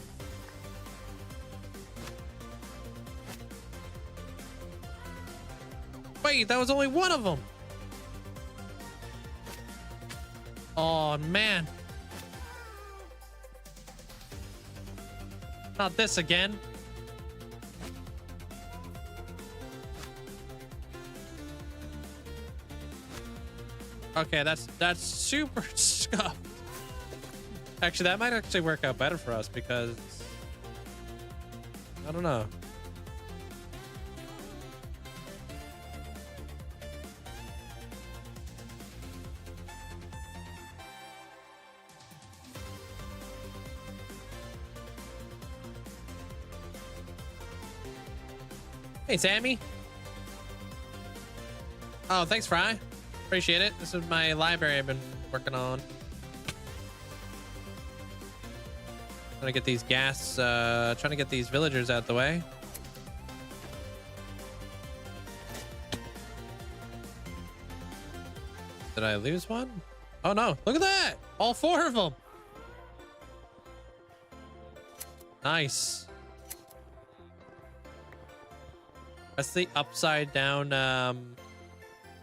Wait, that was only one of them. Oh, man. Not this again. Okay, that's super scuffed. Actually, that might actually work out better for us because I don't know. Hey, Sammy. Oh, thanks, Fry. Appreciate it. This is my library I've been working on. Trying to get these trying to get these villagers out the way. Did I lose one? Oh, no. Look at that. All 4 of them. Nice. That's the upside down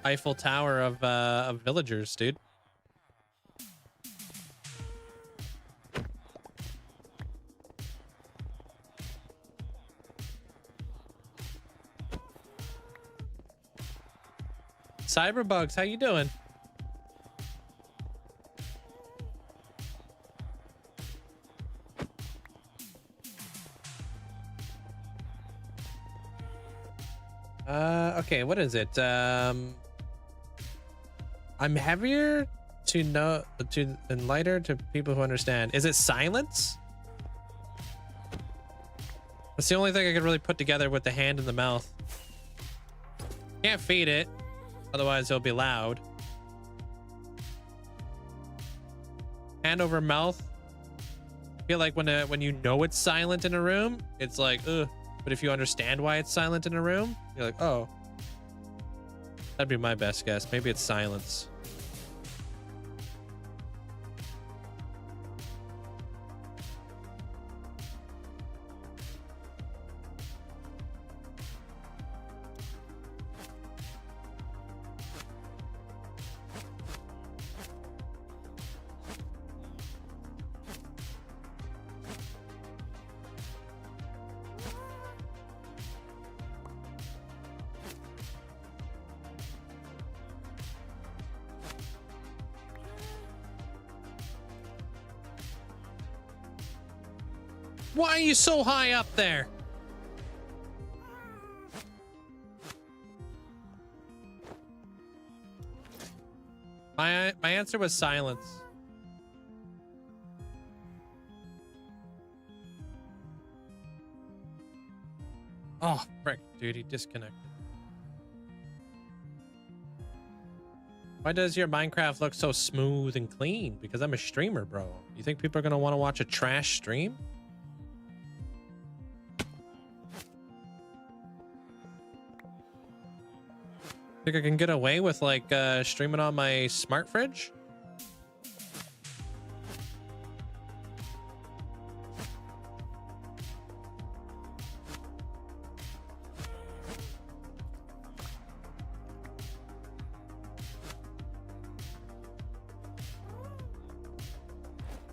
Eiffel Tower of villagers, dude. Cyberbugs, how you doing? Okay, what is it? I'm heavier and lighter to people who understand. Is it silence? That's the only thing I could really put together with the hand and the mouth. Can't feed it, otherwise it'll be loud. Hand over mouth. I feel like when you know it's silent in a room, it's like, ugh. But if you understand why it's silent in a room, you're like, oh. That'd be my best guess. Maybe it's silence. Why are you so high up there? My answer was silence. Oh, frick, dude, he disconnected. Why does your Minecraft look so smooth and clean? Because I'm a streamer, bro. You think people are gonna want to watch a trash stream? Think I can get away with like streaming on my smart fridge?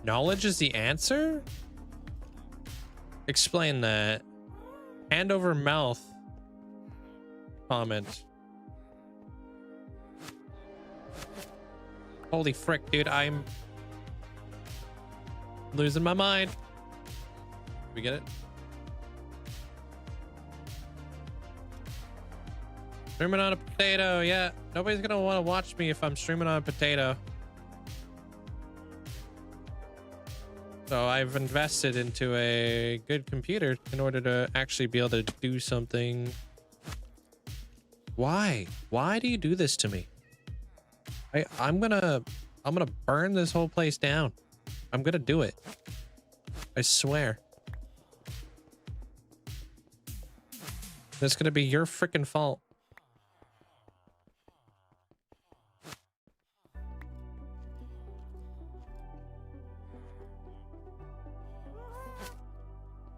Knowledge is the answer? Explain that. Hand over mouth comment. Holy frick, dude, I'm losing my mind. We get it? Streaming on a potato, yeah. Nobody's gonna want to watch me if I'm streaming on a potato. So I've invested into a good computer in order to actually be able to do something. Why? Why do you do this to me? I'm gonna burn this whole place down. I'm gonna do it. I swear. That's gonna be your freaking fault.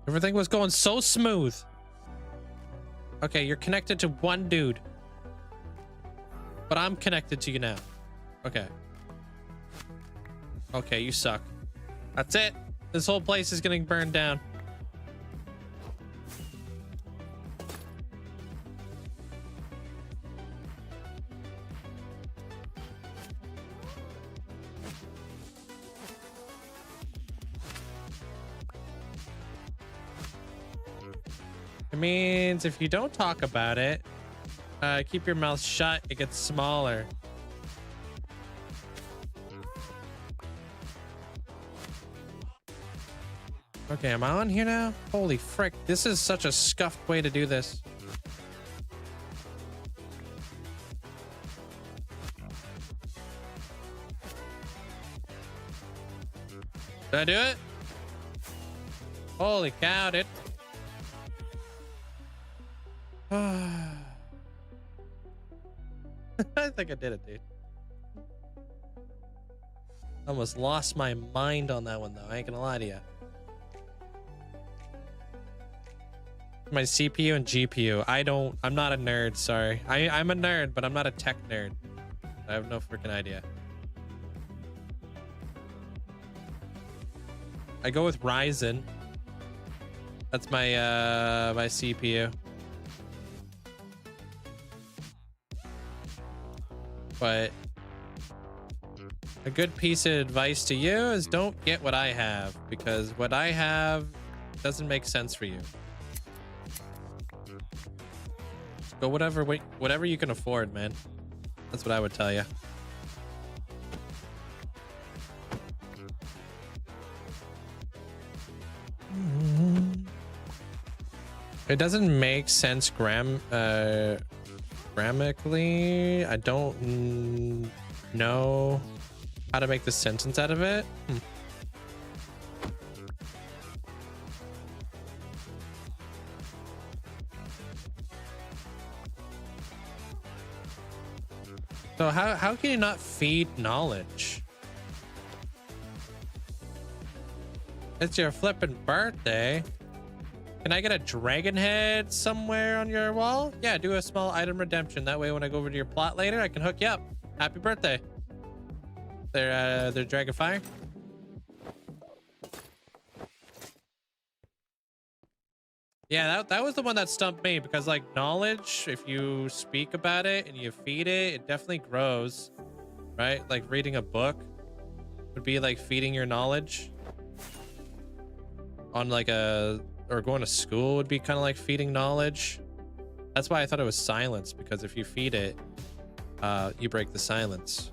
Everything was going so smooth. Okay, you're connected to one dude. But I'm connected to you now. Okay. Okay, you suck. That's it. This whole place is getting burned down. It means if you don't talk about it, keep your mouth shut, it gets smaller. Okay, am I on here now? Holy frick, this is such a scuffed way to do this. Did I do it? Holy cow, dude. I think I did it, dude. Almost lost my mind on that one, though. I ain't gonna lie to you. My CPU and GPU. I'm not a nerd, sorry. I'm a nerd, but I'm not a tech nerd. I have no freaking idea. I go with Ryzen. That's my my CPU. But a good piece of advice to you is don't get what I have, because what I have doesn't make sense for you. Go whatever you can afford, man. That's what I would tell you. It doesn't make sense grammatically. I don't know how to make the sentence out of it. So how can you not feed knowledge? It's your flippin' birthday. Can I get a dragon head somewhere on your wall? Yeah, do a small item redemption. That way when I go over to your plot later, I can hook you up. Happy birthday. They're dragon fire. Yeah, that was the one that stumped me, because like knowledge, if you speak about it and you feed it, it definitely grows, right? Like reading a book would be like feeding your knowledge. on like a, or going to school would be kind of like feeding knowledge. That's why I thought it was silence, because if you feed it, you break the silence.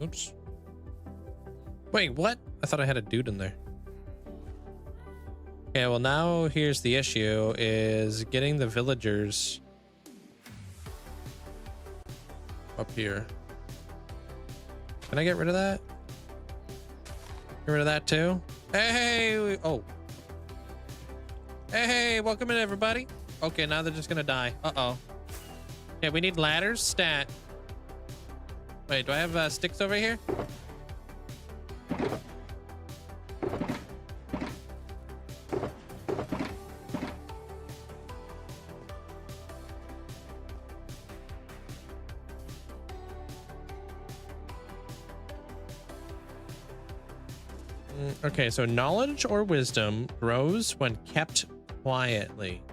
Oops. Wait, what? I thought I had a dude in there. Okay, well now here's the issue, is getting the villagers up here. Can I get rid of that? Get rid of that too? Hey, oh. Hey, welcome in everybody. Okay, now they're just gonna die. Uh-oh. Okay, we need ladders, stat. Wait, do I have sticks over here? Okay, so knowledge or wisdom grows when kept quietly.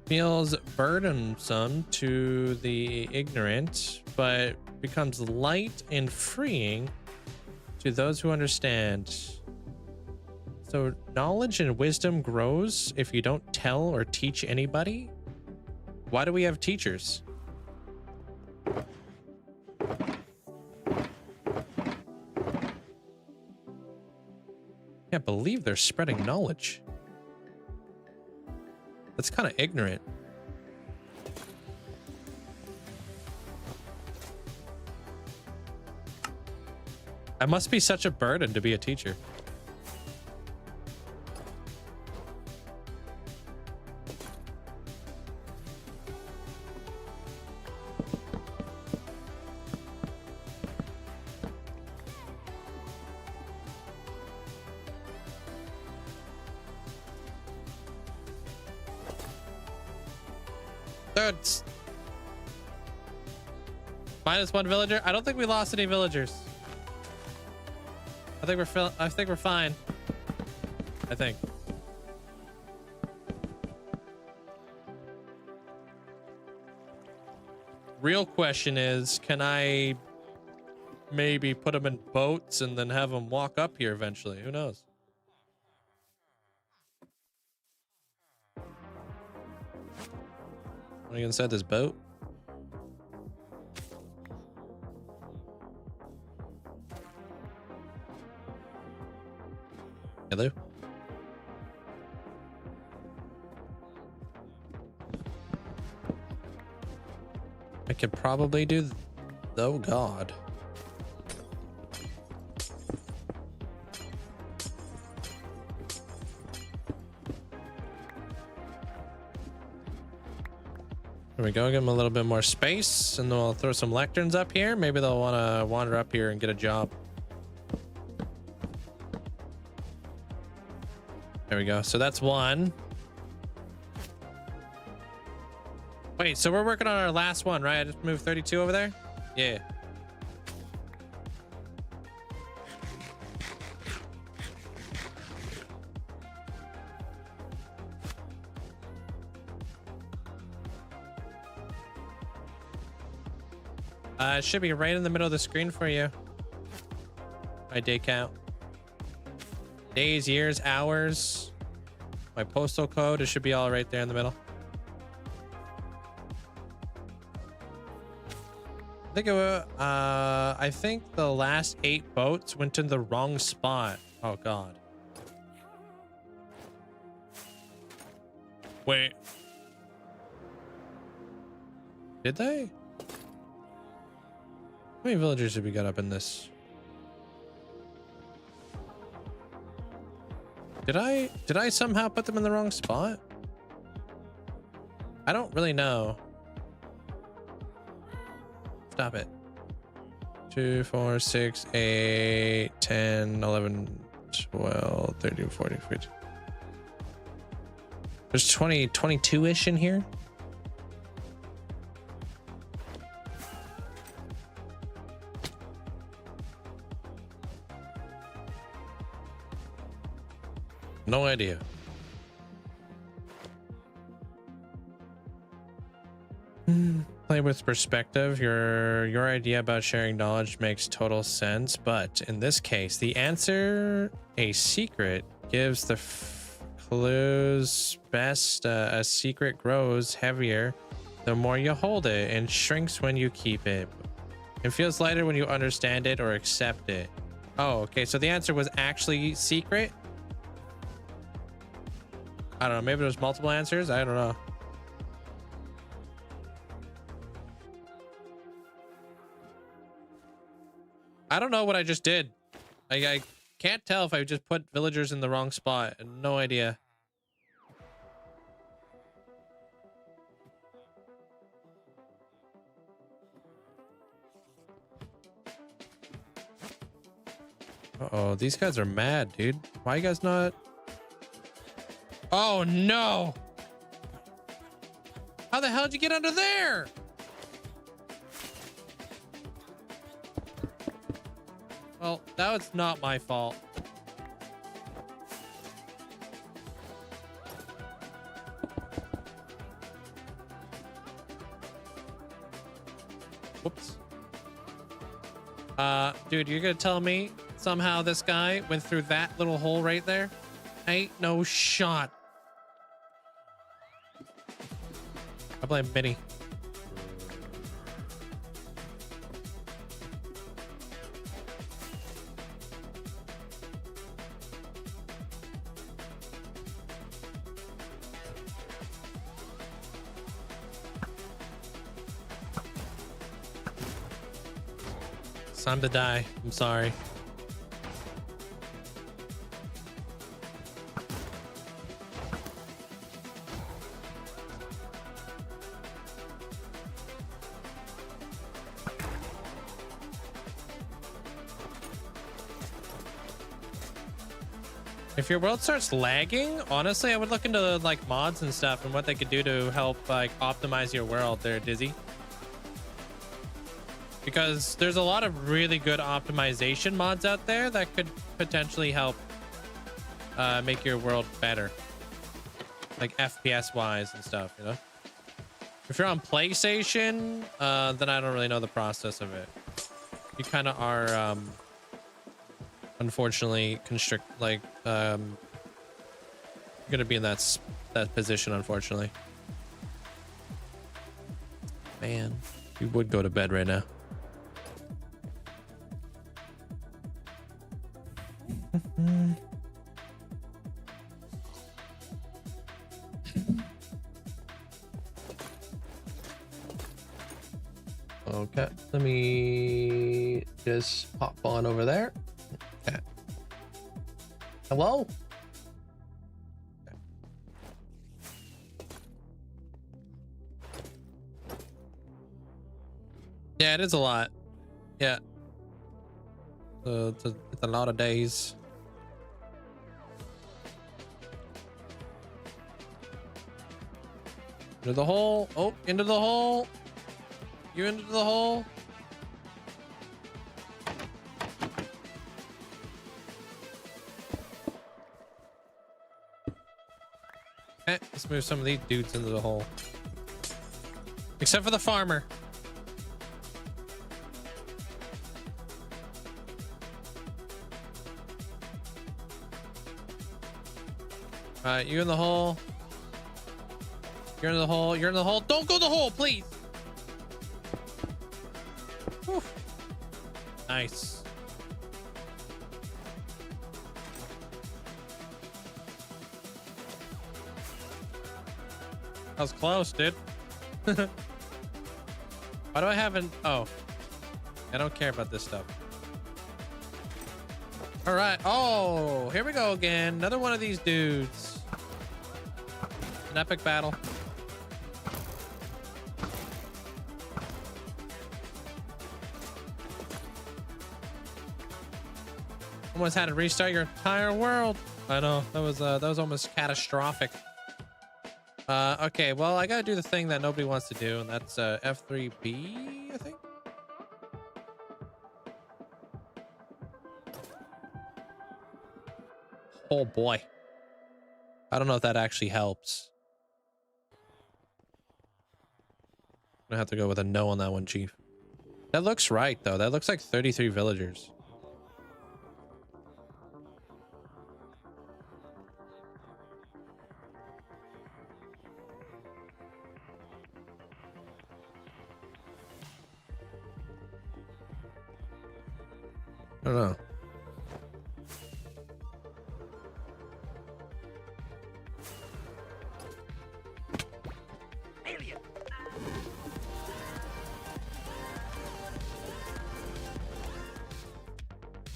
Feels burdensome to the ignorant, but becomes light and freeing to those who understand. So knowledge and wisdom grows if you don't tell or teach anybody? Why do we have teachers? Can't believe they're spreading knowledge. That's kind of ignorant. I must be such a burden to be a teacher. That's -1 villager. I don't think we lost any villagers. I think we're fine. I think. Real question is, can I maybe put them in boats and then have them walk up here eventually? Who knows? Are you inside this boat? Hello? I could probably do oh god. There we go. Give them a little bit more space, and then we'll throw some lecterns up here. Maybe they'll want to wander up here and get a job. There we go. So that's one. Wait, so we're working on our last one, right? I just moved 32 over there? Yeah. It should be right in the middle of the screen for you. My day count. Days, years, hours. My postal code. It should be all right there in the middle. I think the last 8 boats went in the wrong spot. Oh god. Wait. Did they? How many villagers did we got up in this? Did I somehow put them in the wrong spot? I don't really know. Stop it. 2, 4, 6, 8, 10, 11, 12, 13, 14, 15. There's 22-ish in here. No idea. Play with perspective. Your idea about sharing knowledge makes total sense, but in this case, the answer, a secret, gives the clues best. A secret grows heavier the more you hold it and shrinks when you keep it. It feels lighter when you understand it or accept it. Oh, okay. So the answer was actually secret. I don't know. Maybe there's multiple answers. I don't know. I don't know what I just did. I can't tell if I just put villagers in the wrong spot. No idea. Uh-oh, these guys are mad, dude. Why you guys not? Oh, no. How the hell did you get under there? Well, that was not my fault. Whoops. Dude, you're gonna tell me somehow this guy went through that little hole right there? Ain't no shot. I blame Minnie. It's time to die. I'm sorry. If your world starts lagging, honestly, I would look into like mods and stuff and what they could do to help like optimize your world there, Dizzy. Because there's a lot of really good optimization mods out there that could potentially help make your world better. Like FPS wise and stuff, you know? If you're on PlayStation, then I don't really know the process of it. You kind of are, unfortunately, gonna be in that position, unfortunately. Man, you would go to bed right now. Okay, let me just hop on over there. Okay. Hello? Okay. Yeah, it is a lot. Yeah. It's a lot of days. Into the hole. Oh, into the hole. You into the hole. Okay, let's move some of these dudes into the hole. Except for the farmer. Alright, you in the hole. You're in the hole. You're in the hole. Don't go in the hole, please. Whew. Nice. That was close, dude. Why do I haven't? Oh, I don't care about this stuff. All right. Oh, here we go again. Another one of these dudes. An epic battle. Almost had to restart your entire world. I know that was almost catastrophic. Okay, well, I gotta do the thing that nobody wants to do, and that's F3B, I think. Oh boy, I don't know if that actually helps. gonna have to go with a no on that one, Chief. That looks right, though. That looks like 33 villagers. I don't know.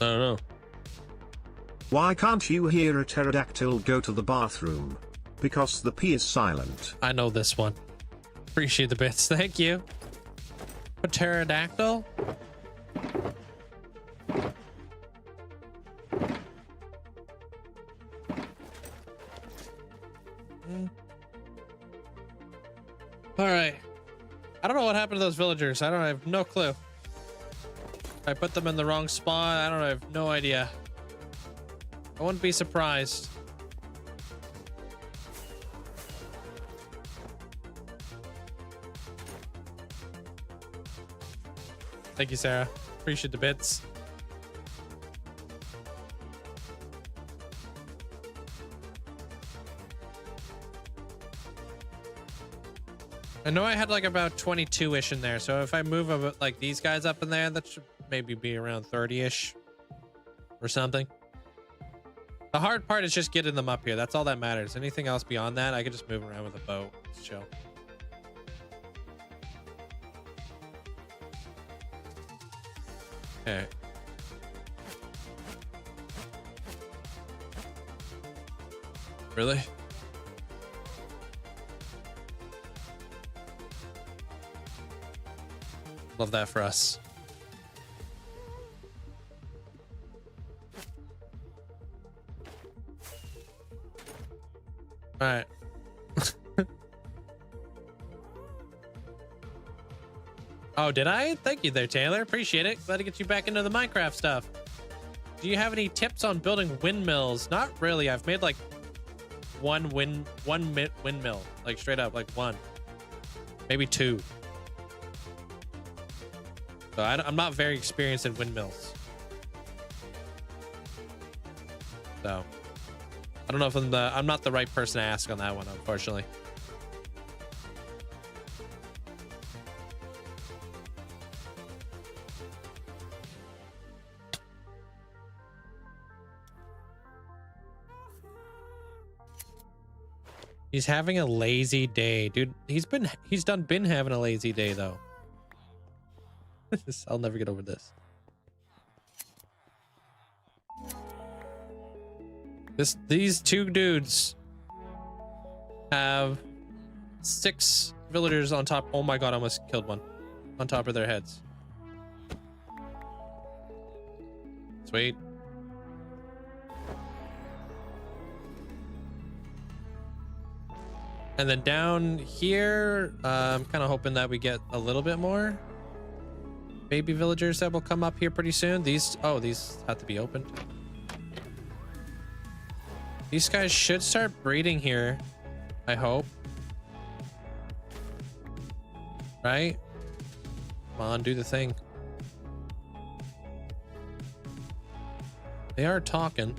I don't know. Why can't you hear a pterodactyl go to the bathroom? Because the pee is silent. I know this one. Appreciate the bits. Thank you. A pterodactyl? All right. I don't know what happened to those villagers. I have no clue. I put them in the wrong spot. I have no idea. I wouldn't be surprised. Thank you, Sarah. Appreciate the bits. I know I had like about 22-ish in there, so if I move like these guys up in there, that should maybe be around 30-ish or something. The hard part is just getting them up here. That's all that matters. Anything else beyond that, I could just move around with a boat. It's chill. Okay. Really? Love that for us. All right. Oh, did I? Thank you there, Taylor. Appreciate it. Glad to get you back into the Minecraft stuff. Do you have any tips on building windmills? Not really. I've made like one windmill, like straight up, like one, maybe two. So I'm not very experienced in windmills. So I don't know if I'm not the right person to ask on that one, unfortunately. He's having a lazy day, dude. He's been having a lazy day though. I'll never get over this. These two dudes have 6 villagers on top. Oh my god, I almost killed one on top of their heads. Sweet. And then down here, I'm kind of hoping that we get a little bit more baby villagers that will come up here pretty soon. These have to be opened. These guys should start breeding here, I hope. Right? Come on, do the thing. They are talking.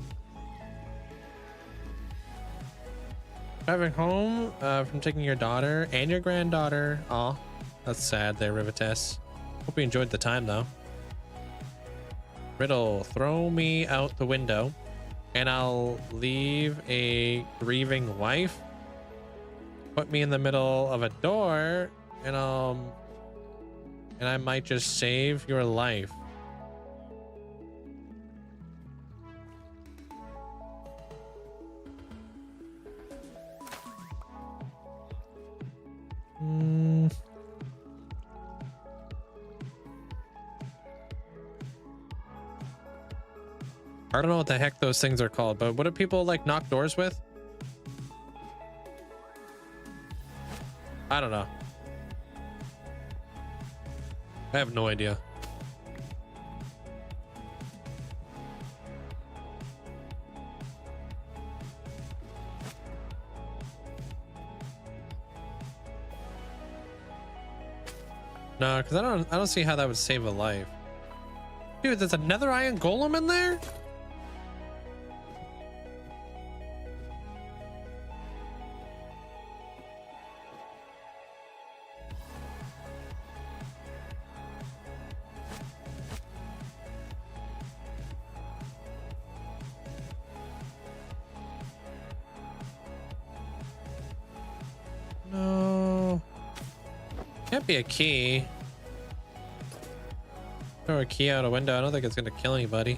Driving home from taking your daughter and your granddaughter. Aw, that's sad there, Rivites. Hope you enjoyed the time, though. Riddle, throw me out the window, and I'll leave a grieving wife. Put me in the middle of a door, and I might just save your life. I don't know what the heck those things are called, but what do people like knock doors with? I don't know. I have no idea. No, because I don't see how that would save a life. Dude, there's another iron golem in there? No. Can't be a key. Throw a key out a window. I don't think it's gonna kill anybody.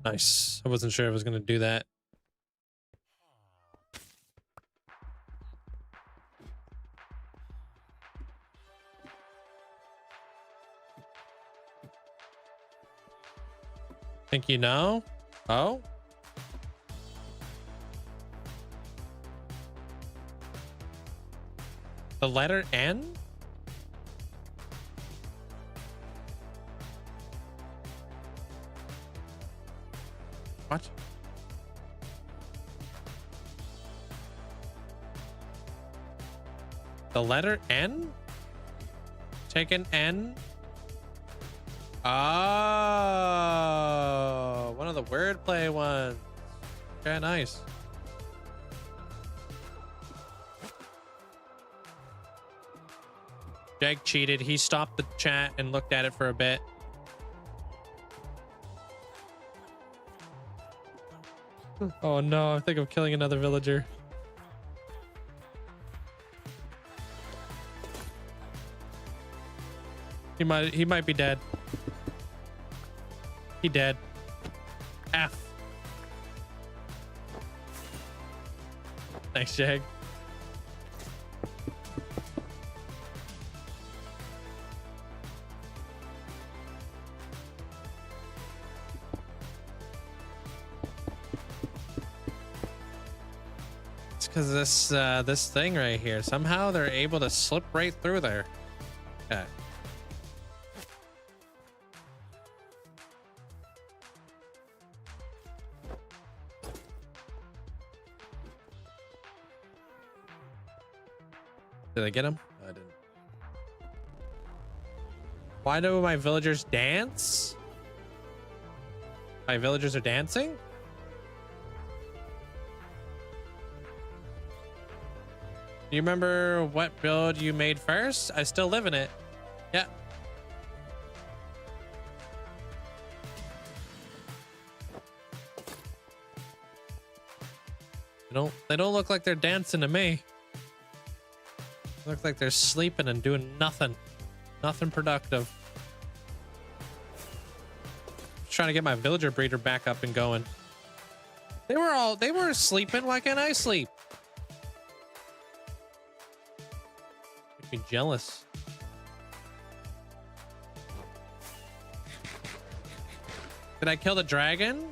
Nice. I wasn't sure I was gonna do that. Think you know? Oh? The letter N? What? The letter N? Take an N? Oh, one of the wordplay ones. Okay, nice. Jag cheated. He stopped the chat and looked at it for a bit. Oh no, I think I'm killing another villager. He might be dead. He dead. F. Thanks, Jag. It's because this thing right here. Somehow they're able to slip right through there. Okay. Did I get him? No, I didn't. Why do my villagers dance? My villagers are dancing? Do you remember what build you made first? I still live in it. Yeah. They don't look like they're dancing to me. Look like they're sleeping and doing nothing. Nothing productive. Just trying to get my villager breeder back up and going. They were sleeping. Why can't I sleep? Make me jealous. Did I kill the dragon?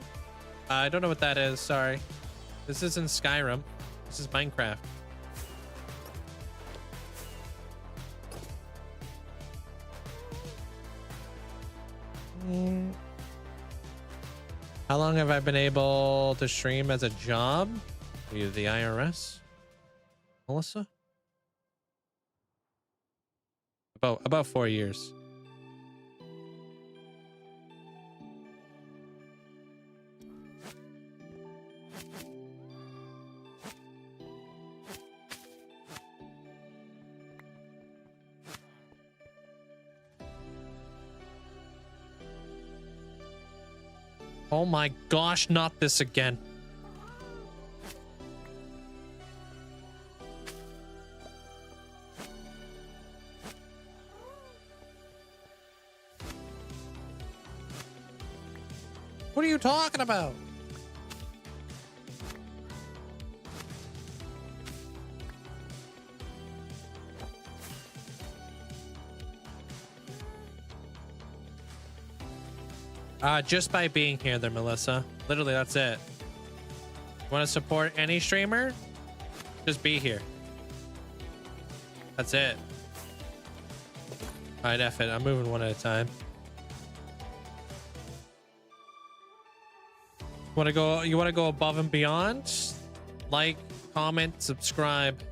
I don't know what that is. Sorry. This isn't Skyrim. This is Minecraft. How long have I been able to stream as a job? Are you the IRS? Melissa? About 4 years. Oh my gosh, not this again. What are you talking about? Just by being here there, Melissa. Literally, that's it. You want to support any streamer? Just be here. That's it. right, F it. I'm moving one at a time. You want to go above and beyond? Like, comment, subscribe.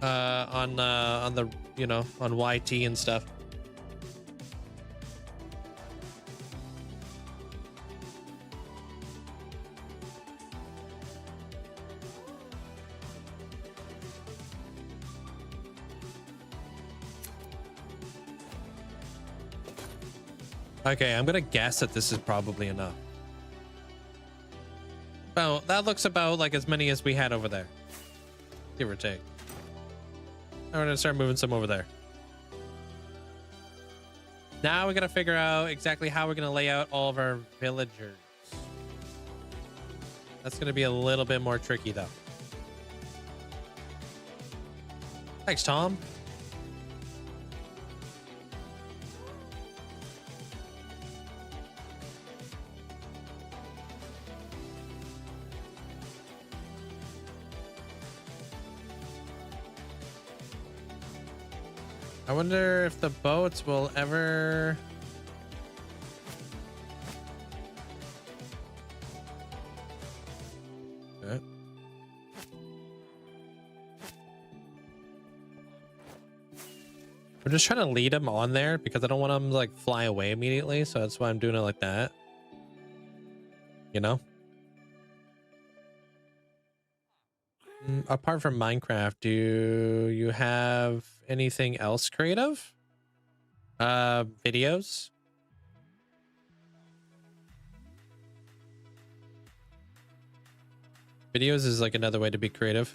On the, you know, on YT and stuff. Okay, I'm gonna guess that this is probably enough. Oh, that looks about like as many as we had over there, give or take. I'm gonna start moving some over there. Now we gotta figure out exactly how we're gonna lay out all of our villagers. That's gonna be a little bit more tricky though. Thanks, Tom. I wonder if the boats will ever... Okay. We're just trying to lead them on there because I don't want them to like fly away immediately, so that's why I'm doing it like that. You know? Apart from Minecraft, do you have anything else creative? Videos? Videos is like another way to be creative.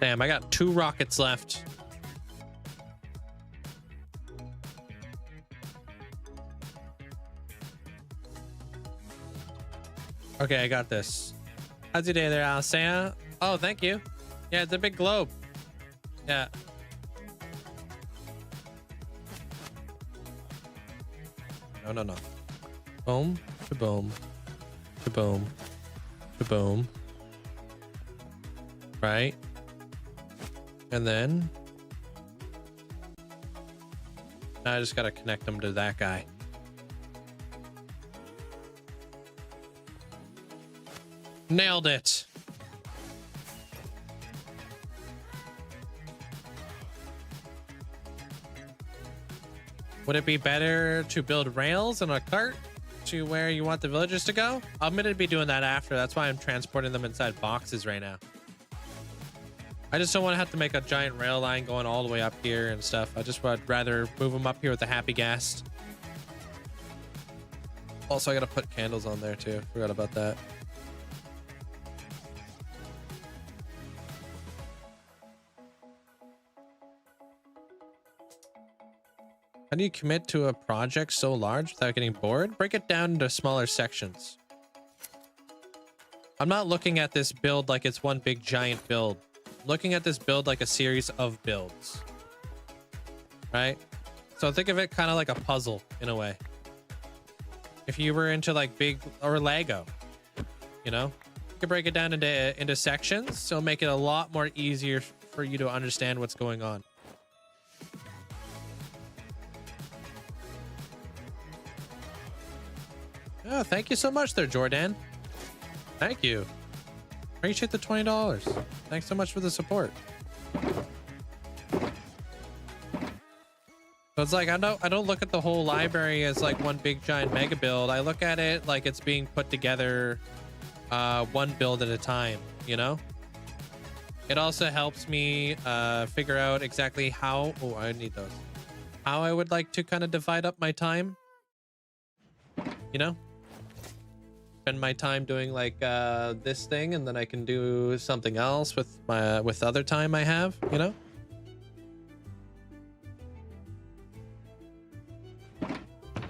Damn, I got 2 rockets left. Okay, I got this. How's your day there, Alcea? Oh, thank you. Yeah, it's a big globe. Yeah. No. Boom, shaboom, shaboom, shaboom. Right. And then now I just got to connect them to that guy. Nailed it. Would it be better to build rails and a cart to where you want the villagers to go? I'm going to be doing that after. That's why I'm transporting them inside boxes right now. I just don't want to have to make a giant rail line going all the way up here and stuff. I just would rather move them up here with the happy gas. Also, I got to put candles on there too. Forgot about that. How do you commit to a project so large without getting bored? Break it down into smaller sections. I'm not looking at this build like it's one big giant build. Looking at this build like a series of builds, right? So think of it kind of like a puzzle in a way. If you were into like big or Lego, you know, you could break it down into sections, so make it a lot more easier for you to understand what's going on. Oh, thank you so much there, Jordan. Thank you. Appreciate the $20. Thanks so much for the support. So it's like I don't look at the whole library as like one big giant mega build. I look at it like it's being put together one build at a time, you know? It also helps me figure out exactly how I need those. How I would like to kind of divide up my time. You know? Spend my time doing like this thing, and then I can do something else with other time I have, you know?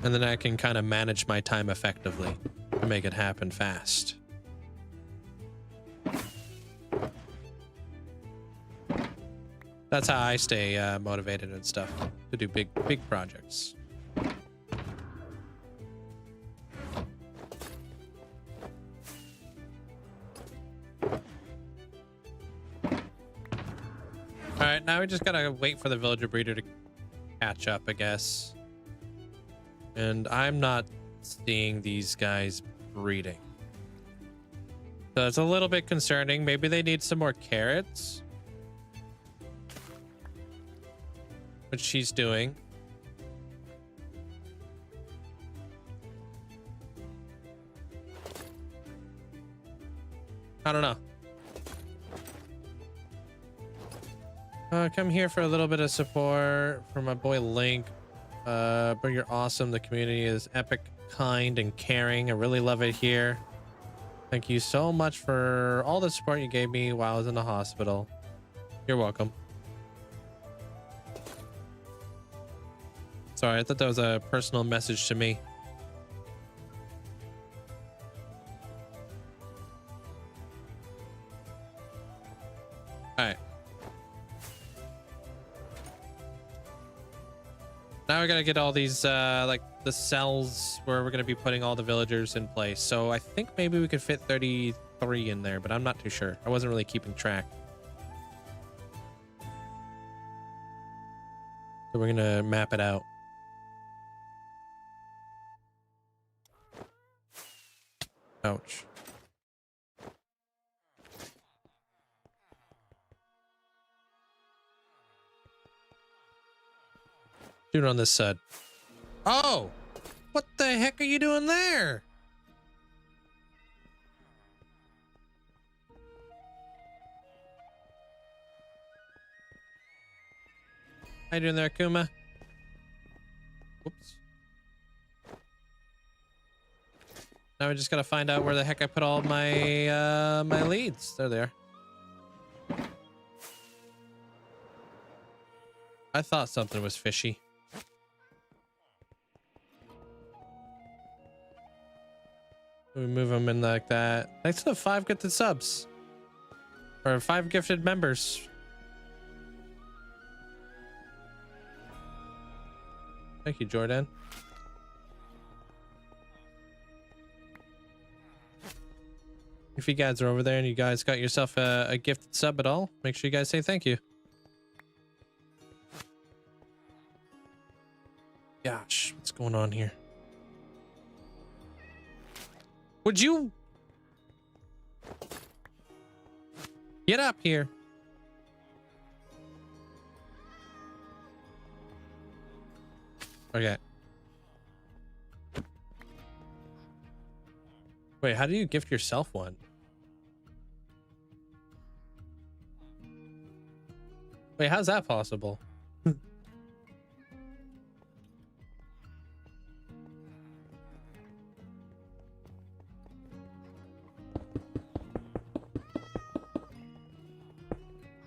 And then I can kind of manage my time effectively. to make it happen fast. That's how I stay motivated and stuff to do big projects. All right, now we just gotta wait for the villager breeder to catch up, I guess. And I'm not seeing these guys breeding. So it's a little bit concerning. Maybe they need some more carrots. Which she's doing. I don't know. Come here for a little bit of support from my boy Link. But you're awesome. The community is epic, kind, and caring. I really love it here. Thank you so much for all the support you gave me while I was in the hospital. You're welcome. Sorry, I thought that was a personal message to me. All right. Now we gotta get all these like the cells where we're gonna be putting all the villagers in place. So I think maybe we could fit 33 in there, but I'm not too sure. I wasn't really keeping track. So we're gonna map it out. Ouch. Dude on this side. Oh! What the heck are you doing there? How you doing there, Kuma? Whoops. Now we just gotta find out where the heck I put all my my leads. There they are. I thought something was fishy. We move them in like that. Thanks to the 5 gifted subs. Or 5 gifted members. Thank you, Jordan. If you guys are over there and you guys got yourself a gifted sub at all, make sure you guys say thank you. Gosh, what's going on here? Would you get up here? Okay. Wait, how do you gift yourself one? Wait, how's that possible?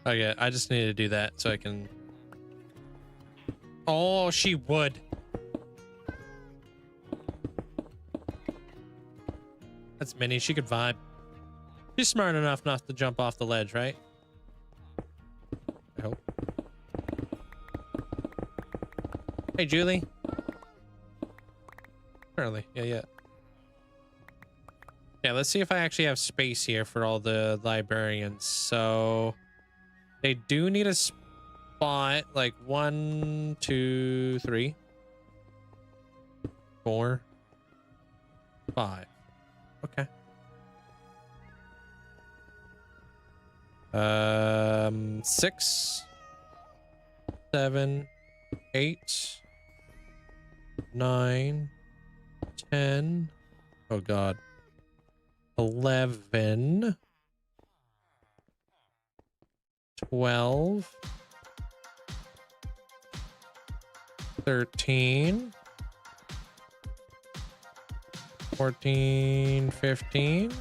Okay, I just need to do that so I can... Oh, she would. That's Minnie. She could vibe. She's smart enough not to jump off the ledge, right? I hope. Hey, Julie. Apparently. Yeah. Yeah, let's see if I actually have space here for all the librarians. So... They do need a spot, like 1, 2, 3, 4, 5. Okay. 6, 7, 8, 9, 10. Oh God. 11. 12, 13, 14, 15.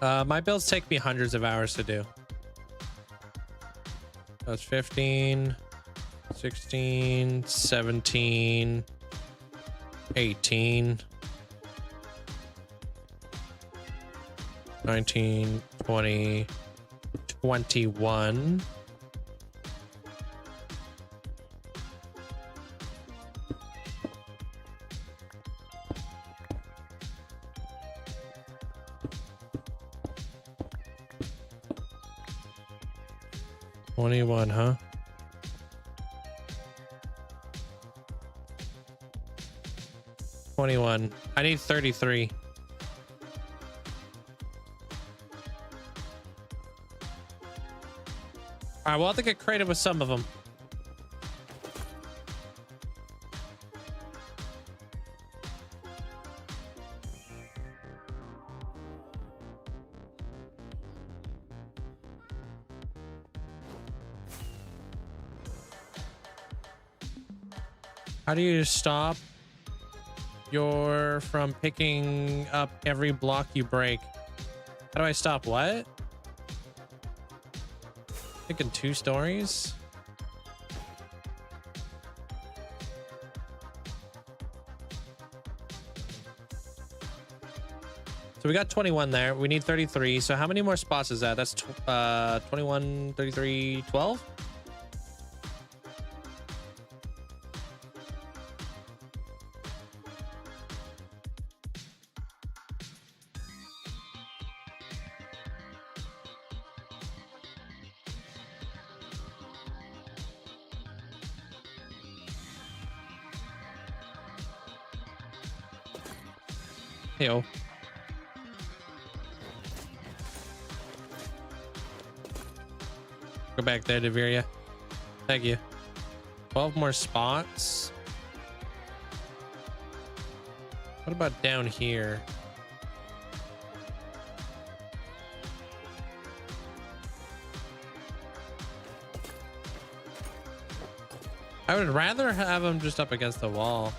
My builds take me hundreds of hours to do. That's 15, 16, 17, 18, 19, 20, 21. Huh? 21. I need 33. All right, we'll have to get creative with some of them. How do you stop from picking up every block you break? How do I stop what? Thinking 2 stories. So we got 21 there. We need 33. So how many more spots is that? That's 21, 33, 12? Heyo. Go back there, Deviria. Thank you. 12 more spots. What about down here? I would rather have them just up against the wall.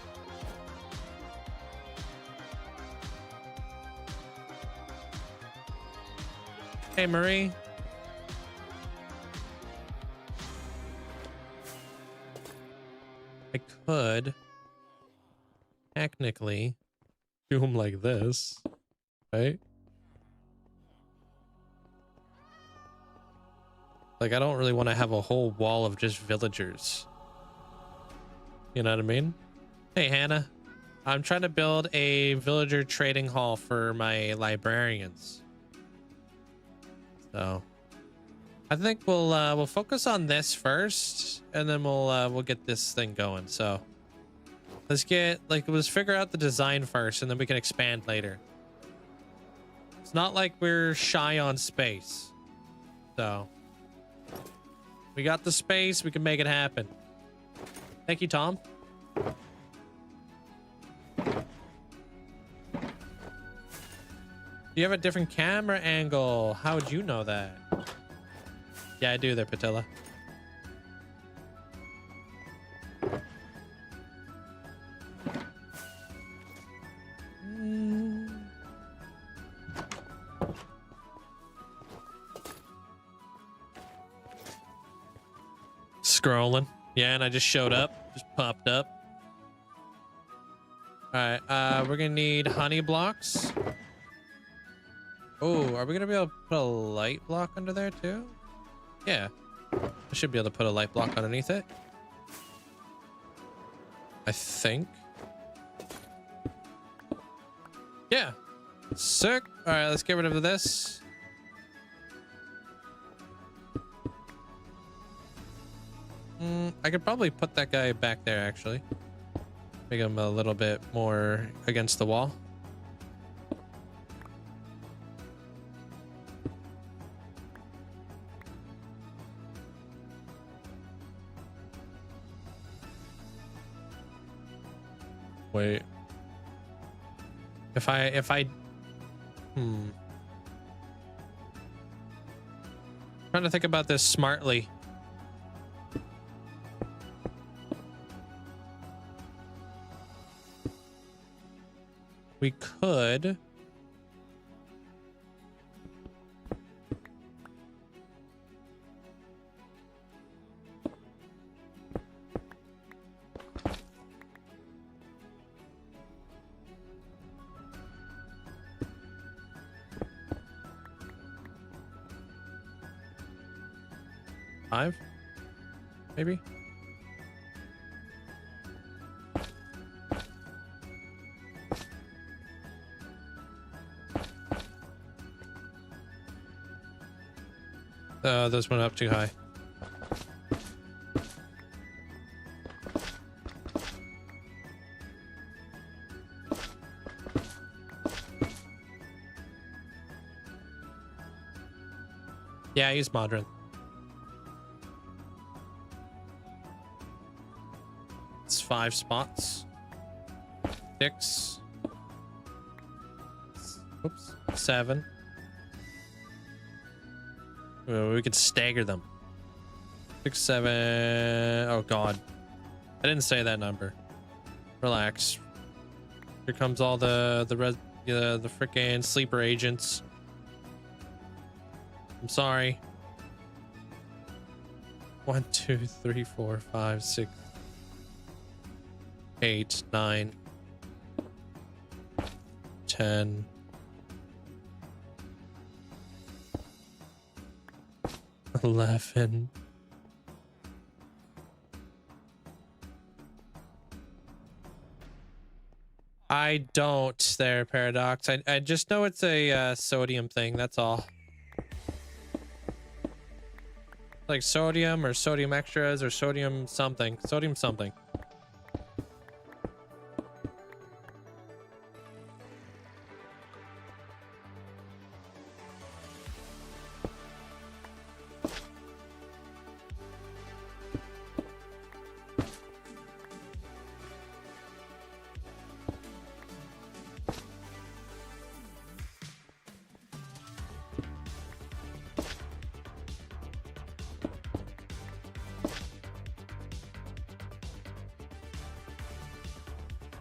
Hey, Marie. I could technically do them like this, right? Like, I don't really want to have a whole wall of just villagers. You know what I mean? Hey, Hannah. I'm trying to build a villager trading hall for my librarians. So I think we'll focus on this first, and then we'll get this thing going. So let's figure out the design first, and then we can expand later. It's not like we're shy on space. So we got the space, we can make it happen. Thank you, Tom. You have a different camera angle. How would you know that? Yeah, I do there, Patilla. Scrolling. Yeah, and I just showed up. Just popped up. All right, we're gonna need honey blocks. Oh, are we gonna be able to put a light block under there too? Yeah, I should be able to put a light block underneath it. I think. Yeah, sick. All right, let's get rid of this. I could probably put that guy back there actually. Make him a little bit more against the wall. Wait. If I trying to think about this smartly. We could 5? Maybe? Those went up too high. Yeah, use modern. It's 5 spots. 6. Oops. 7. We could stagger them. 6, 7. Oh God, I didn't say that number. Relax. Here comes all the frickin' sleeper agents. I'm sorry. 1, 2, 3, 4, 5, 6, 8, 9, 10. 11. I don't there, Paradox. I just know it's a sodium thing, that's all. Like sodium or sodium extras or sodium something. Sodium something.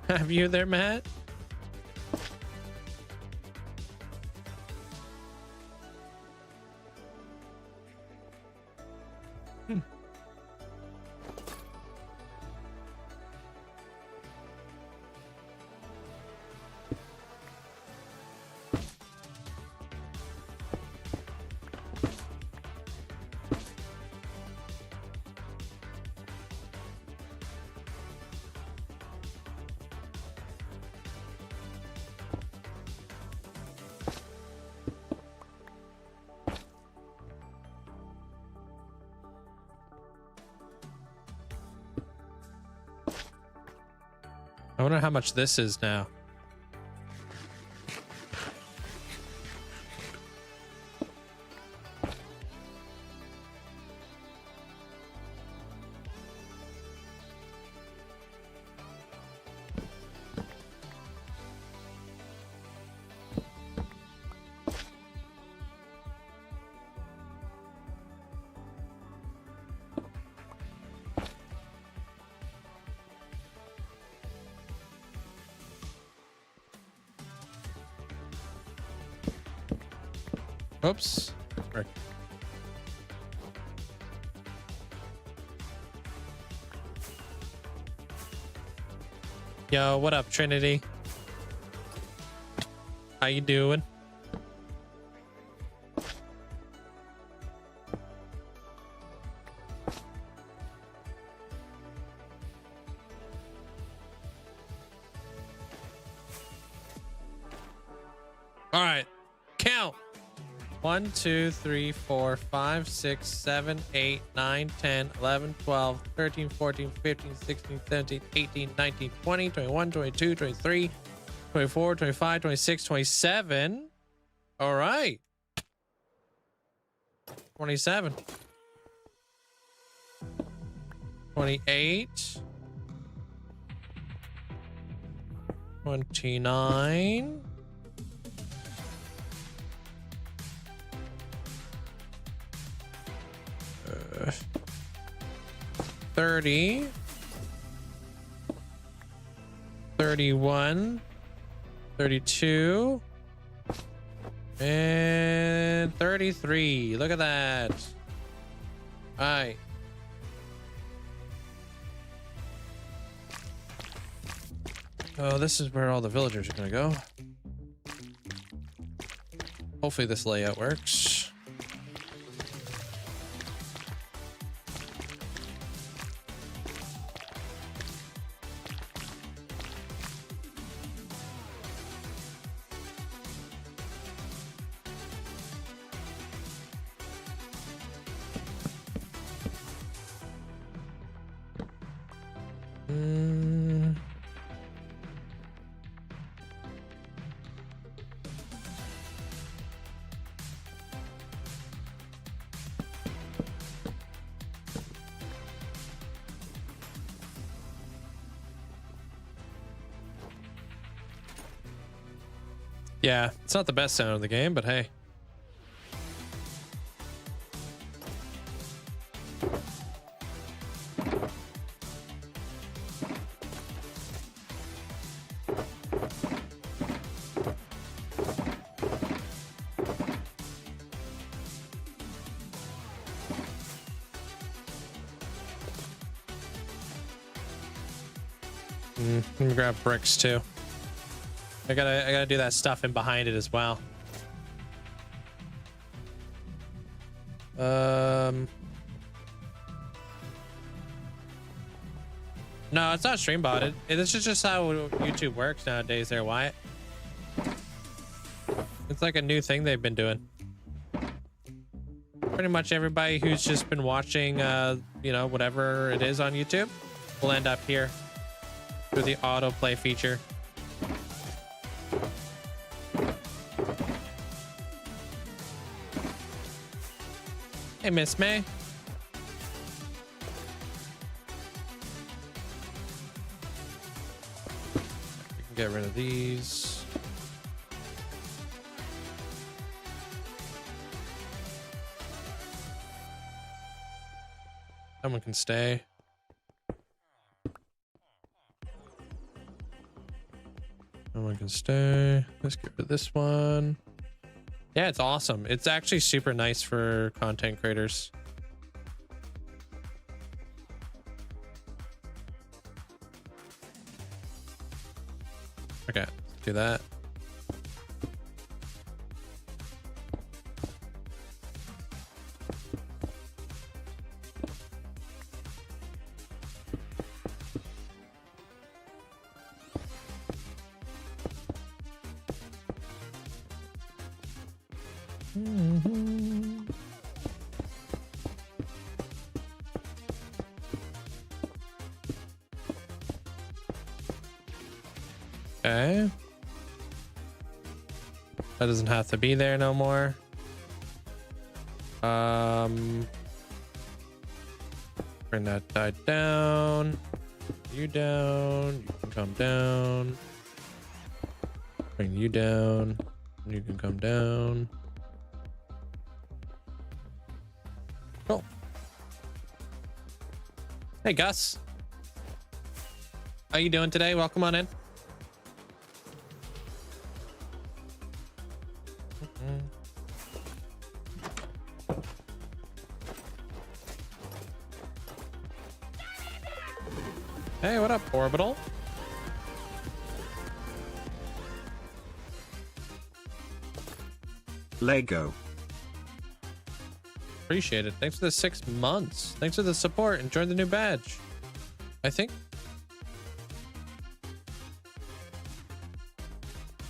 Have you there, Matt? I wonder how much this is now. Oops. Right. Yo, what up, Trinity? How you doing? All right, count. 1, 2, 3, 4, 5, 6, 7, 8, 9, 10, 11, 12, 13, 14, 15, 16, 17, 18, 19, 20, 21, 22, 23, 24, 25, 26, 27. All right. 27. 28. 29. 30, 31, 32, and 33. Look at that. All right. Oh, this is where all the villagers are gonna go. Hopefully this layout works. Mm. Yeah, it's not the best sound of the game, but hey. Let me grab bricks too. I gotta do that stuff in behind it as well. No, it's not stream botted. This is just how YouTube works nowadays there, Wyatt. It's like a new thing they've been doing. Pretty much everybody who's just been watching, you know, whatever it is on YouTube will end up here through the autoplay feature. Hey, Miss May. We can get rid of these. Someone can stay. Someone can stay. Let's get rid of this one. Yeah, it's awesome. It's actually super nice for content creators. Okay, let's do that. Okay. That doesn't have to be there no more. Bring that guy down. You down. You can come down. Bring you down. You can come down. Cool. Hey, Gus. How you doing today? Welcome on in. Hey, what up, Orbital? Lego. Appreciate it. Thanks for the 6 months. Thanks for the support. Enjoy the new badge. I think.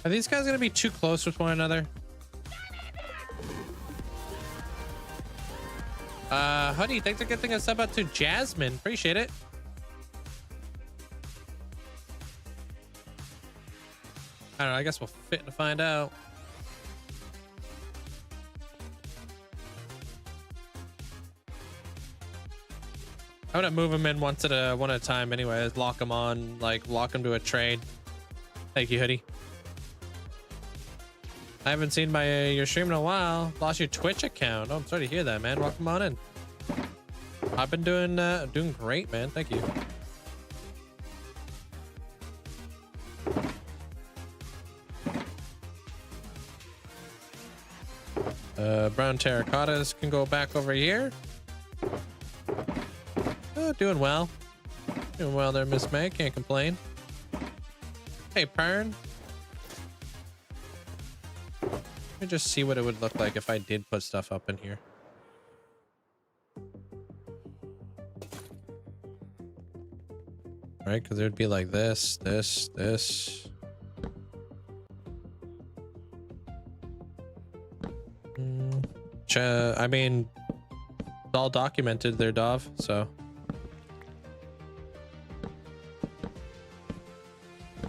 Are these guys gonna be too close with one another? Honey, thanks for getting a sub out to Jasmine. Appreciate it. I don't know. I guess we'll fit to find out. I'm gonna move them in one at a time anyway. Lock them on, like lock them to a trade. Thank you, Hoodie. I haven't seen your stream in a while. Lost your Twitch account. Oh, I'm sorry to hear that, man. Welcome on in. I've been doing great, man. Thank you. Brown terracottas can go back over here. Oh, doing well. Doing well there, Miss May. Can't complain. Hey, Pern. Let me just see what it would look like if I did put stuff up in here. Right, because it would be like this, this, this. I mean, it's all documented there, Dov, so.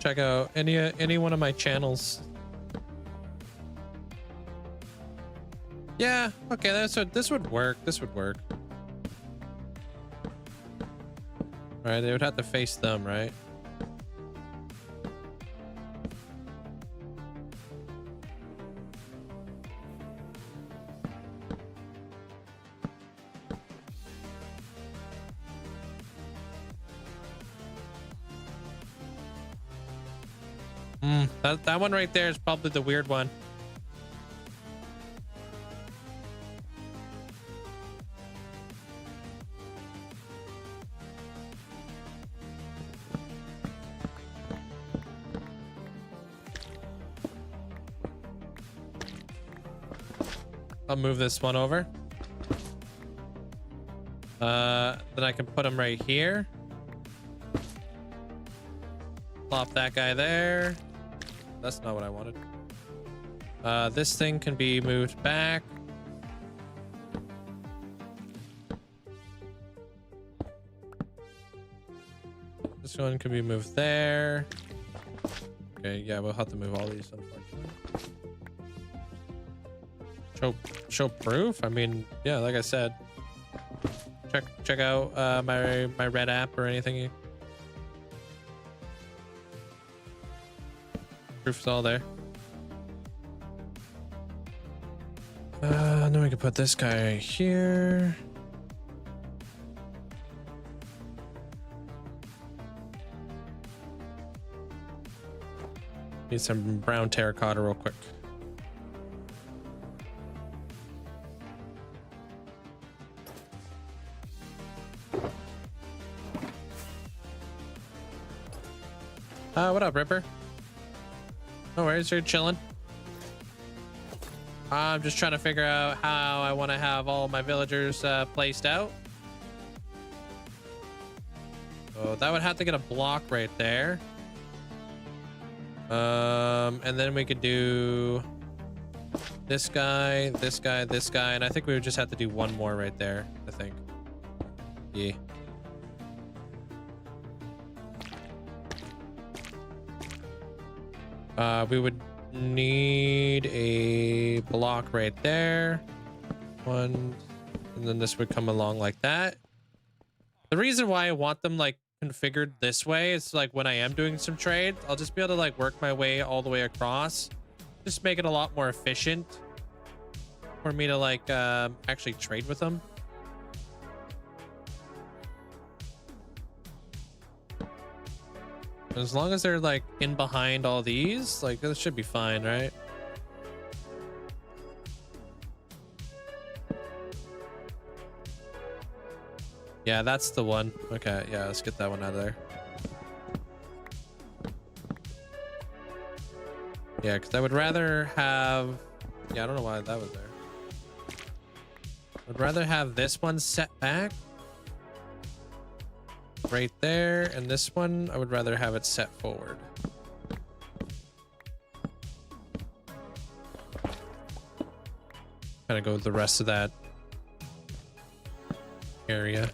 check out any one of my channels. Yeah, okay, this would work. This would work. All right, they would have to face them, right? That one right there is probably the weird one. I'll move this one over. Then I can put him right here. Plop that guy there. That's not what I wanted. This thing can be moved back. This one can be moved there. Okay, yeah, we'll have to move all these, unfortunately. Show proof? I mean, yeah, like I said. Check out my red app or anything. Proof's all there. Then we can put this guy here. Need some brown terracotta real quick. What up, Ripper? No worries, you're chilling. I'm just trying to figure out how I want to have all my villagers placed out. So that would have to get a block right there. And then we could do this guy, this guy, this guy, and I think we would just have to do one more right there, I think. Yeah. We would need a block right there. One, and then this would come along like that. The reason why I want them like configured this way is like when I am doing some trades, I'll just be able to like work my way all the way across. Just make it a lot more efficient for me to like actually trade with them. As long as they're like in behind all these, like this should be fine, right? Yeah, that's the one. Okay, yeah, let's get that one out of there. Yeah, because I would rather have... Yeah, I don't know why that was there. I'd rather have this one set back. Right there, and this one, I would rather have it set forward. Kind of go with the rest of that area.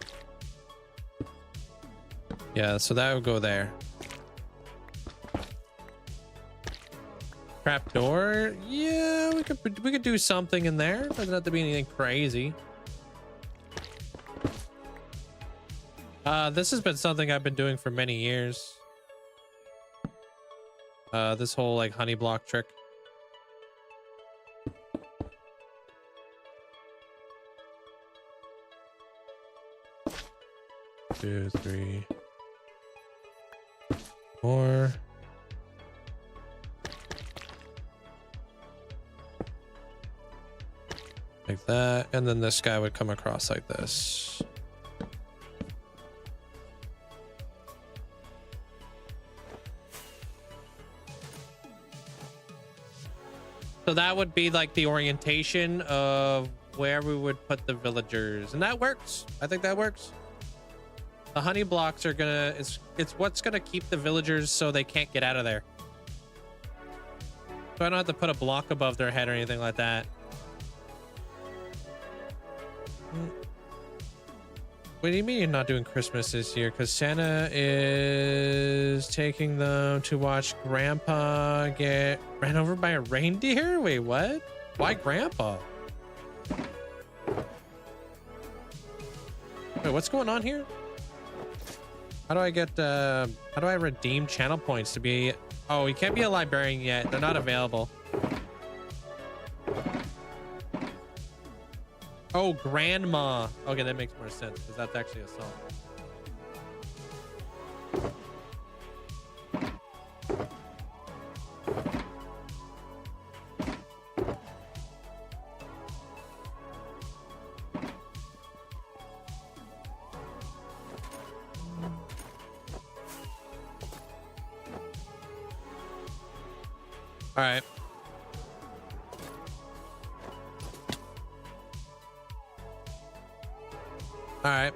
Yeah, so that would go there. Trap door, yeah, we could do something in there. Doesn't have to be anything crazy. This has been something I've been doing for many years. This whole like honey block trick. Two, three, four. Like that, and then this guy would come across like this. So that would be like the orientation of where we would put the villagers, and that works. I think that works. The honey blocks are gonna, it's what's gonna keep the villagers so they can't get out of there. So I don't have to put a block above their head or anything like that. What do you mean you're not doing Christmas this year? Because Santa is taking them to watch Grandpa get ran over by a reindeer? Wait, what? Why Grandpa? Wait, what's going on here? How do I get, how do I redeem channel points to be... Oh, you can't be a librarian yet. They're not available. Oh, grandma. Okay, that makes more sense because that's actually a song. All right. All right.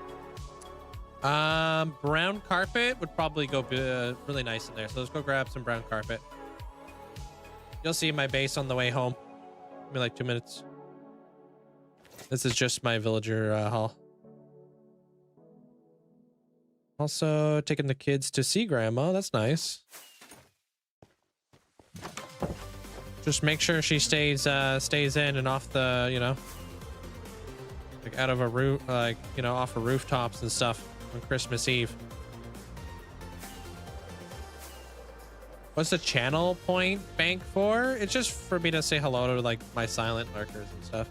Brown carpet would probably go really nice in there. So let's go grab some brown carpet. You'll see my base on the way home. Give me like 2 minutes. This is just my villager hall. Also taking the kids to see grandma. That's nice. Just make sure she stays in and off the, you know, like out of a roof, like, you know, off of rooftops and stuff on Christmas Eve. What's the channel point bank for? It's just for me to say hello to like my silent lurkers and stuff.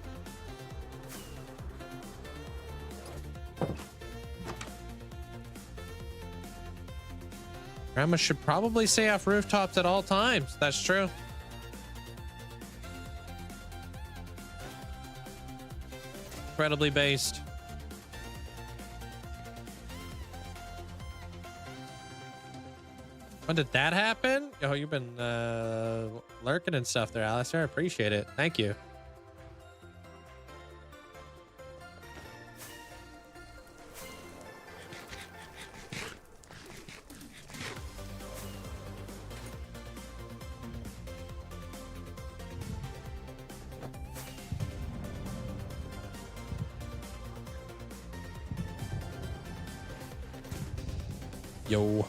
Grandma should probably stay off rooftops at all times. That's true. Incredibly based. When did that happen? Oh, you've been lurking and stuff there, Alistair. I appreciate it. Thank you. Yo.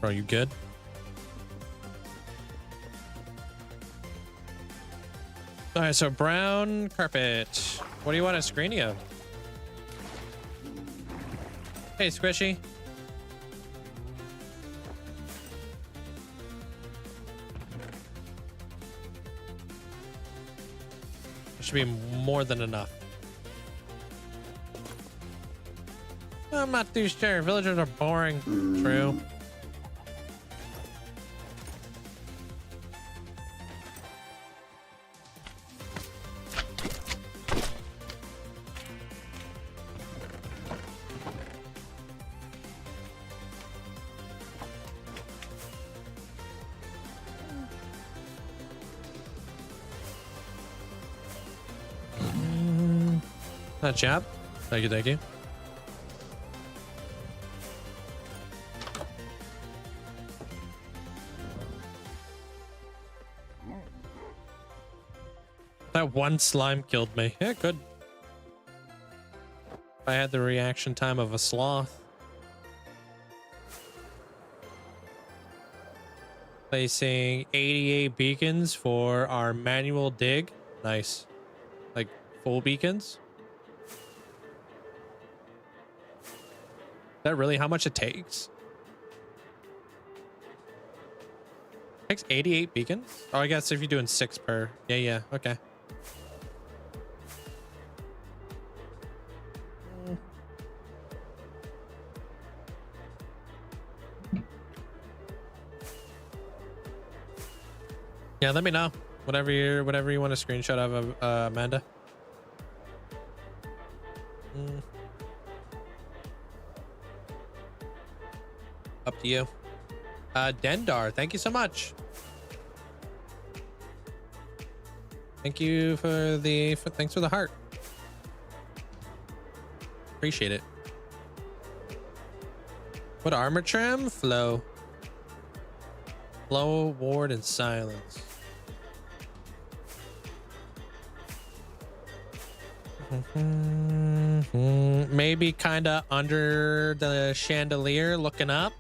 Bro, you good? All right, so brown carpet. What do you want a screening of? Hey, Squishy. Should be more than enough. I'm not too sure. Villagers are boring. True. Chap. Thank you, thank you. That one slime killed me. Yeah, good. I had the reaction time of a sloth. Placing 88 beacons for our manual dig. Nice. Like full beacons. Is that really how much it takes? It takes 88 beacons? Oh, I guess if you're doing 6 per. Yeah, okay. Yeah, let me know. Whatever you want a screenshot of, Amanda. Up to you. Dendar, thank you so much. Thank you for thanks for the heart. Appreciate it. What armor trim? Flow. Flow, ward, and silence. Maybe kind of under the chandelier looking up.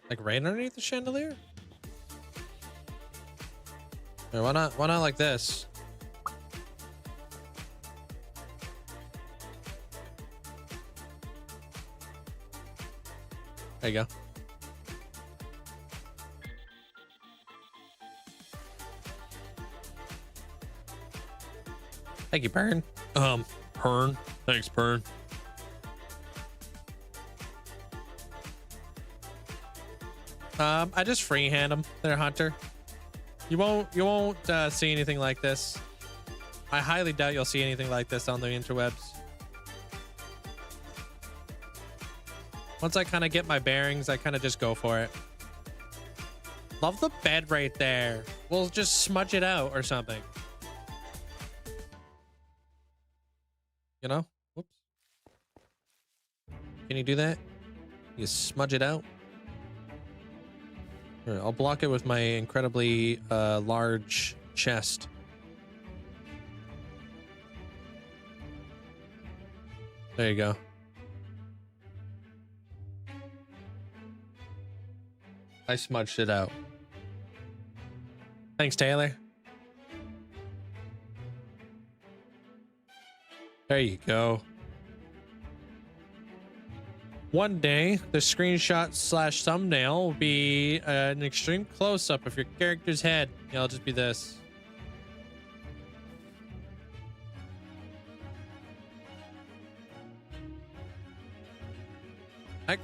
Like right underneath the chandelier? Or why not like this? There you go. Thank you, Pern. Pern. Thanks, Pern. I just freehand them. They're hunter. You won't see anything like this. I highly doubt you'll see anything like this on the interwebs. Once I kind of get my bearings, I kind of just go for it. Love the bed right there. We'll just smudge it out or something. You know? Whoops. Can you do that? You smudge it out? Here, I'll block it with my incredibly large chest. There you go. I smudged it out. Thanks, Taylor. There you go. One day, the screenshot / thumbnail will be an extreme close-up of your character's head. It'll just be this. Next.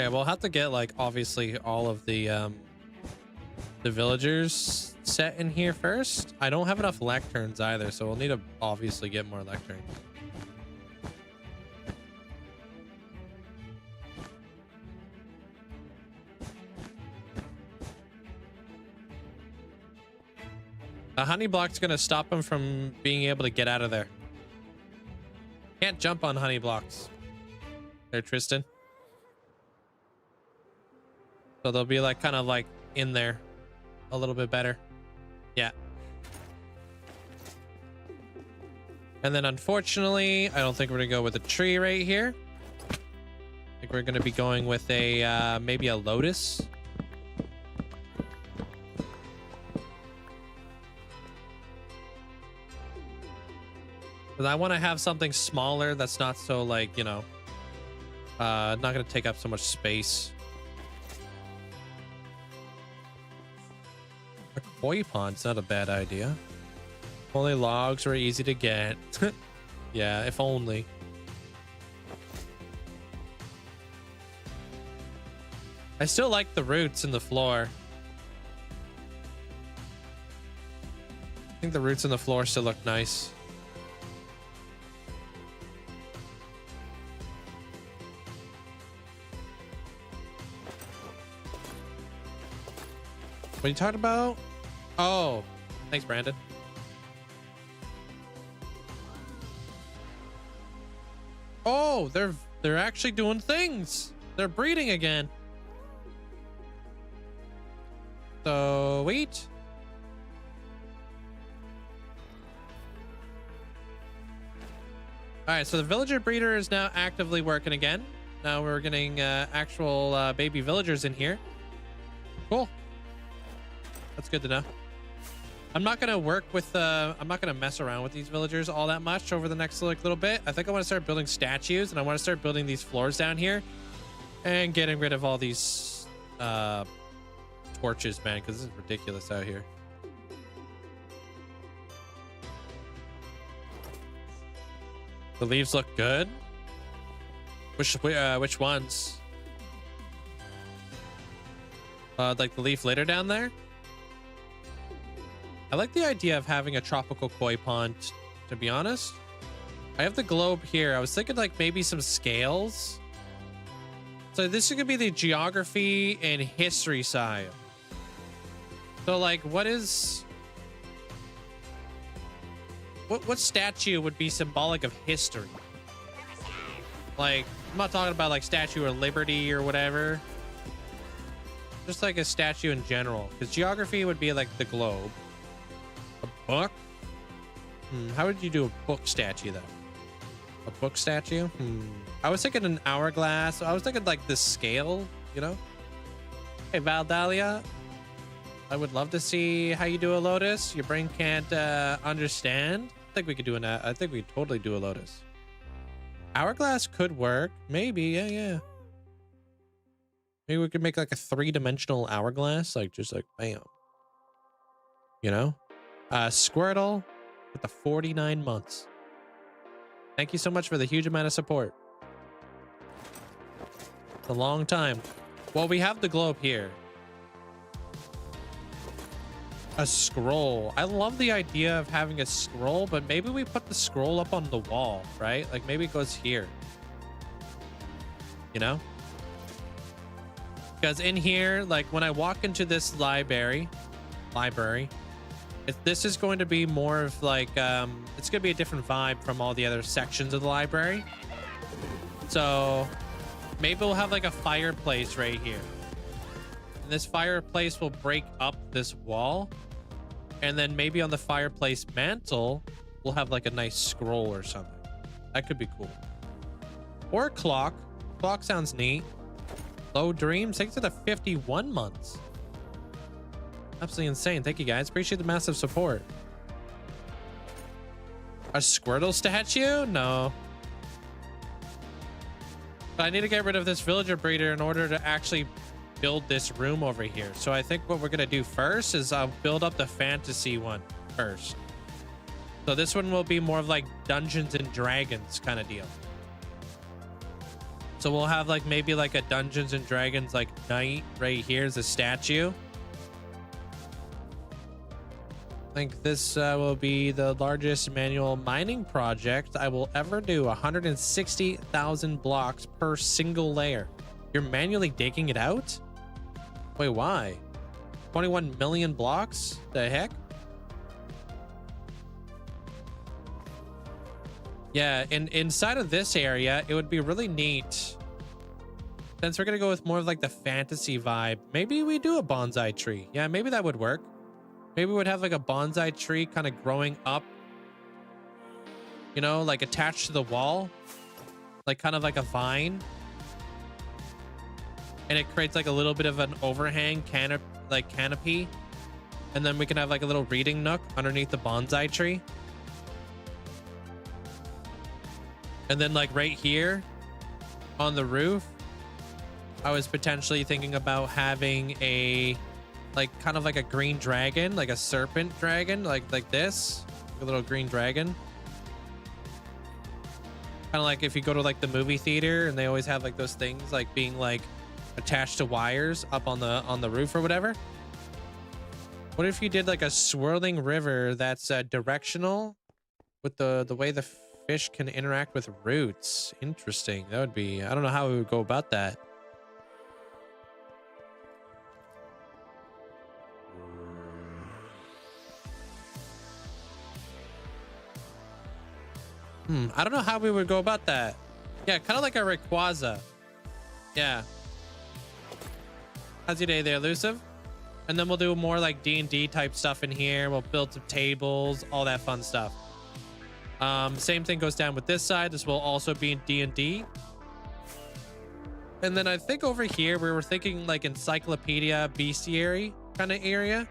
Okay, we'll have to get like obviously all of the villagers set in here first. I don't have enough lecterns either, so we'll need to obviously get more lecterns. The honey block's gonna stop him from being able to get out of there. Can't jump on honey blocks. There, Tristan. So they'll be like kind of like in there a little bit better. Yeah. And then unfortunately, I don't think we're gonna go with a tree right here. I think we're gonna be going with a maybe a lotus. Because I want to have something smaller that's not so like, you know, not gonna take up so much space. A koi pond's not a bad idea. Only logs were easy to get. Yeah, if only. I still like the roots in the floor. I think the roots in the floor still look nice. What are you talking about? Oh, thanks, Brandon. Oh, they're actually doing things. They're breeding again. So wait. All right, so the villager breeder is now actively working again. Now we're getting actual baby villagers in here. Cool. That's good to know. I'm not gonna work with I'm not gonna mess around with these villagers all that much over the next little bit. I think I want to start building statues, and I want to start building these floors down here and getting rid of all these torches, man, because this is ridiculous out here. The leaves look good. Which ones? Like the leaf litter down there. I like the idea of having a tropical koi pond, to be honest. I have the globe here. I was thinking like maybe some scales. So this is gonna be the geography and history side. So like what statue would be symbolic of history? Like, I'm not talking about like Statue of Liberty or whatever. Just like a statue in general. Because geography would be like the globe. A book? How would you do a book statue though? A book statue? I was thinking an hourglass. I was thinking like the scale, you know? Hey, Valdalia. I would love to see how you do a lotus. Your brain can't understand. I think we could do I think we could totally do a lotus. Hourglass could work. Maybe, yeah. Maybe we could make like a 3-dimensional hourglass, like just like bam. You know? Squirtle with the 49 months. Thank you so much for the huge amount of support. It's a long time. Well, we have the globe here. A scroll. I love the idea of having a scroll, but maybe we put the scroll up on the wall, right? Like maybe it goes here. You know? Because in here, like when I walk into this library, this is going to be more of like, it's going to be a different vibe from all the other sections of the library. So maybe we'll have like a fireplace right here. And this fireplace will break up this wall. And then maybe on the fireplace mantle, we'll have like a nice scroll or something. That could be cool. Or a clock. Clock sounds neat. Low Dreams takes it to 51 months. Absolutely insane. Thank you guys. Appreciate the massive support. A Squirtle statue? No. But I need to get rid of this villager breeder in order to actually build this room over here. So I think what we're going to do first is I'll build up the fantasy one first. So this one will be more of like Dungeons and Dragons kind of deal. So we'll have like maybe like a Dungeons and Dragons like knight right here as a statue. I think this will be the largest manual mining project I will ever do. 160,000 blocks per single layer. You're manually digging it out? Wait, why? 21 million blocks? The heck? Yeah, and inside of this area, it would be really neat. Since we're gonna go with more of like the fantasy vibe, maybe we do a bonsai tree. Yeah, maybe that would work. Maybe we'd have like a bonsai tree kind of growing up, you know, like attached to the wall, like kind of like a vine. And it creates like a little bit of an overhang canopy. And then we can have like a little reading nook underneath the bonsai tree. And then like right here on the roof, I was potentially thinking about having a like kind of like a green dragon, like a serpent dragon, like this, a little green dragon. Kind of like if you go to like the movie theater and they always have like those things like being like attached to wires up on the roof or whatever. What if you did like a swirling river that's directional with the way the fish can interact with roots? Interesting. That would be, I don't know how we would go about that. I don't know how we would go about that. Yeah, kind of like a Rayquaza. Yeah. How's your day there, Elusive? And then we'll do more like D&D type stuff in here. We'll build some tables, all that fun stuff. Same thing goes down with this side. This will also be in D&D. And then I think over here, we were thinking like encyclopedia bestiary kind of area.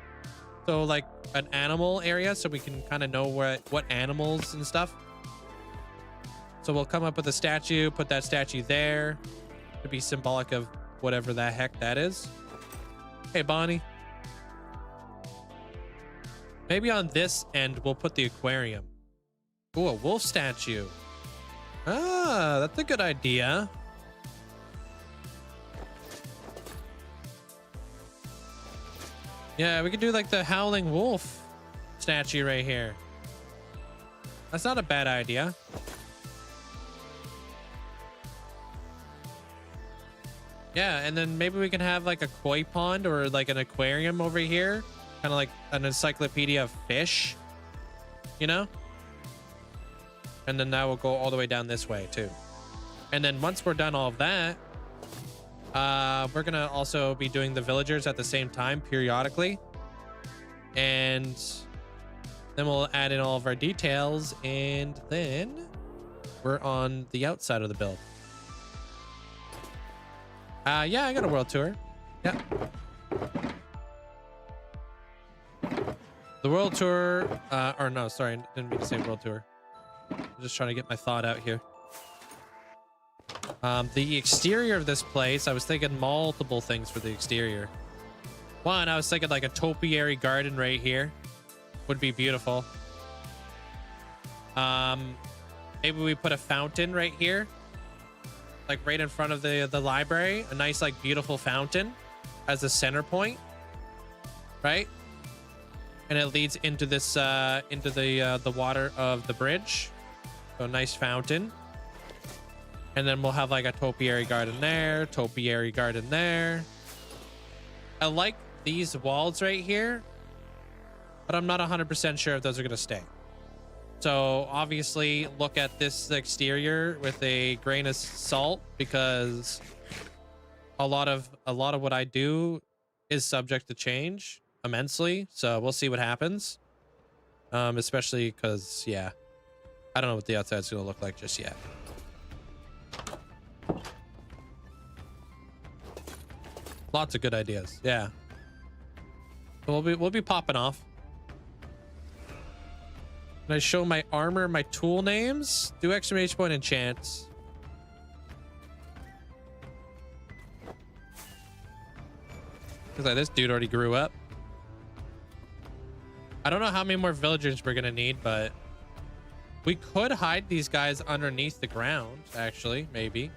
So like an animal area so we can kind of know what animals and stuff. So we'll come up with a statue, put that statue there to be symbolic of whatever the heck that is. Hey, Bonnie. Maybe on this end, we'll put the aquarium. Ooh, a wolf statue. Ah, that's a good idea. Yeah, we could do like the howling wolf statue right here. That's not a bad idea. Yeah, and then maybe we can have like a koi pond or like an aquarium over here. Kind of like an encyclopedia of fish, you know? And then that will go all the way down this way too. And then once we're done all of that, we're gonna also be doing the villagers at the same time periodically. And then we'll add in all of our details, and then we're on the outside of the build. Yeah, I got a world tour. Yeah. The world tour, or no, sorry, didn't mean to say world tour. I'm just trying to get my thought out here. The exterior of this place, I was thinking multiple things for the exterior. One, I was thinking like a topiary garden right here would be beautiful. Maybe we put a fountain right here, like right in front of the library. A nice, like, beautiful fountain as a center point, right? And it leads into this into the water of the bridge. So a nice fountain. And then we'll have like a topiary garden there, topiary garden there. I like these walls right here, but I'm not 100% sure if those are going to stay. So obviously look at this exterior with a grain of salt, because a lot of what I do is subject to change immensely. So we'll see what happens. Especially because, yeah, I don't know what the outside's going to look like just yet. Lots of good ideas. Yeah. We'll be popping off. Can I show my armor, my tool names? Do exclamation point enchants. Cause like this dude already grew up. I don't know how many more villagers we're gonna need, but we could hide these guys underneath the ground, actually, maybe.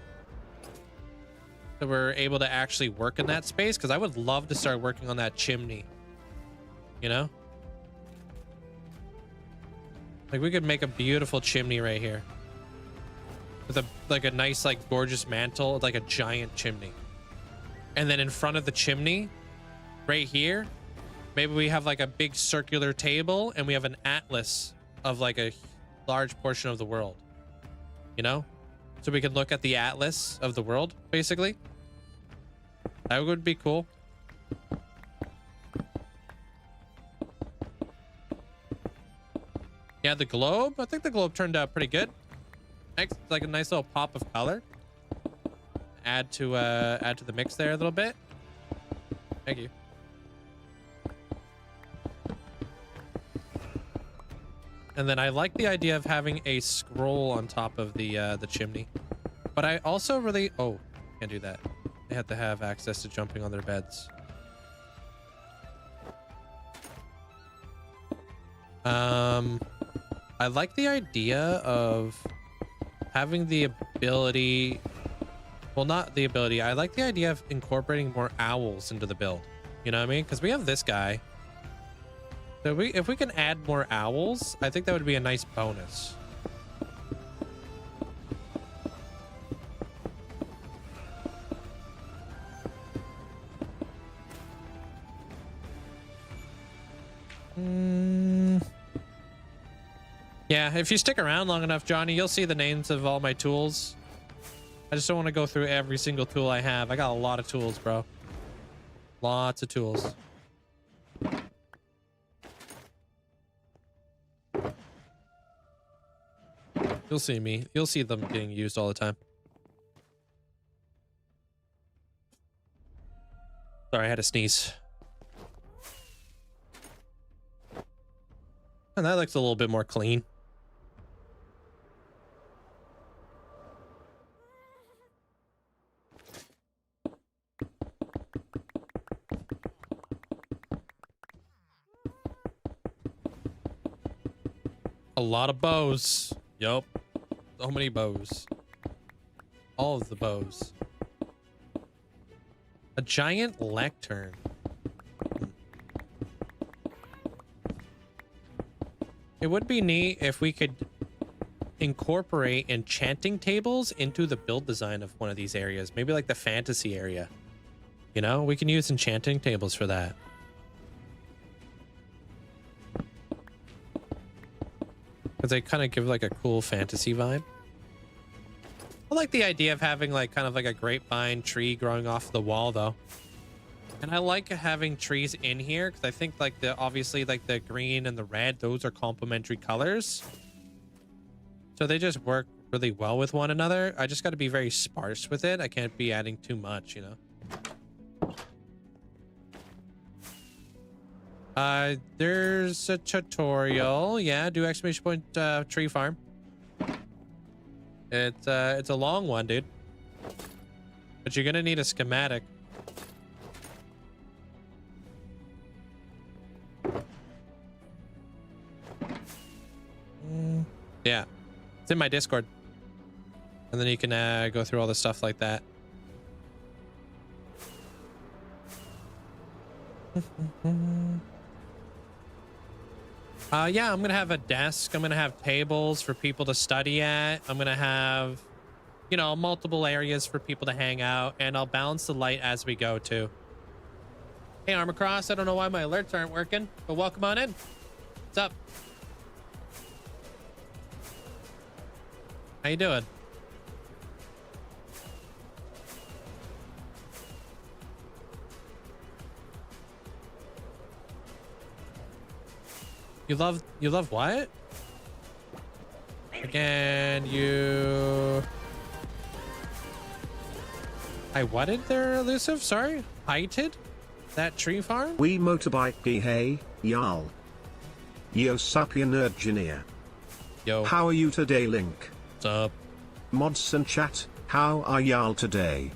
So we're able to actually work in that space, because I would love to start working on that chimney. You know? Like, we could make a beautiful chimney right here. With a nice, like, gorgeous mantle, like a giant chimney. And then in front of the chimney, right here, maybe we have like a big circular table, and we have an atlas of like a large portion of the world. You know? So we could look at the atlas of the world, basically. That would be cool. Yeah, the globe. I think the globe turned out pretty good. Like a nice little pop of color. Add to the mix there a little bit. Thank you. And then I like the idea of having a scroll on top of the chimney. But I also really... Oh, can't do that. They have to have access to jumping on their beds. I like the idea of having the ability... Well, not the ability. I like the idea of incorporating more owls into the build. You know what I mean? Because we have this guy. So if we can add more owls, I think that would be a nice bonus. Yeah, if you stick around long enough, Johnny, you'll see the names of all my tools. I just don't want to go through every single tool I have. I got a lot of tools, bro. Lots of tools. You'll see me. You'll see them getting used all the time. Sorry, I had to sneeze. And that looks a little bit more clean. A lot of bows. Yup. So many bows. All of the bows. A giant lectern. It would be neat if we could incorporate enchanting tables into the build design of one of these areas. Maybe like the fantasy area. You know, we can use enchanting tables for that. Because they kind of give like a cool fantasy vibe. I like the idea of having like kind of like a grapevine tree growing off the wall though. And I like having trees in here because I think like the obviously like the green and the red, those are complementary colors. So they just work really well with one another. I just got to be very sparse with it. I can't be adding too much, you know. There's a tutorial. Yeah, do exclamation point tree farm. It's a long one, dude. But you're gonna need a schematic. Yeah, it's in my Discord, and then you can go through all the stuff like that. Yeah, I'm gonna have a desk. I'm gonna have tables for people to study at. I'm gonna have, you know, multiple areas for people to hang out, and I'll balance the light as we go too. Hey, Armor Cross, I don't know why my alerts aren't working, but welcome on in. What's up? How you doing? You love what? Again, you... I whatted there, Elusive? Sorry? Heighted? That tree farm? We motorbike hey, y'all. Yo sapien engineer. Yo. How are you today, Link? What's up? Mods and chat, how are y'all today?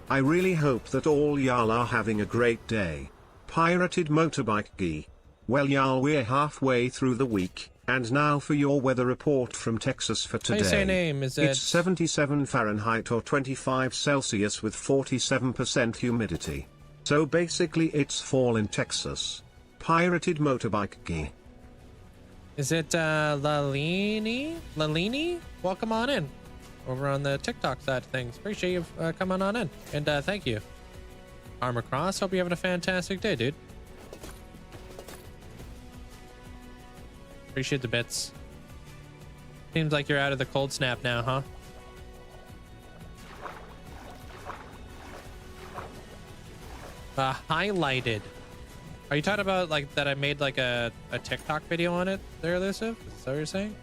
I really hope that all y'all are having a great day. Pirated motorbike gee. Well y'all, we're halfway through the week, and now for your weather report from Texas for today. How you say your name? Is it... It's 77 Fahrenheit or 25 Celsius with 47% humidity. So basically it's fall in Texas. Pirated motorbike gee. Is it Lalini? Lalini? Welcome on in. Over on the TikTok side of things. Appreciate you coming on in. And thank you. Armor Cross, hope you're having a fantastic day, dude. Appreciate the bits. Seems like you're out of the cold snap now, huh? Highlighted. Are you talking about like that I made like a TikTok video on it there, Elusive? Is that what you're saying?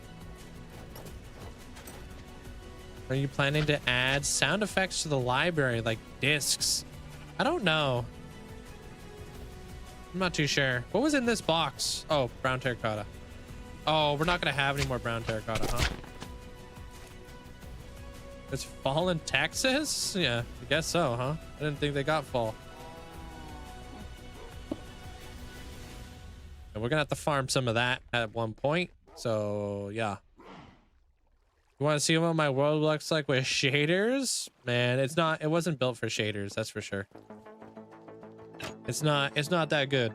Are you planning to add sound effects to the library like discs? I don't know. I'm not too sure. What was in this box? Oh, brown terracotta. Oh, we're not gonna have any more brown terracotta, huh? It's fall in Texas? Yeah, I guess so, huh? I didn't think they got fall. And we're gonna have to farm some of that at one point. So yeah. You want to see what my world looks like with shaders? Man, it wasn't built for shaders, that's for sure. It's not that good.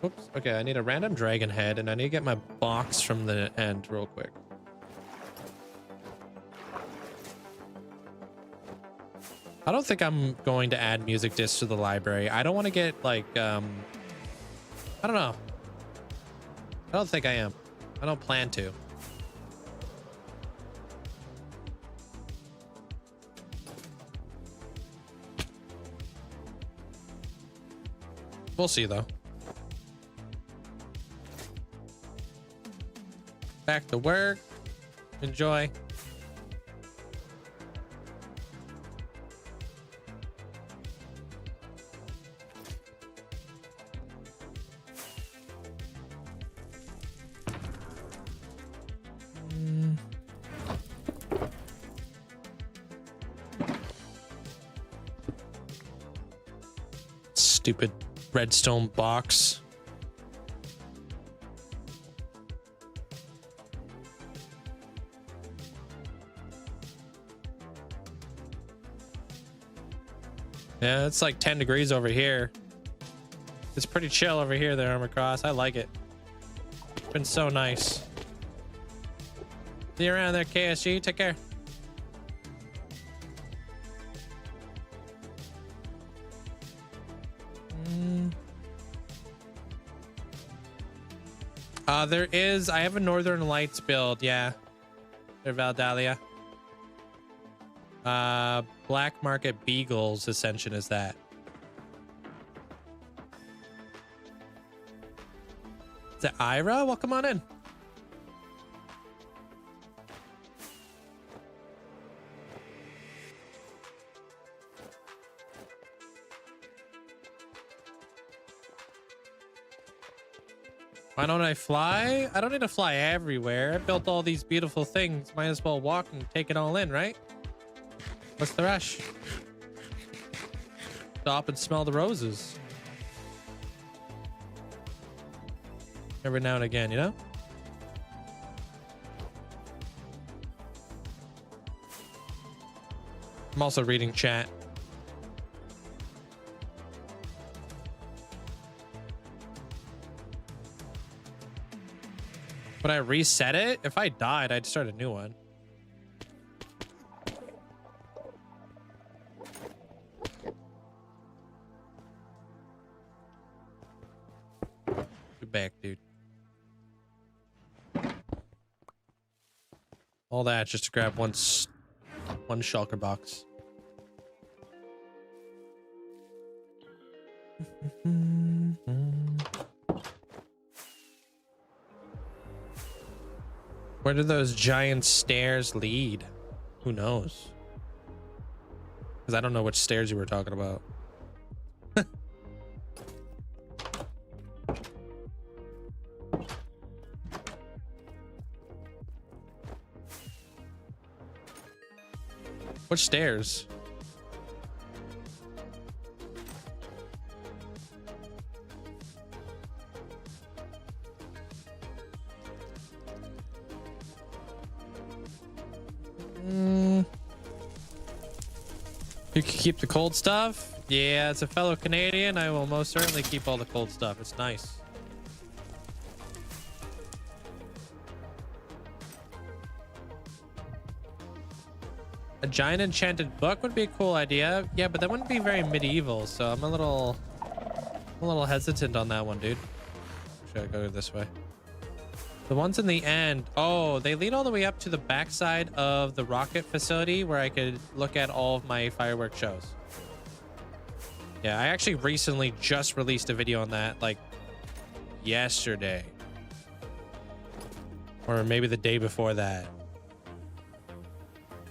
Oops. Okay, I need a random dragon head, and I need to get my box from the end real quick. I don't think I'm going to add music discs to the library. I don't want to get like, I don't know. I don't think I am. I don't plan to. We'll see though. Back to work. Enjoy. Stupid redstone box. Yeah, it's like 10 degrees over here. It's pretty chill over here, there, Armor Cross. I like it. It's been so nice. See you around there, KSG. Take care. There is. I have a Northern Lights build. Yeah. They're Valdalia. Black Market Beagles Ascension is that. Is it Ira? Welcome on in. Why don't I fly? I don't need to fly everywhere. I built all these beautiful things. Might as well walk and take it all in, right? What's the rush? Stop and smell the roses. Every now and again, you know? I'm also reading chat. Would I reset it? If I died, I'd start a new one. Get back, dude. All that just to grab one shulker box. Where do those giant stairs lead? Who knows? Because I don't know which stairs you were talking about. Which stairs? You can keep the cold stuff? Yeah, as a fellow Canadian, I will most certainly keep all the cold stuff. It's nice. A giant enchanted book would be a cool idea. Yeah, but that wouldn't be very medieval, so I'm a little hesitant on that one, dude. Should I go this way? The ones in the end, oh, they lead all the way up to the backside of the rocket facility where I could look at all of my fireworks shows. Yeah, I actually recently just released a video on that, like yesterday. Or maybe the day before that.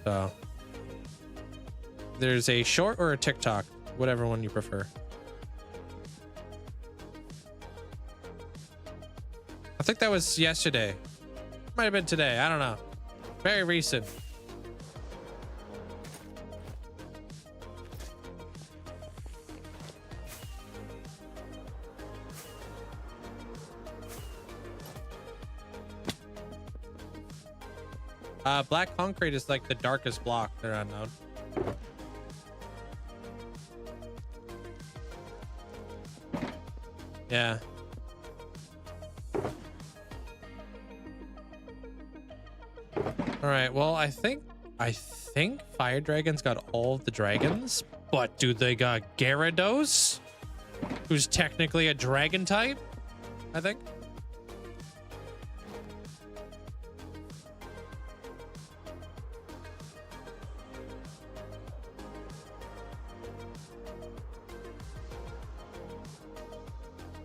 So there's a short or a TikTok, whatever one you prefer. I think that was yesterday. Might have been today. I don't know. Very recent. Black concrete is like the darkest block. They're unknown. Yeah. All right, well, I think Fire Dragon's got all of the dragons, but do they got Gyarados, who's technically a dragon type, I think.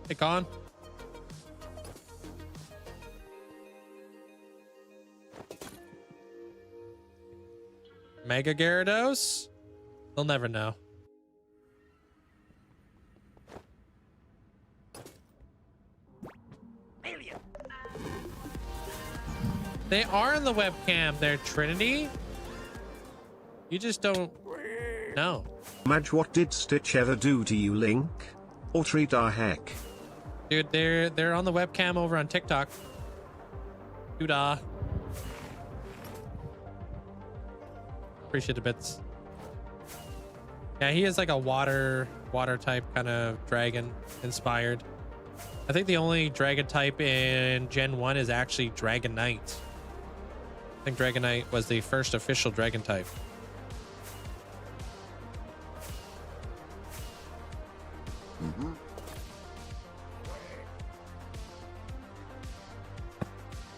Take on. Mega Gyarados? They'll never know. Alien. They are in the webcam. They're Trinity. You just don't know. Madge, what did Stitch ever do to you, Link? Or treat our heck? Dude, they're on the webcam over on TikTok. Doodah. Appreciate the bits. Yeah, he is like a water type kind of dragon inspired. I think the only dragon type in Gen 1 is actually Dragonite. I think Dragonite was the first official dragon type.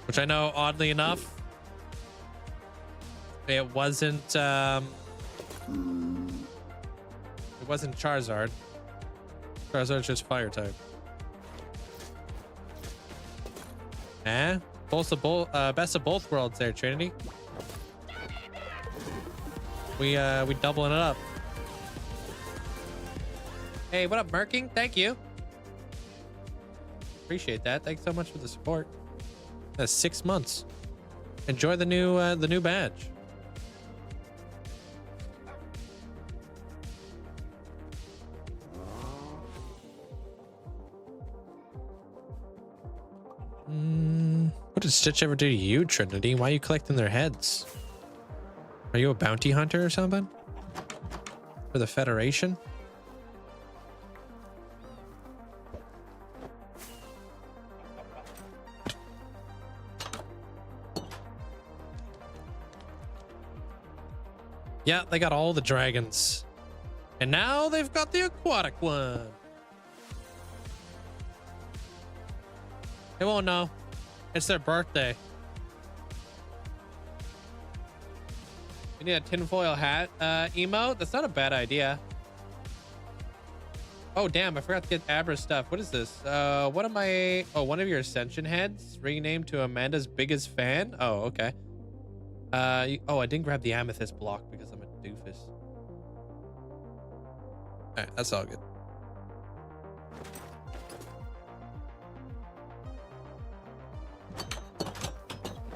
Which I know, oddly enough, it wasn't Charizard. Charizard's just fire type. Best of both worlds there, Trinity. We doubling it up. Hey, what up, Merking? Thank you. Appreciate that. Thanks so much for the support. That's 6 months. Enjoy the new badge. What did Stitch ever do to you, Trinity? Why are you collecting their heads? Are you a bounty hunter or something? For the Federation? Yeah, they got all the dragons. And now they've got the aquatic one. They won't know. It's their birthday. We need a tinfoil hat emote. That's not a bad idea. Oh, damn. I forgot to get Abra's stuff. What is this? What am I? Oh, one of your ascension heads renamed to Amanda's biggest fan. Oh, okay. Oh, I didn't grab the amethyst block because I'm a doofus. All right, that's all good.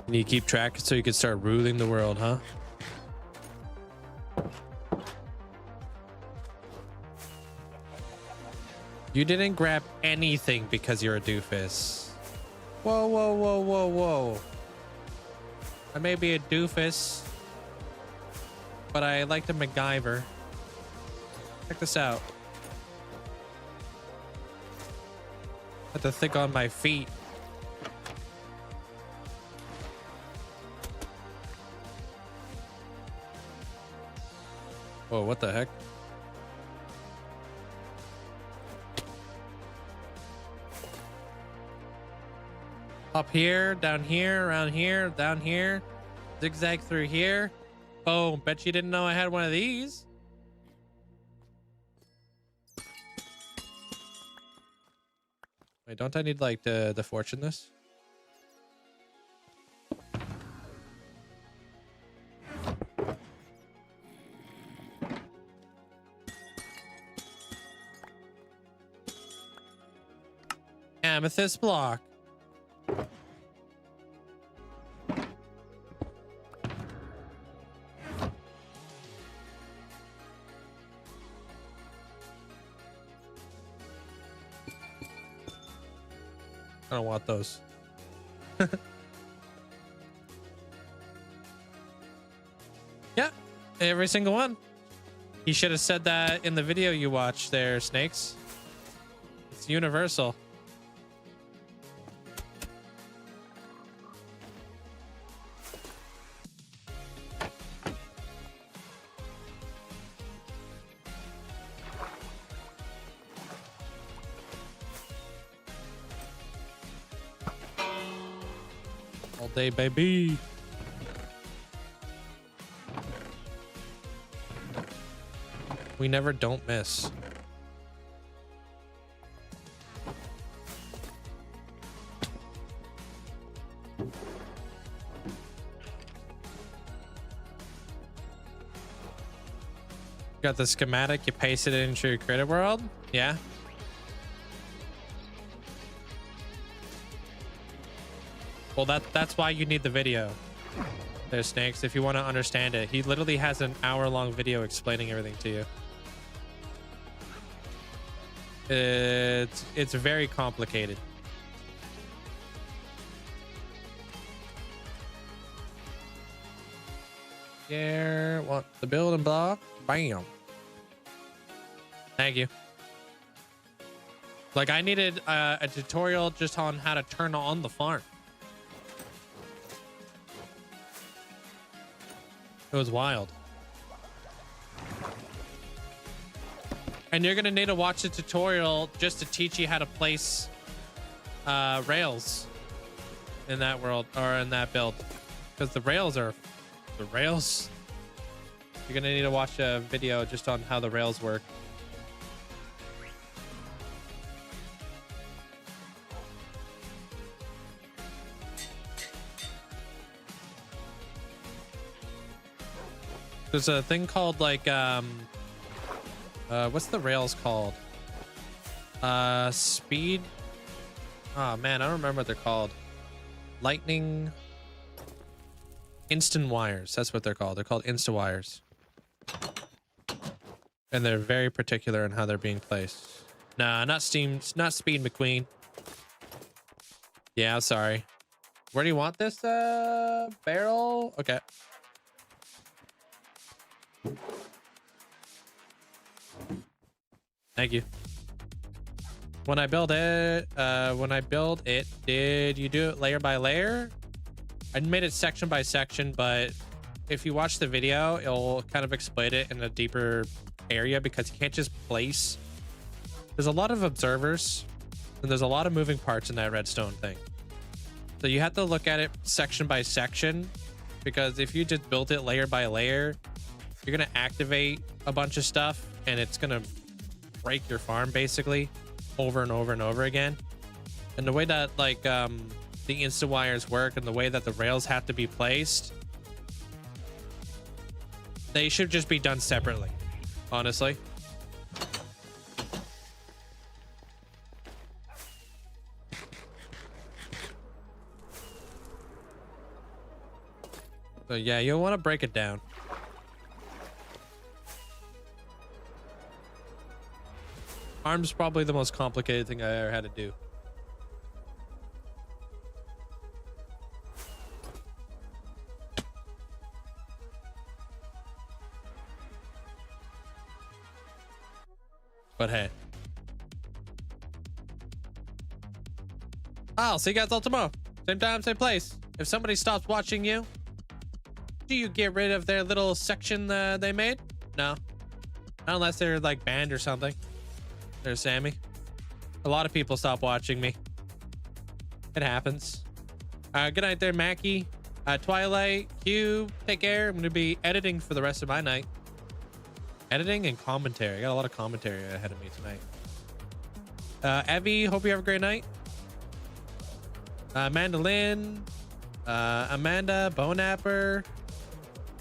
You need to keep track so you can start ruling the world, huh? You didn't grab anything because you're a doofus. Whoa, whoa, whoa, whoa, whoa. I may be a doofus, but I like to MacGyver. Check this out. I have to think on my feet. Whoa, what the heck? Up here, down here, around here, down here. Zigzag through here. Oh, bet you didn't know I had one of these. Wait, don't I need like the fortune this? Amethyst block. I don't want those. Yeah, every single one. You should have said that in the video you watched there, Snakes. It's universal. All day, baby. We never don't miss. Got the schematic, you paste it into your creative world? Yeah. Well, that's why you need the video. There's Snakes, if you want to understand it. He literally has an hour-long video explaining everything to you. It's very complicated. Here, want the building block? Bam. Thank you. Like, I needed a tutorial just on how to turn on the farm. It was wild. And you're gonna need to watch a tutorial just to teach you how to place rails in that world, or in that build, because the rails. You're gonna need to watch a video just on how the rails work. There's a thing called like what's the rails called? Speed. Oh man, I don't remember what they're called. Lightning. Instant wires. That's what they're called. They're called insta wires. And they're very particular in how they're being placed. Nah, not Speed McQueen. Yeah, sorry. Where do you want this barrel? Okay. Thank you. When I build it, did you do it layer by layer? I made it section by section, but if you watch the video, it'll kind of explain it in a deeper area, because you can't just place. There's a lot of observers and there's a lot of moving parts in that redstone thing. So you have to look at it section by section, because if you just build it layer by layer, you're going to activate a bunch of stuff and it's going to break your farm basically over and over and over again. And the way that like the insta wires work and the way that the rails have to be placed, they should just be done separately, honestly. So yeah, you'll want to break it down. Arm's probably the most complicated thing I ever had to do. But hey. I'll see you guys all tomorrow. Same time, same place. If somebody stops watching you, do you get rid of their little section they made? No. Not unless they're like banned or something. There's Sammy. A lot of people stop watching me. It happens. Good night there, Mackie. Twilight, Q, take care. I'm going to be editing for the rest of my night. Editing and commentary. I got a lot of commentary ahead of me tonight. Evie, hope you have a great night. Mandolin, Amanda, Bonapper,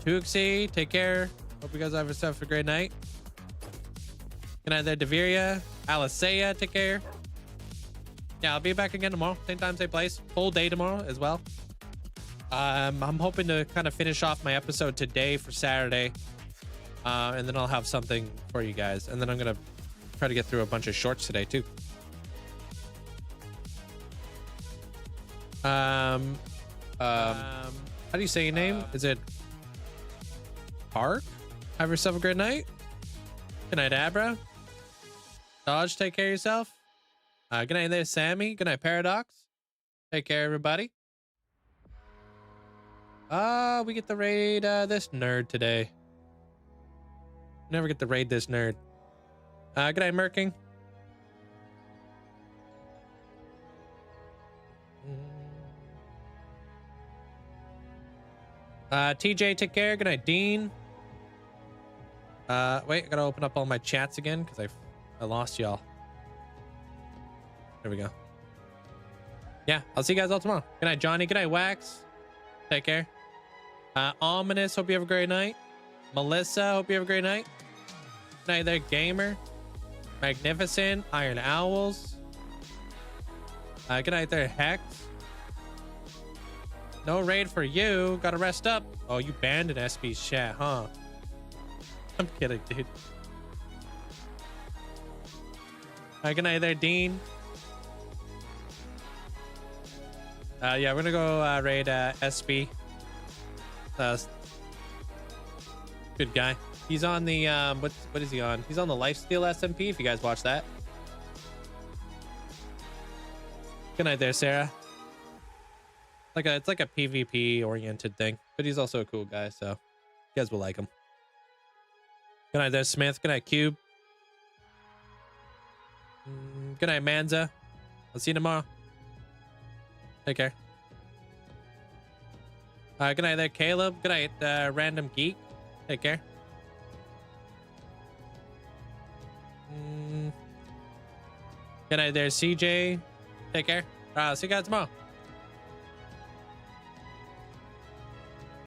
Tuxie, take care. Hope you guys have yourself a great night. Good night there, Deviria. Alicea, take care. Yeah, I'll be back again tomorrow. Same time, same place. Full day tomorrow as well. I'm hoping to kind of finish off my episode today for Saturday. And then I'll have something for you guys. And then I'm going to try to get through a bunch of shorts today too. How do you say your name? Is it Park? Have yourself a great night. Good night, Abra. Dodge, take care of yourself. Good night there, Sammy. Good night, Paradox. Take care, everybody. We get to raid this nerd today. Never get to raid this nerd. Good night, Merking. TJ, take care. Good night, Dean. Wait, I gotta open up all my chats again because I lost y'all. There we go. Yeah, I'll see you guys all tomorrow. Good night, Johnny. Good night, Wax. Take care. Ominous, hope you have a great night. Melissa, hope you have a great night. Good night there, Gamer. Magnificent. Iron Owls. Good night there, Hex. No raid for you. Gotta rest up. Oh, you banned an SB's chat, huh? I'm kidding, dude. Good night there, Dean. Yeah, we're gonna go raid SB. Good guy. He's on the what is he on? He's on the Lifesteal SMP. If you guys watch that. Good night there, Sarah. It's like a PvP oriented thing, but he's also a cool guy, so you guys will like him. Good night there, Smith. Good night, Cube. Good night, Manza. I'll see you tomorrow. Take care. Good night there, Caleb. Good night, Random Geek. Take care. Good night there, CJ. Take care. See you guys tomorrow.